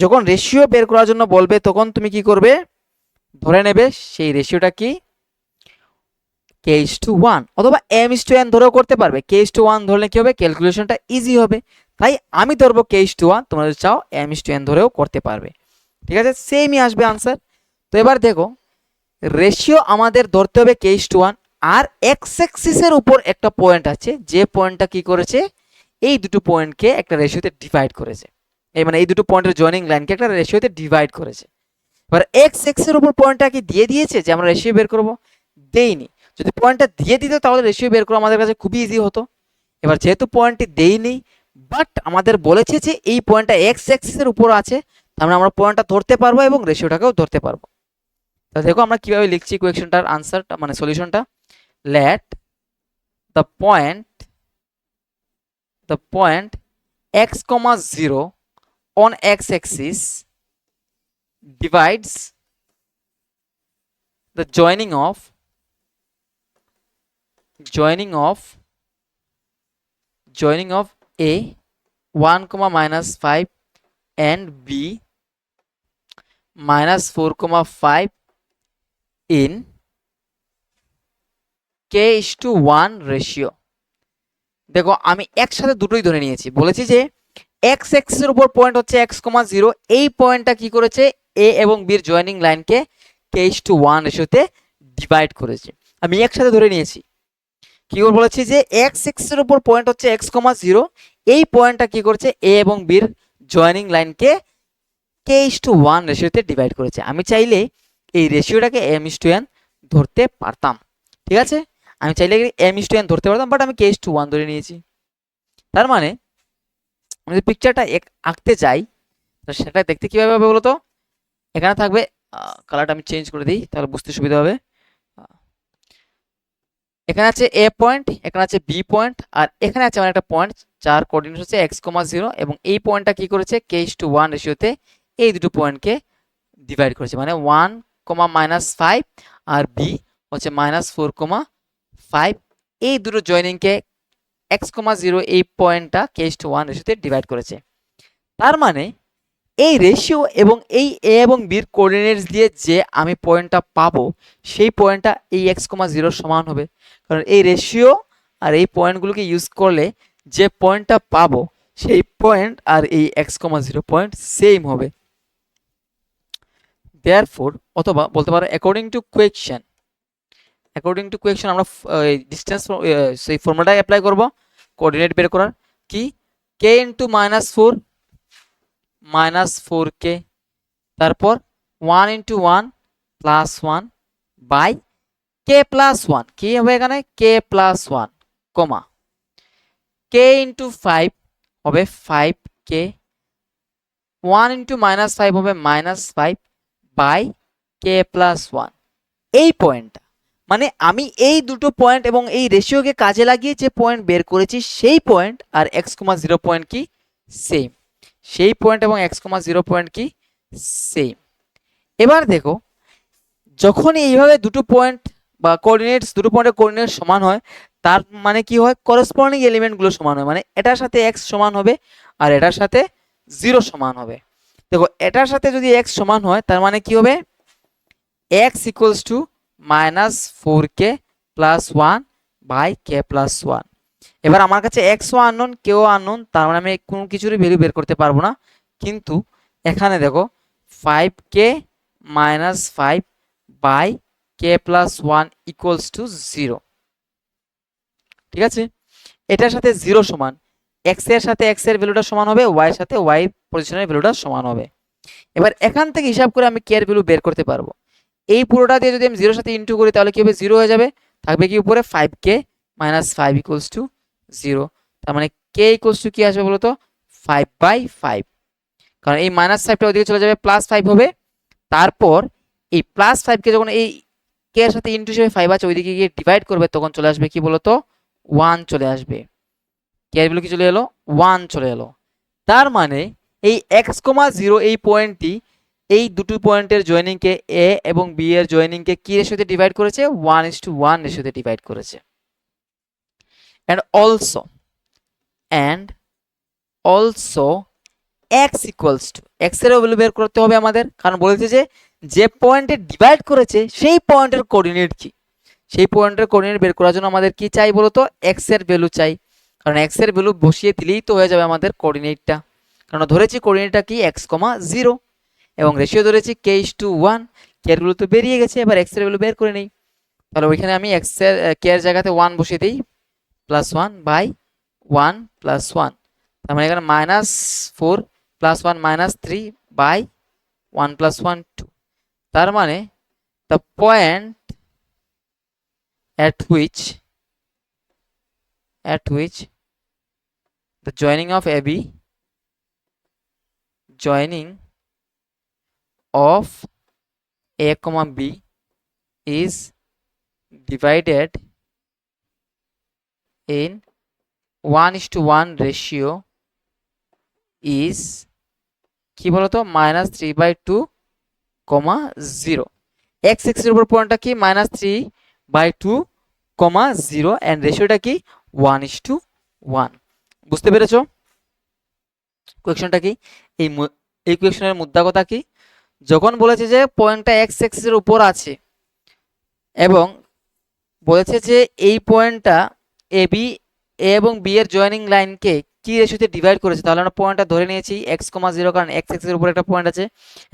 যখন রেশিও বের করার জন্য বলবে তখন তুমি কি করবে, ধরে নেবে সেই রেশিওটা কি k:1 অথবা m:n ধরেও করতে পারবে। k:1 ধরলে কি হবে, ক্যালকুলেশনটা ইজি হবে, তাই আমি ধরবো k:1, তোমরা যদি চাও m:n ধরেও করতে পারবে। ঠিক আছে, সেমই আসবে আনসার। তো এবার দেখো, রেশিও আমাদের ধরতে হবে k:1, আর এক্স অ্যাক্সিসের উপর একটা পয়েন্ট আছে, যে পয়েন্টটা কি করেছে এই দুটো পয়েন্টকে একটা রেশিওতে ডিভাইড করেছে, এই মানে এই দুটো পয়েন্টের জয়েনিং লাইনকে একটা রেশিওতে ডিভাইড করেছে। এবার এক্স এক্সের উপর পয়েন্টটা কি দিয়ে দিয়েছে যে আমরা রেশিও বের করব, দেইনি। যদি পয়েন্টটা দিয়ে দিত তাহলে রেশিও বের করা আমাদের কাছে খুবই ইজি হতো। এবার যেহেতু পয়েন্টটি দেইনি, বাট আমাদের বলেছে যে এই পয়েন্টটা এক্স অ্যাক্সিসের উপর আছে, তার মানে আমরা পয়েন্টটা ধরতে পারবো এবং রেশিওটাকেও ধরতে পারবো। তো দেখো আমরা কিভাবে লিখছি কোয়েকশনটার আনসারটা, মানে সলিউশনটা। let the point x, 0 on x-axis divides the joining of A 1, -5 and B -4, 5 in k:1 ratio. দেখো আমি একসাথে দুটোই ধরে নিয়েছি, বলেছি যে এক্স এক্সিসের উপর পয়েন্ট হচ্ছে এক্স কমা জিরো, এই পয়েন্টটা কি করেছে এ এবং বির জয়েনিং লাইনকে k:1 রেশিওতে ডিভাইড করেছে, আমি একসাথে ধরে নিয়েছি। কি করে বলেছি যে এক্স এক্সিসের উপর পয়েন্ট হচ্ছে এক্স কমা জিরো, এই পয়েন্টটা কি করেছে এ এবং বির জয়েনিং লাইনকে k:1 রেশিওতে ডিভাইড করেছে। আমি চাইলে এই রেশিওটাকে m:n ধরতে পারতাম, ঠিক আছে, আমি চাইলে m:n ধরতে পারতাম, বাট আমি k:1 ধরে নিয়েছি। তার মানে আমি যদি পিকচারটা আঁকতে যাই সেটা দেখতে কিভাবে হবে বলতো, এখানে থাকবে, কালারটা আমি চেঞ্জ করে দিই তাহলে বুঝতে সুবিধা হবে। এখানে আছে এ পয়েন্ট, এখানে আছে বি পয়েন্ট, আর এখানে আছে আমার একটা পয়েন্ট যার কোঅর্ডিনেট হচ্ছে এক্স কমা জিরো, এবং এই পয়েন্টটা কি করেছে k:1 রেশিওতে এই দুটো পয়েন্টকে ডিভাইড করেছে, মানে 1, -5 আর বি হচ্ছে -4, 5, এই দুটো জয়েনিংকে এক্স কমা জিরো এই পয়েন্টটা k:1 রেশিওতে ডিভাইড করেছে। তার মানে এই রেশিও এবং এই এ এবং বির কোঅর্ডিনেটস দিয়ে যে আমি পয়েন্টটা পাবো সেই পয়েন্টটা এই এক্স কমা জিরোর সমান হবে, কারণ এই রেশিও আর এই পয়েন্টগুলোকে ইউজ করলে যে পয়েন্টটা পাবো সেই পয়েন্ট আর এই এক্স কমা জিরো পয়েন্ট সেম হবে। দেয়ারফোর, অথবা বলতে পারো অ্যাকর্ডিং টু কোয়েকশন, আমরা ডিস্টেন্স সেই ফর্মুলাটাই অ্যাপ্লাই করব কোঅর্ডিনেট বের করার, কি k ইন্টু -4 k, তারপর 1 into 1 plus 1 by k plus 1, কি হবে এখানে k plus 1, comma k into 5 হবে 5k, 1 ইন্টু -5 হবে -5 বাই k প্লাস 1। এই পয়েন্টটা মানে আমি এই দুটো পয়েন্ট এবং এই রেশিওকে কাজে লাগিয়ে যে পয়েন্ট বের করেছি সেই পয়েন্ট আর এক্স কমা জিরো পয়েন্ট কি সেম, সেই পয়েন্ট এবং এক্স কমা জিরো পয়েন্ট কি সেম। এবার দেখো যখন এইভাবে দুটো পয়েন্ট বা কোঅর্ডিনেটস, দুটো পয়েন্টের কোঅর্ডিনেট সমান হয় তার মানে কি হয় করসপন্ডিং এলিমেন্টগুলো সমান হয়, মানে এটার সাথে এক্স সমান হবে আর এটার সাথে জিরো সমান হবে। দেখো এটার সাথে যদি এক্স সমান হয় তার মানে কি হবে x equals to -4k plus 1 by k plus 1। এবার আমার কাছে এক্সও আননোন কেও আননোন, তার মানে আমি কোনো কিছুরই ভ্যালু বের করতে পারবো না, কিন্তু এখানে দেখো 5k -5 by k plus 1 equals to 0, ঠিক আছে, এটার সাথে 0 সমান, x এর সাথে x এর ভ্যালুটা সমান হবে, y এর সাথে y পজিশনের ভ্যালুটা সমান হবে। এবার এখান থেকে হিসাব করে আমি k এর ভ্যালু বের করতে পারবো। এই পুরোটা দিয়ে যদি আমি 0 এর সাথে ইনটু করি তাহলে কি হবে 0 হয়ে যাবে, থাকবে কি উপরে 5k -5 ইকুয়ালস টু 0, তার মানে k ইকুয়ালস টু কি আসবে বলো তো 5/5, কারণ এই -5টা ওইদিকে চলে যাবে +5 হবে, তারপর এই +5 কে যখন এই k এর সাথে ইনটু হিসেবে 5 আছে ওইদিকে গিয়ে ডিভাইড করবে তখন চলে আসবে কি বলতো 1 চলে আসবে, k এর ভ্যালু কি চলে এলো 1 চলে এলো। তার মানে এই x, 0 এই পয়েন্টটি এই দুটো পয়েন্টের জয়েনিংকে এ এবং বি এর জয়েনিংকে কি রেশিওতে ডিভাইড করেছে 1:1 রেশিওতে ডিভাইড করেছে। and also x equals to, x এর ভ্যালু বের করতে হবে আমাদের, কারণ বলেছে যে পয়েন্টে ডিভাইড করেছে সেই পয়েন্টের কোঅর্ডিনেট কি, সেই পয়েন্টের কোঅর্ডিনেট বের করার জন্য আমাদের কি চাই বলতো x এর ভ্যালু চাই, কারণ x এর ভ্যালু বসিয়ে দিলেই তো হয়ে যাবে আমাদের কোঅর্ডিনেটটা, কারণ ধরেছি কোঅর্ডিনেটটা কি x, 0 এবং রেশিও ধরেছি k:1, k এর ভ্যালু তো বেরিয়ে গেছে, এবার x এর ভ্যালু বের করে নেই, তাহলে ওইখানে আমি x এর k এর জায়গাতে 1 বসিয়ে দিই +1 বাই 1 + 1, তার মানে এখানে -4 + 1 -3 বাই 1 + 1 2, তার মানে the point at which the joining of a comma b is divided in 1:1 ratio is কি বলতো -3/2, 0, x এর উপর পয়েন্টটা কি -3/2, 0 এন্ড রেশিওটা কি 1:1। বুঝতে পেরেছো কোয়েশ্চনটা কি, এই কোয়েশ্চনের মুদ্রা কথা কি, যখন বলেছে যে পয়েন্টটা x এর উপর আছে এবং বলেছে যে এই পয়েন্টটা AB এ এবং বি এর জয়েনিং লাইনকে কি রেশিওতে ডিভাইড করেছে, তাহলে আমরা পয়েন্টটা ধরে নিয়েছি x,0, কারণ x এর উপর একটা পয়েন্ট আছে,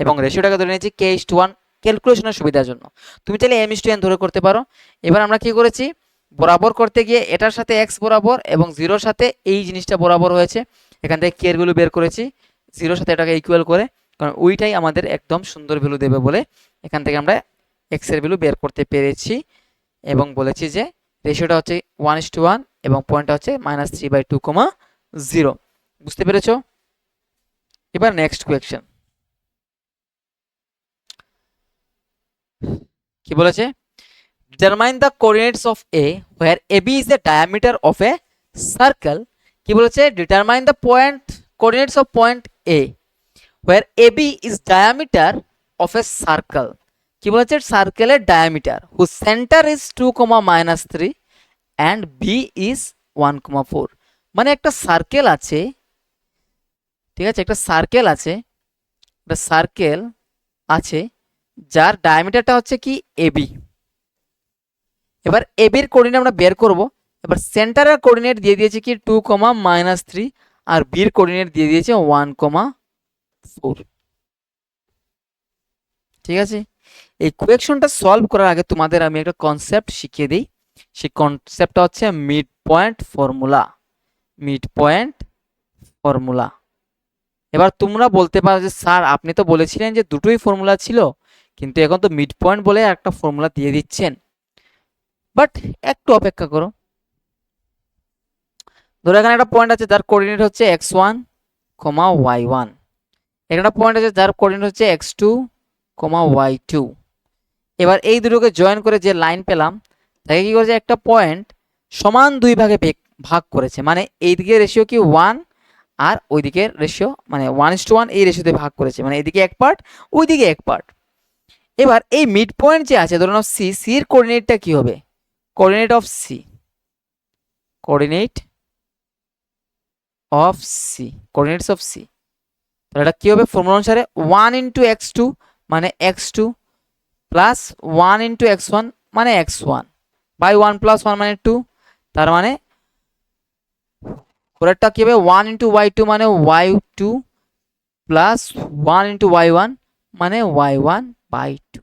এবং রেশিওটাকে ধরে নিয়েছি k:1 ক্যালকুলেশনের সুবিধার জন্য। তুমি চাইলে m:n ধরে করতে পারো। এবার আমরা কি করেছি, বরাবর করতে গিয়ে এটার সাথে x বরাবর এবং 0-র সাথে এই জিনিসটা বরাবর হয়েছে, এখান থেকে k এর ভ্যালু বের করেছি 0-র সাথে এটাকে ইকুয়াল করে, কারণ ওইটাই আমাদের একদম সুন্দর ভ্যালু দেবে বলে এখান থেকে আমরা x এর ভ্যালু বের করতে পেরেছি, এবং বলেছি যে রেশিওটা হচ্ছে 1:1 এবং পয়েন্টটা হচ্ছে -3/2,0। বুঝতে পেরেছো? এবার নেক্সট কোয়েশ্চেন কি বলেছে, determine the coordinates of A where AB is the diameter of a circle. কি বলেছে, determine the point coordinates of point A where AB is diameter of a circle. কি বলেছে, সার্কেলের diameter whose centre is 2, and B is 1,4। মানে একটা সার্কেল আছে, ঠিক আছে, একটা সার্কেল আছে যার ডায়ামিটারটা হচ্ছে কি এবি। এবার এবির কোঅর্ডিনেট আমরা বের করব। এবার সেন্টারের কোঅর্ডিনেট দিয়ে দিয়েছে কি 2, আর বির কোঅর্ডিনেট দিয়ে দিয়েছে 1,4। ঠিক আছে, এই কোয়েকশনটা সলভ করার আগে তোমাদের আমি একটা কনসেপ্ট শিখিয়ে দিই। সেই কনসেপ্টটা হচ্ছে মিড পয়েন্ট ফর্মুলা। এবার তোমরা বলতে পারো যে স্যার আপনি তো বলেছিলেন যে দুটোই ফর্মুলা ছিল, কিন্তু এখন তো মিড পয়েন্ট বলে একটা ফর্মুলা দিয়ে দিচ্ছেন। বাট একটু অপেক্ষা করো। ধরো এখানে একটা পয়েন্ট আছে যার কোঅর্ডিনেট হচ্ছে x1, y1। এখানে একটা পয়েন্ট আছে যার কোঅর্ডিনেট হচ্ছে x2, y2। এবার এই দুটোকে জয়েন করে যে লাইন পেলাম তাকে কি করেছে, একটা পয়েন্ট সমান দুই ভাগে ভাগ করেছে, মানে এইদিকে রেশিও কি 1 আর ওইদিকে রেশিও মানে 1:1 এই রেশিওতে ভাগ করেছে, মানে এদিকে এক পার্ট ওইদিকে এক পার্ট। এবার এই মিড পয়েন্ট যে আছে ধরো সি, এর কোঅর্ডিনেটটা কি হবে, coordinate of C coordinates of C, তাহলে এটা কি হবে, ফর্মুলা অনুসারে 1 × x2 মানে x2 প্লাস 1 × x1 মানে x1 বাই 1 + 1 মানে 2, তার মানে পরেরটা কি হবে 1 × y2 মানে y2 প্লাস 1 × y1 মানে y1/2।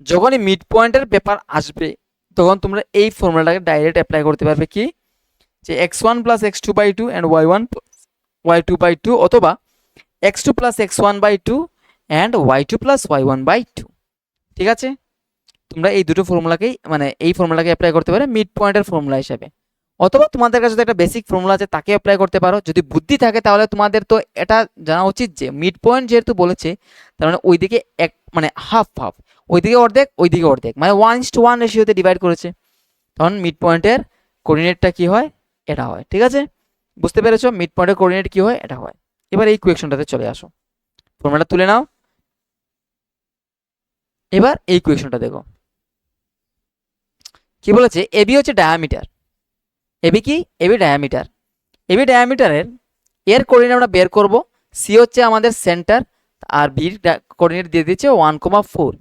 যখনই মিড পয়েন্টের ব্যাপার আসবে তখন তোমরা এই ফর্মুলাটাকে ডাইরেক্ট অ্যাপ্লাই করতে পারবে, কি যে x1 + x2/2 and y1 y2/2, অথবা x2 + x1/2 and y2 + y1/2। ঠিক আছে, তোমরা এই দুটো ফর্মুলাকেই মানে এই ফর্মুলাকে অ্যাপ্লাই করতে পারো মিড পয়েন্টের ফর্মুলা হিসেবে, অথবা তোমাদের কাছে যদি একটা বেসিক ফর্মুলা আছে তাকে অ্যাপ্লাই করতে পারো। যদি বুদ্ধি থাকে তাহলে তোমাদের তো এটা জানা উচিত যে মিড পয়েন্ট যেহেতু বলেছে তার মানে ওইদিকে এক মানে হাফ ওইদিকে অর্ধেক ওইদিকে অর্ধেক, মানে 1:1 রেশিওতে ডিভাইড করেছে, তখন মিড পয়েন্টের কোঅর্ডিনেটটা কি হয়, এটা হয়। ঠিক আছে, বুঝতে পেরেছো মিড পয়েন্টের কোঅর্ডিনেট কি হয়, এটা হয়। এবার এই কোয়েকশনটাতে চলে আসো, ফর্মুলাটা তুলে নাও। এবার এই কোয়েকশনটা দেখো কি বলেছে, এবি হচ্ছে ডায়ামিটার, এবি কি, এবি ডায়ামিটারের এর কোঅর্ডিনেট আমরা বের করব। সি হচ্ছে আমাদের সেন্টার, আর বির কোঅর্ডিনেট দিয়ে দিচ্ছে 1,4।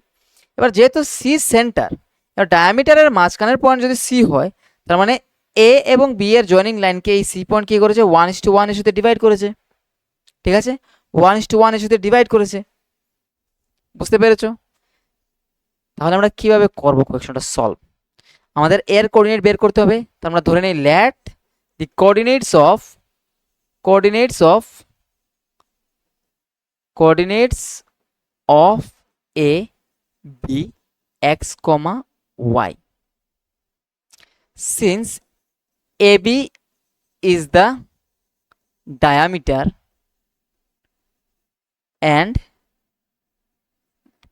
এবার যেহেতু সি সেন্টার, এবার ডায়ামিটারের মাঝখানের পয়েন্ট যদি সি হয়, তার মানে এ এবং বি এর জয়েনিং লাইনকে এই সি পয়েন্ট কি করেছে 1:1 এর সাথে ডিভাইড করেছে। ঠিক আছে, 1:1 এর সাথে ডিভাইড করেছে। বুঝতে পেরেছো? তাহলে আমরা কিভাবে করব কোয়েকশনটা সলভ, আমাদের এর কোঅর্ডিনেট বের করতে হবে। তো আমরা ধরে নেই let the coordinates of A be x, y, since AB is the diameter and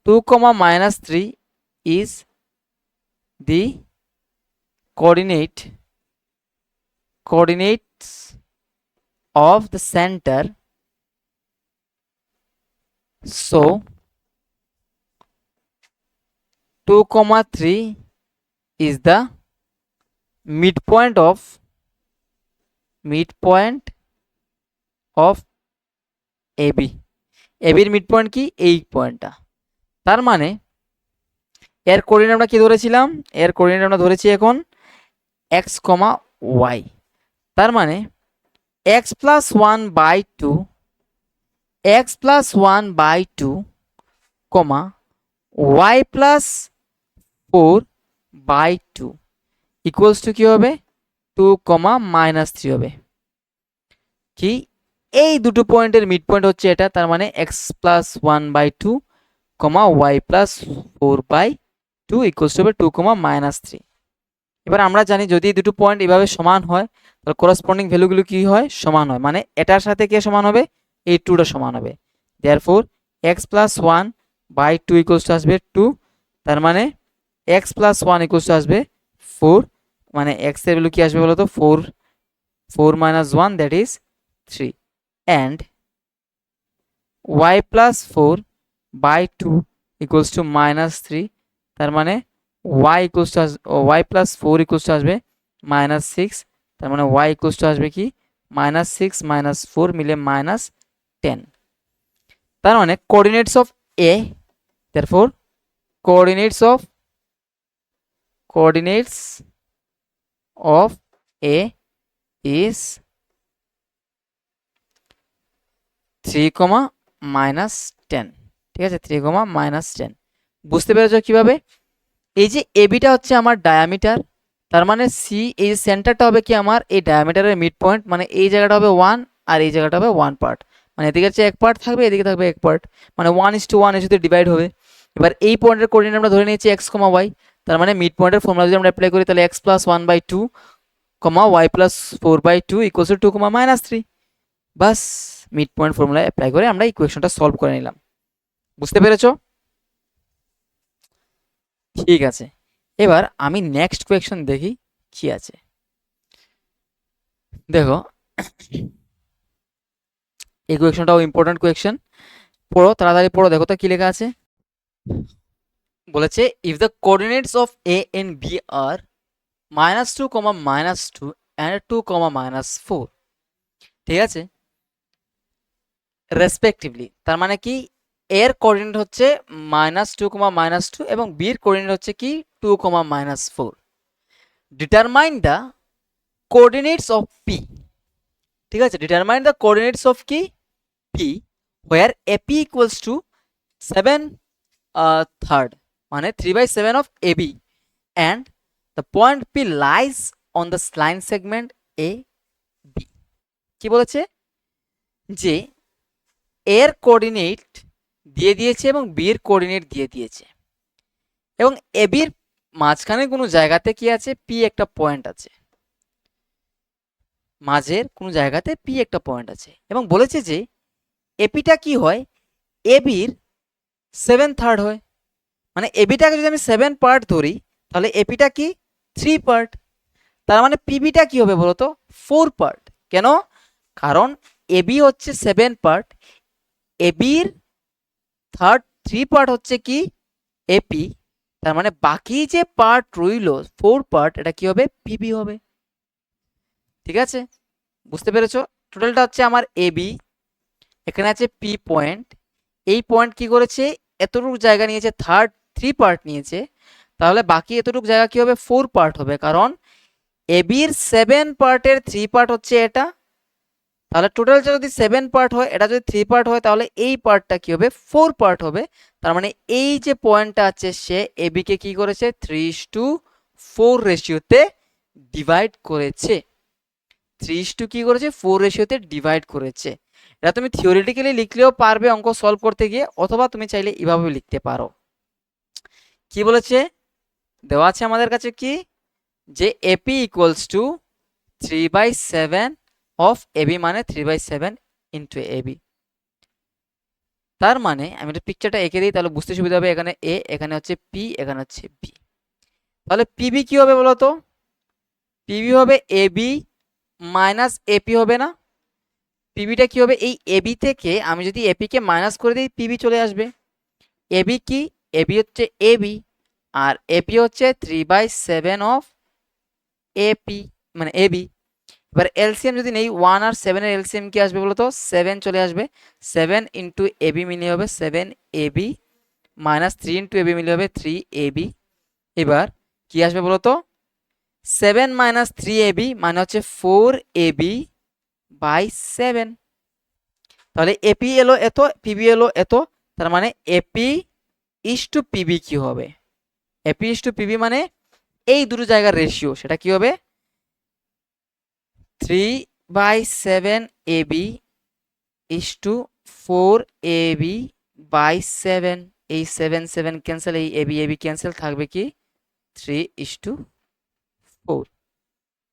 2, -3 is the coordinates of the center, so 2, 3 is the midpoint of AB। এর মিড পয়েন্ট কি, এই পয়েন্টটা। তার মানে এর কোঅর্ডিনেট আমরা কি ধরেছিলাম, এর কোঅর্ডিনেট আমরা ধরেছি এখন x, y। তার মানে x plus one by two comma y plus 4/2 equals to কি হবে 2, -3 হবে। কি এই দুটো পয়েন্টের মিড পয়েন্ট হচ্ছে এটা, তার মানে x plus 1/2 comma y plus 4/2 equals to হবে 2, -3। এবার আমরা জানি যদি এই দুটো পয়েন্ট এভাবে সমান হয় তাহলে করসপন্ডিং ভ্যালুগুলো কি হয়, সমান হয়, মানে এটার সাথে কে সমান হবে, এই 2টা সমান হবে। Therefore x plus 1/2 equals to আসবে 2, তার মানে এক্স প্লাস 1 ইকুয়ালস টু আসবে 4, মানে এক্স এর ভ্যালু কি আসবে বলো তো 4 - 1 that is 3, and y plus 4/2 equals two -3, তার মানে y equals to y plus 4 equals to আসবে -6, তার মানে y ইকুয়ালস টু আসবে কি -6 - 4 মিলে -10। তার মানে coordinates of a, therefore coordinates of a is 3, -10। ঠিক আছে, 3, -10। বুঝতে পেরেছো কিভাবে? এই যে এবিটা হচ্ছে আমার ডায়ামিটার, তার মানে সি এই সেন্টারটা হবে কি আমার এই ডায়ামিটারের মিড পয়েন্ট, মানে এই জায়গাটা হবে 1 আর এই জায়গাটা হবে 1 পার্ট, মানে এদিকে হচ্ছে 1 পার্ট থাকবে, এদিকে থাকবে 1 পার্ট, মানে 1:1 এর সাথে ডিভাইড হবে। এবার এই পয়েন্টের কোঅর্ডিনেট আমরা ধরে নিয়েছি এক্স, ওয়াই, তার মানে মিড পয়েন্টের ফর্মুলা যদি আমরা অ্যাপ্লাই করি তাহলে x plus 1/2 y plus 4/2 equals to 2, -3। বাস মিড পয়েন্ট ফর্মুলা অ্যাপ্লাই করে আমরা ইকুয়েশনটা সলভ করে নিলাম। বুঝতে পেরেছো? ঠিক আছে, এবার আমি নেক্সট কোয়েকশন দেখি কি আছে। দেখো এই কোয়েকশনটাও ইম্পর্টেন্ট কোয়েকশন, পড়ো তাড়াতাড়ি পড়ো, দেখো তো কি লেখা আছে। বলেছে if the coordinates of A and B are -2, -2 and 2, -4, ঠিক আছে, রেসপেক্টিভলি, তার মানে কি এর কোঅর্ডিনেট হচ্ছে -2, -2 এবং বির কোঅর্ডিনেট হচ্ছে কি 2, -4। Determine the coordinates of P, ঠিক আছে, ডিটারমাইন দ্য কোঅর্ডিনেটস অফ কি P where AP equals to 7/3 মানে 3/7 of AB and the point P lies on the line segment AB। কি বলেছে যে এর কোঅর্ডিনেট দিয়ে দিয়েছে এবং বি এর কোঅর্ডিনেট দিয়ে দিয়েছে এবং এবি এর মাঝখানে কোনো জায়গাতে কি আছে, পি একটা পয়েন্ট আছে, মাঝের কোনো জায়গাতে পি একটা পয়েন্ট আছে, এবং বলেছে যে এপিটা কি হয়, এবির 7/3 হয়, মানে এবিটাকে যদি আমি 7 পার্ট ধরি তাহলে এপিটা কি 3 পার্ট, তার মানে পিবিটা কি হবে বলতো 4 পার্ট। কেন? কারণ এবি হচ্ছে 7 পার্ট, এবির 3 পার্ট হচ্ছে কি এপি, তার মানে বাকি যে পার্ট রইল 4 পার্ট এটা কি হবে, পিবি হবে। ঠিক আছে, বুঝতে পেরেছো? টোটালটা হচ্ছে আমার এবি, এখানে আছে পি পয়েন্ট, এই পয়েন্ট কি করেছে এতটুকু জায়গা নিয়েছে, 3 পার্ট নিয়েছে, তাহলে বাকি এতটুকু জায়গা কি হবে 4 পার্ট হবে, কারণ এবির 7 পার্টের 3 পার্ট হচ্ছে এটা, তাহলে টোটালটা যদি 7 পার্ট হয়, এটা যদি 3 পার্ট হয়, তাহলে এই পার্টটা কি হবে 4 পার্ট হবে। তার মানে এই যে পয়েন্টটা আছে সে এবি কে কি করেছে 3:4 রেশিওতে ডিভাইড করেছে, 3 কি করেছে 4 রেশিওতে ডিভাইড করেছে। এটা তুমি থিওরিটিক্যালি লিখলেও পারবে অঙ্ক সলভ করতে গিয়ে, অথবা তুমি চাইলে এভাবে লিখতে পারো। কি বলেছে, দেওয়া আছে আমাদের কাছে কি যে AP equals to 3/7 of AB, মানে 3/7 ইন্টু এবি। তার মানে আমি একটা পিকচারটা এঁকে দিই তাহলে বুঝতে সুবিধা হবে, এখানে এ, এখানে হচ্ছে পি, এখানে হচ্ছে বি, তাহলে পিবি কি হবে বলতো, পিবি হবে এবি মাইনাস এপি হবে না, পিবিটা কি হবে এই এবি থেকে আমি যদি এপি কে মাইনাস করে দিই পিবি চলে আসবে। এবি কি, এবি হচ্ছে এবি আর এপি হচ্ছে 3/7 অফ এপি মানে এবি। এবার এলসিএম যদি নেই 1 আর 7 এর এলসিএম কি আসবে বলতো 7 চলে আসবে, 7 ইন্টু এবি মিলে হবে 7ab মাইনাস 3 ইন্টু এবি মিলে হবে 3ab। এবার কি আসবে বলতো 7 মাইনাস 3ab মানে হচ্ছে 4ab বাই 7। তাহলে এপি এলো এত, পিবি এলো এত, তার মানে এপি ইস টু পিবি কি হবে? এপি ইস টু পিবি মানে এই দুটো জায়গার রেশিও, সেটা কি হবে? 3/7 ab is to 4ab by 7। এই 7 7 ক্যান্সেল, এই এবি এবি ক্যান্সেল, থাকবে কি 3:4।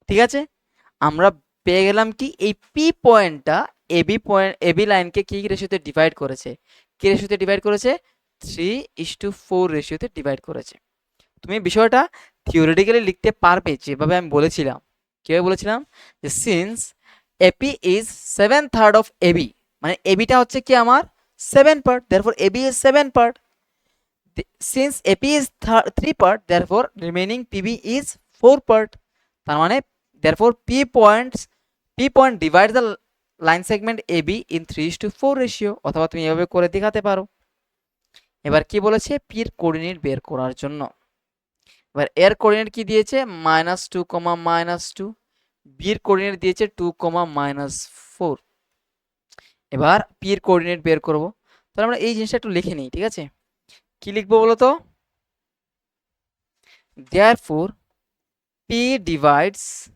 ঠিক আছে, আমরা পেয়ে গেলাম কি এই পি পয়েন্টটা এবি লাইনকে কি রেশিওতে ডিভাইড করেছে? কি রেশিওতে ডিভাইড করেছে? 3:4 রেশিওতে ডিভাইড করেছে। তুমি বিষয়টা থিওরিটিক্যালি লিখতে পারবে যেভাবে আমি বলেছিলাম। কিভাবে বলেছিলাম? যে since AP is 7/3 of AB, মানে এবিটা হচ্ছে কি আমার 7 part, therefore AB is 7 part. Since AP is 3 part, therefore remaining PB is 4 part. তার মানে therefore P point divide the line segment AB in 3:4 ratio, অথবা তুমি এভাবে করে দেখাতে পারো। এবার কি বলেছে? পির কোঅর্ডিনেট বের করার জন্য। এবার এর কোঅর্ডিনেট কি দিয়েছে? -2, -2। বির কোঅর্ডিনেট দিয়েছে 2, -4। এবার পির কোঅর্ডিনেট বের করব। তাহলে আমরা এই জিনিসটা একটু লিখে নিই, ঠিক আছে? কি লিখবো বলো তো? therefore p divides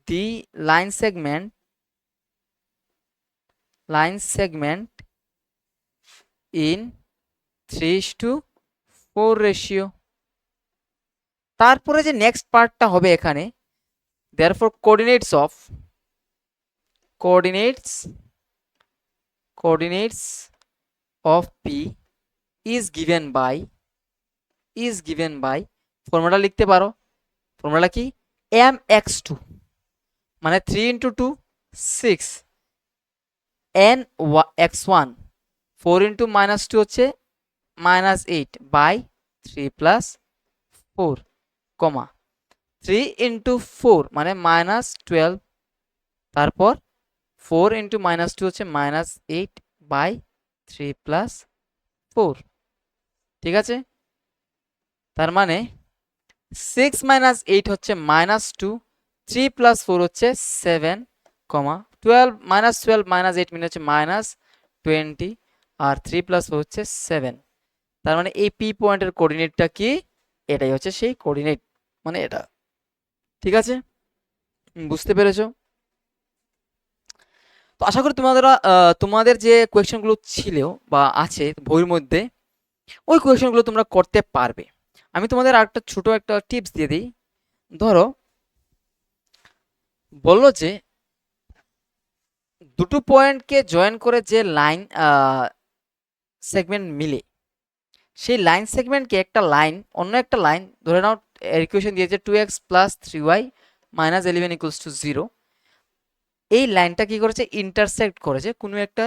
the line segment in 3:4 ratio. তারপরে যে নেক্সট পার্টটা হবে এখানে, therefore coordinates of p is given by formula লিখতে পারো। ফর্মুলা কি? mx2 মানে 3 × 2 6, nx1 4 × -2 হচ্ছে -8 বাই 3 + 4, 3 × 4 মানে -12, তারপর 4 × -2 হচ্ছে -8 বাই 3 + 4। ঠিক আছে, তার মানে 6 - 8 হচ্ছে -2, 3 + 4 হচ্ছে 7, 12 -8 মিলে হচ্ছে -20, আর 3 + 4 হচ্ছে 7। তার মানে এই পি পয়েন্টের কোঅর্ডিনেটটা কি? এটাই হচ্ছে সেই কোঅর্ডিনেট, মানে এটা। ঠিক আছে, বুঝতে পেরেছো? তো আশা করি তোমাদের যে কোয়েশ্চেনগুলো ছিল বা আছে বইয়ের মধ্যে, ওই কোয়েশ্চেনগুলো তোমরা করতে পারবে। আমি তোমাদের আরেকটা ছোট একটা টিপস দিয়ে দিই। ধরো বললো যে দুটো পয়েন্টকে জয়েন করে যে লাইন সেগমেন্ট মিলে, সেই লাইন সেগমেন্টকে একটা লাইন অন্য একটা লাইন ধরে নাও, ইকুয়েশন দিয়েছে 2x + 3y - 11 = 0। এই লাইনটা কি করেছে? ইন্টারসেক্ট করেছে কোনো একটা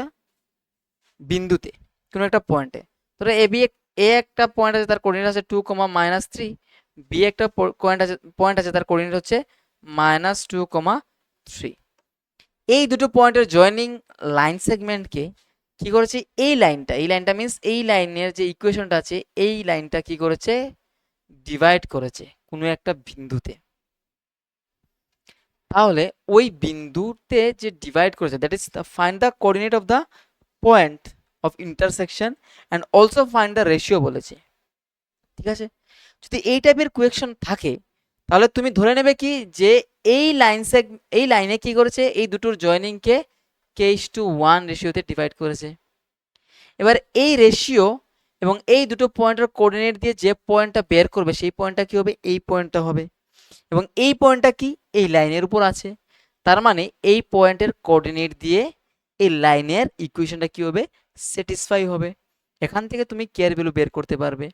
বিন্দুতে, কোনো একটা পয়েন্টে। ধরো এ একটা পয়েন্ট আছে, তার কোঅর্ডিনেট আছে 2, -3। বি একটা পয়েন্ট আছে তার কোঅর্ডিনেট হচ্ছে -2, 3। এই দুটো পয়েন্টের জয়েনিং লাইন সেগমেন্টকে কি করেছে? এই লাইনটা মিন্স এই লাইনের যে ইকুয়েশনটা আছে, এই লাইনটা কি করেছে? ডিভাইড করেছে কোনো একটা বিন্দুতে। তাহলে ওই বিন্দুতে যে ডিভাইড করেছে, that is find the coordinate of the point of intersection and also find the ratio বলেছে। ঠিক আছে, যদি এই টাইপের কোয়েকশন থাকে, তাহলে তুমি ধরে নেবে কি যে এই লাইনে কি করেছে? এই দুটোর জয়েনিংকে k:1 রেশিওতে ডিভাইড করেছে। এবার এই রেশিও এবং এই দুটো পয়েন্টের কোঅর্ডিনেট দিয়ে যে পয়েন্টটা বের করবে, সেই পয়েন্টটা কি হবে? এই পয়েন্টটা হবে। এবং এই পয়েন্টটা কি? এই লাইনের উপর আছে। তার মানে এই পয়েন্টের কোঅর্ডিনেট দিয়ে এই লাইনের ইকুয়েশনটা কি হবে? স্যাটিসফাই হবে। এখান থেকে তুমি কে এর ভ্যালু বের করতে পারবে,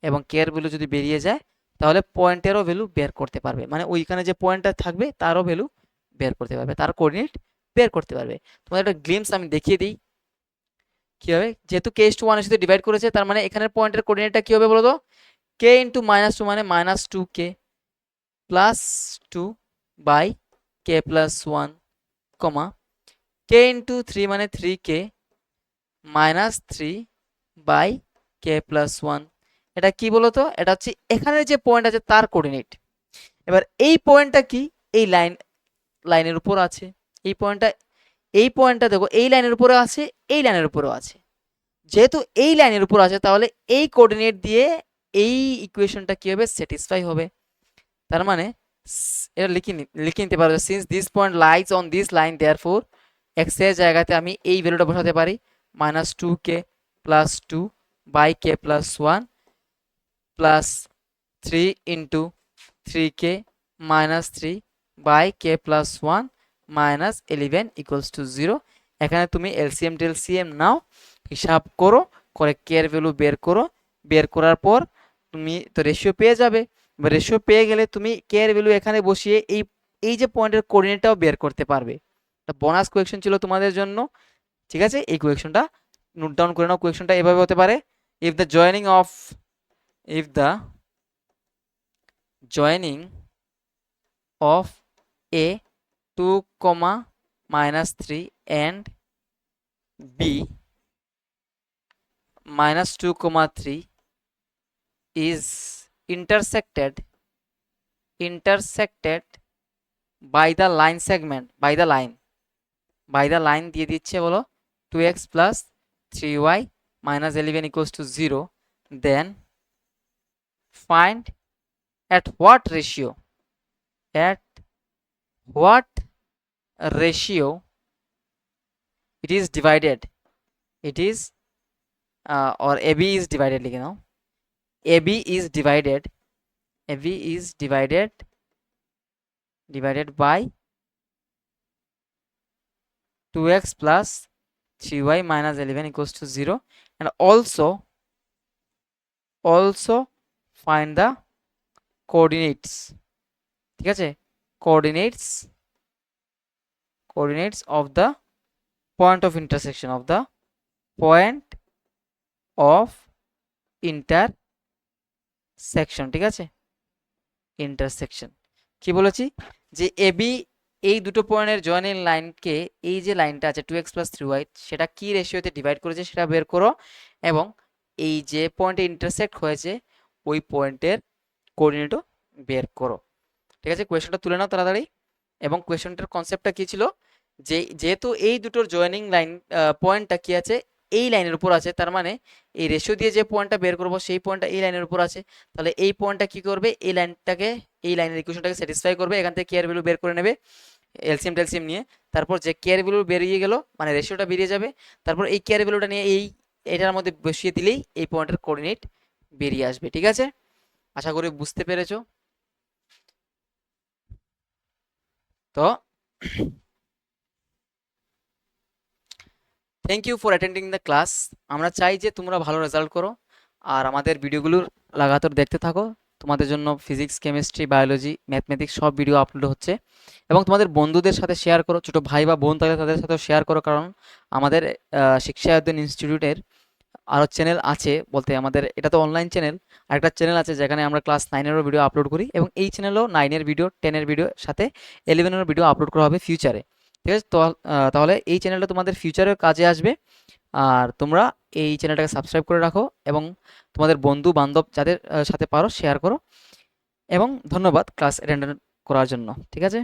এবং কে এর ভ্যালু যদি বেরিয়ে যায়, তাহলে পয়েন্টেরও ভ্যালু বের করতে পারবে, মানে ওইখানে যে পয়েন্টটা থাকবে তারও ভ্যালু বের করতে পারবে, তার কোঅর্ডিনেট বের করতে পারবে। তোমাদের একটা গ্লিমস আমি দেখিয়ে দিই কি হবে। যেহেতু k:1 এর সাথে ডিভাইড করেছে, তার মানে এখানের পয়েন্টের কোঅর্ডিনেটটা কি হবে বলো তো? k × -2 মানে -2k + 2 বাই k + 1, k × 3 মানে 3k - 3 বাই k + 1। এটা কি বলতো, এটা হচ্ছে এখানে যে পয়েন্ট আছে তার কোঅর্ডিনেট। এবার এই পয়েন্টটা কি, এই লাইনের উপর আছে। এই পয়েন্টটা দেখো এই লাইনের উপরে আছে, এই লাইনের উপরেও আছে। যেহেতু এই লাইনের উপর আছে তাহলে এই কোঅর্ডিনেট দিয়ে এই ইকুয়েশনটা কি হবে, স্যাটিসফাই হবে। তার মানে এটা লিখে নিতে পারো, since this point lies on this line therefore x এর জায়গাতে আমি এই ভ্যালুটা বসাতে পারি, -2k + 2 by k + 1 plus 3 into 3k -3 by k + 1 -11 = 0। এখানে তুমি এলসিএম টেলসিএম নাও, হিসাব করো, করে কে এর ভ্যালু বের করো। বের করার পর তুমি তো রেশিও পেয়ে যাবে। রেশিও পেয়ে গেলে তুমি কে এর ভ্যালু এখানে বসিয়ে এই এই যে পয়েন্টের কোঅর্ডিনেটটাও বের করতে পারবে। বোনাস কোয়েকশন ছিল তোমাদের জন্য, ঠিক আছে? এই কোয়েকশনটা নোট ডাউন করে নাও। কোয়েকশনটা এভাবে হতে পারে, if the joining of a 2, -3 and b -2, 3 is intersected by the line segment, by the line দিয়ে দিচ্ছে বলো 2x + 3y -11 = 0, then find at what ratio it is divided, it is or AB is divided, লিখে নাও, AB is divided by 2x + 3y -11 = 0, and also find the coordinates, ঠিক আছে? coordinates of the point of intersection, ঠিক আছে? ইন্টারসেকশন কি বলেছি, যে এবি এই দুটো পয়েন্টের জয়েনিং লাইনকে, এই যে লাইনটা আছে 2x + 3y, সেটা কি রেশিওতে ডিভাইড করেছে সেটা বের করো, এবং এই যে পয়েন্টে ইন্টারসেক্ট হয়েছে ওই পয়েন্টের কোঅর্ডিনেটও বের করো, ঠিক আছে? কোয়েশ্চনটা তুলে নাও তাড়াতাড়ি। এবং কোয়েশ্চনটার কনসেপ্টটা কি ছিল, যে যেহেতু এই দুটোর জয়েনিং লাইন পয়েন্টটা কি আছে, এই লাইনের উপর আছে, তার মানে এই রেশিও দিয়ে যে পয়েন্টটা বের করবো সেই পয়েন্টটা এই লাইনের উপর আছে, তাহলে এই পয়েন্টটা কি করবে, এই লাইনের ইকুয়েশনটাকে স্যাটিসফাই করবে। এখান থেকে কে এর ভ্যালু বের করে নেবে এলসিএম টেলসিএম নিয়ে, তারপর যে কে এর ভ্যালু বেরিয়ে গেল মানে রেশিওটা বেরিয়ে যাবে, তারপর এই কে এর ভ্যালুটা নিয়ে এটার মধ্যে বসিয়ে দিলেই এই পয়েন্টের কোঅর্ডিনেট বেরিয়ে আসবে, ঠিক আছে? আশা করি বুঝতে পেরেছো। তো thank you for attending the class. আমরা চাই যে তোমরা ভালো রেজাল্ট করো, আর আমাদের ভিডিওগুলো লাগাতার দেখতে থাকো। তোমাদের জন্য ফিজিক্স, কেমিস্ট্রি, বায়োলজি, ম্যাথমেটিক্স সব ভিডিও আপলোড হচ্ছে, এবং তোমাদের বন্ধুদের সাথে শেয়ার করো। ছোটো ভাই বা বোন থাকলে তাদের সাথেও শেয়ার করো, কারণ আমাদের শিক্ষায়তন ইনস্টিটিউটের আরও চ্যানেল আছে, বলতে আমাদের এটা তো অনলাইন চ্যানেল, আর একটা চ্যানেল আছে যেখানে আমরা ক্লাস 9-এরও ভিডিও আপলোড করি, এবং এই চ্যানেলেও 9-এর ভিডিও, 10-এর ভিডিও সাথে 11-এর ভিডিও আপলোড করা হবে ফিউচারে, ঠিক আছে? তো তাহলে এই চ্যানেলটা তোমাদের ফিউচারেও কাজে আসবে, আর তোমরা এই চ্যানেলটাকে সাবস্ক্রাইব করে রাখো, এবং তোমাদের বন্ধু বান্ধব যাদের সাথে পারো শেয়ার করো। এবং ধন্যবাদ ক্লাস অ্যাটেন্ড করার জন্য, ঠিক আছে?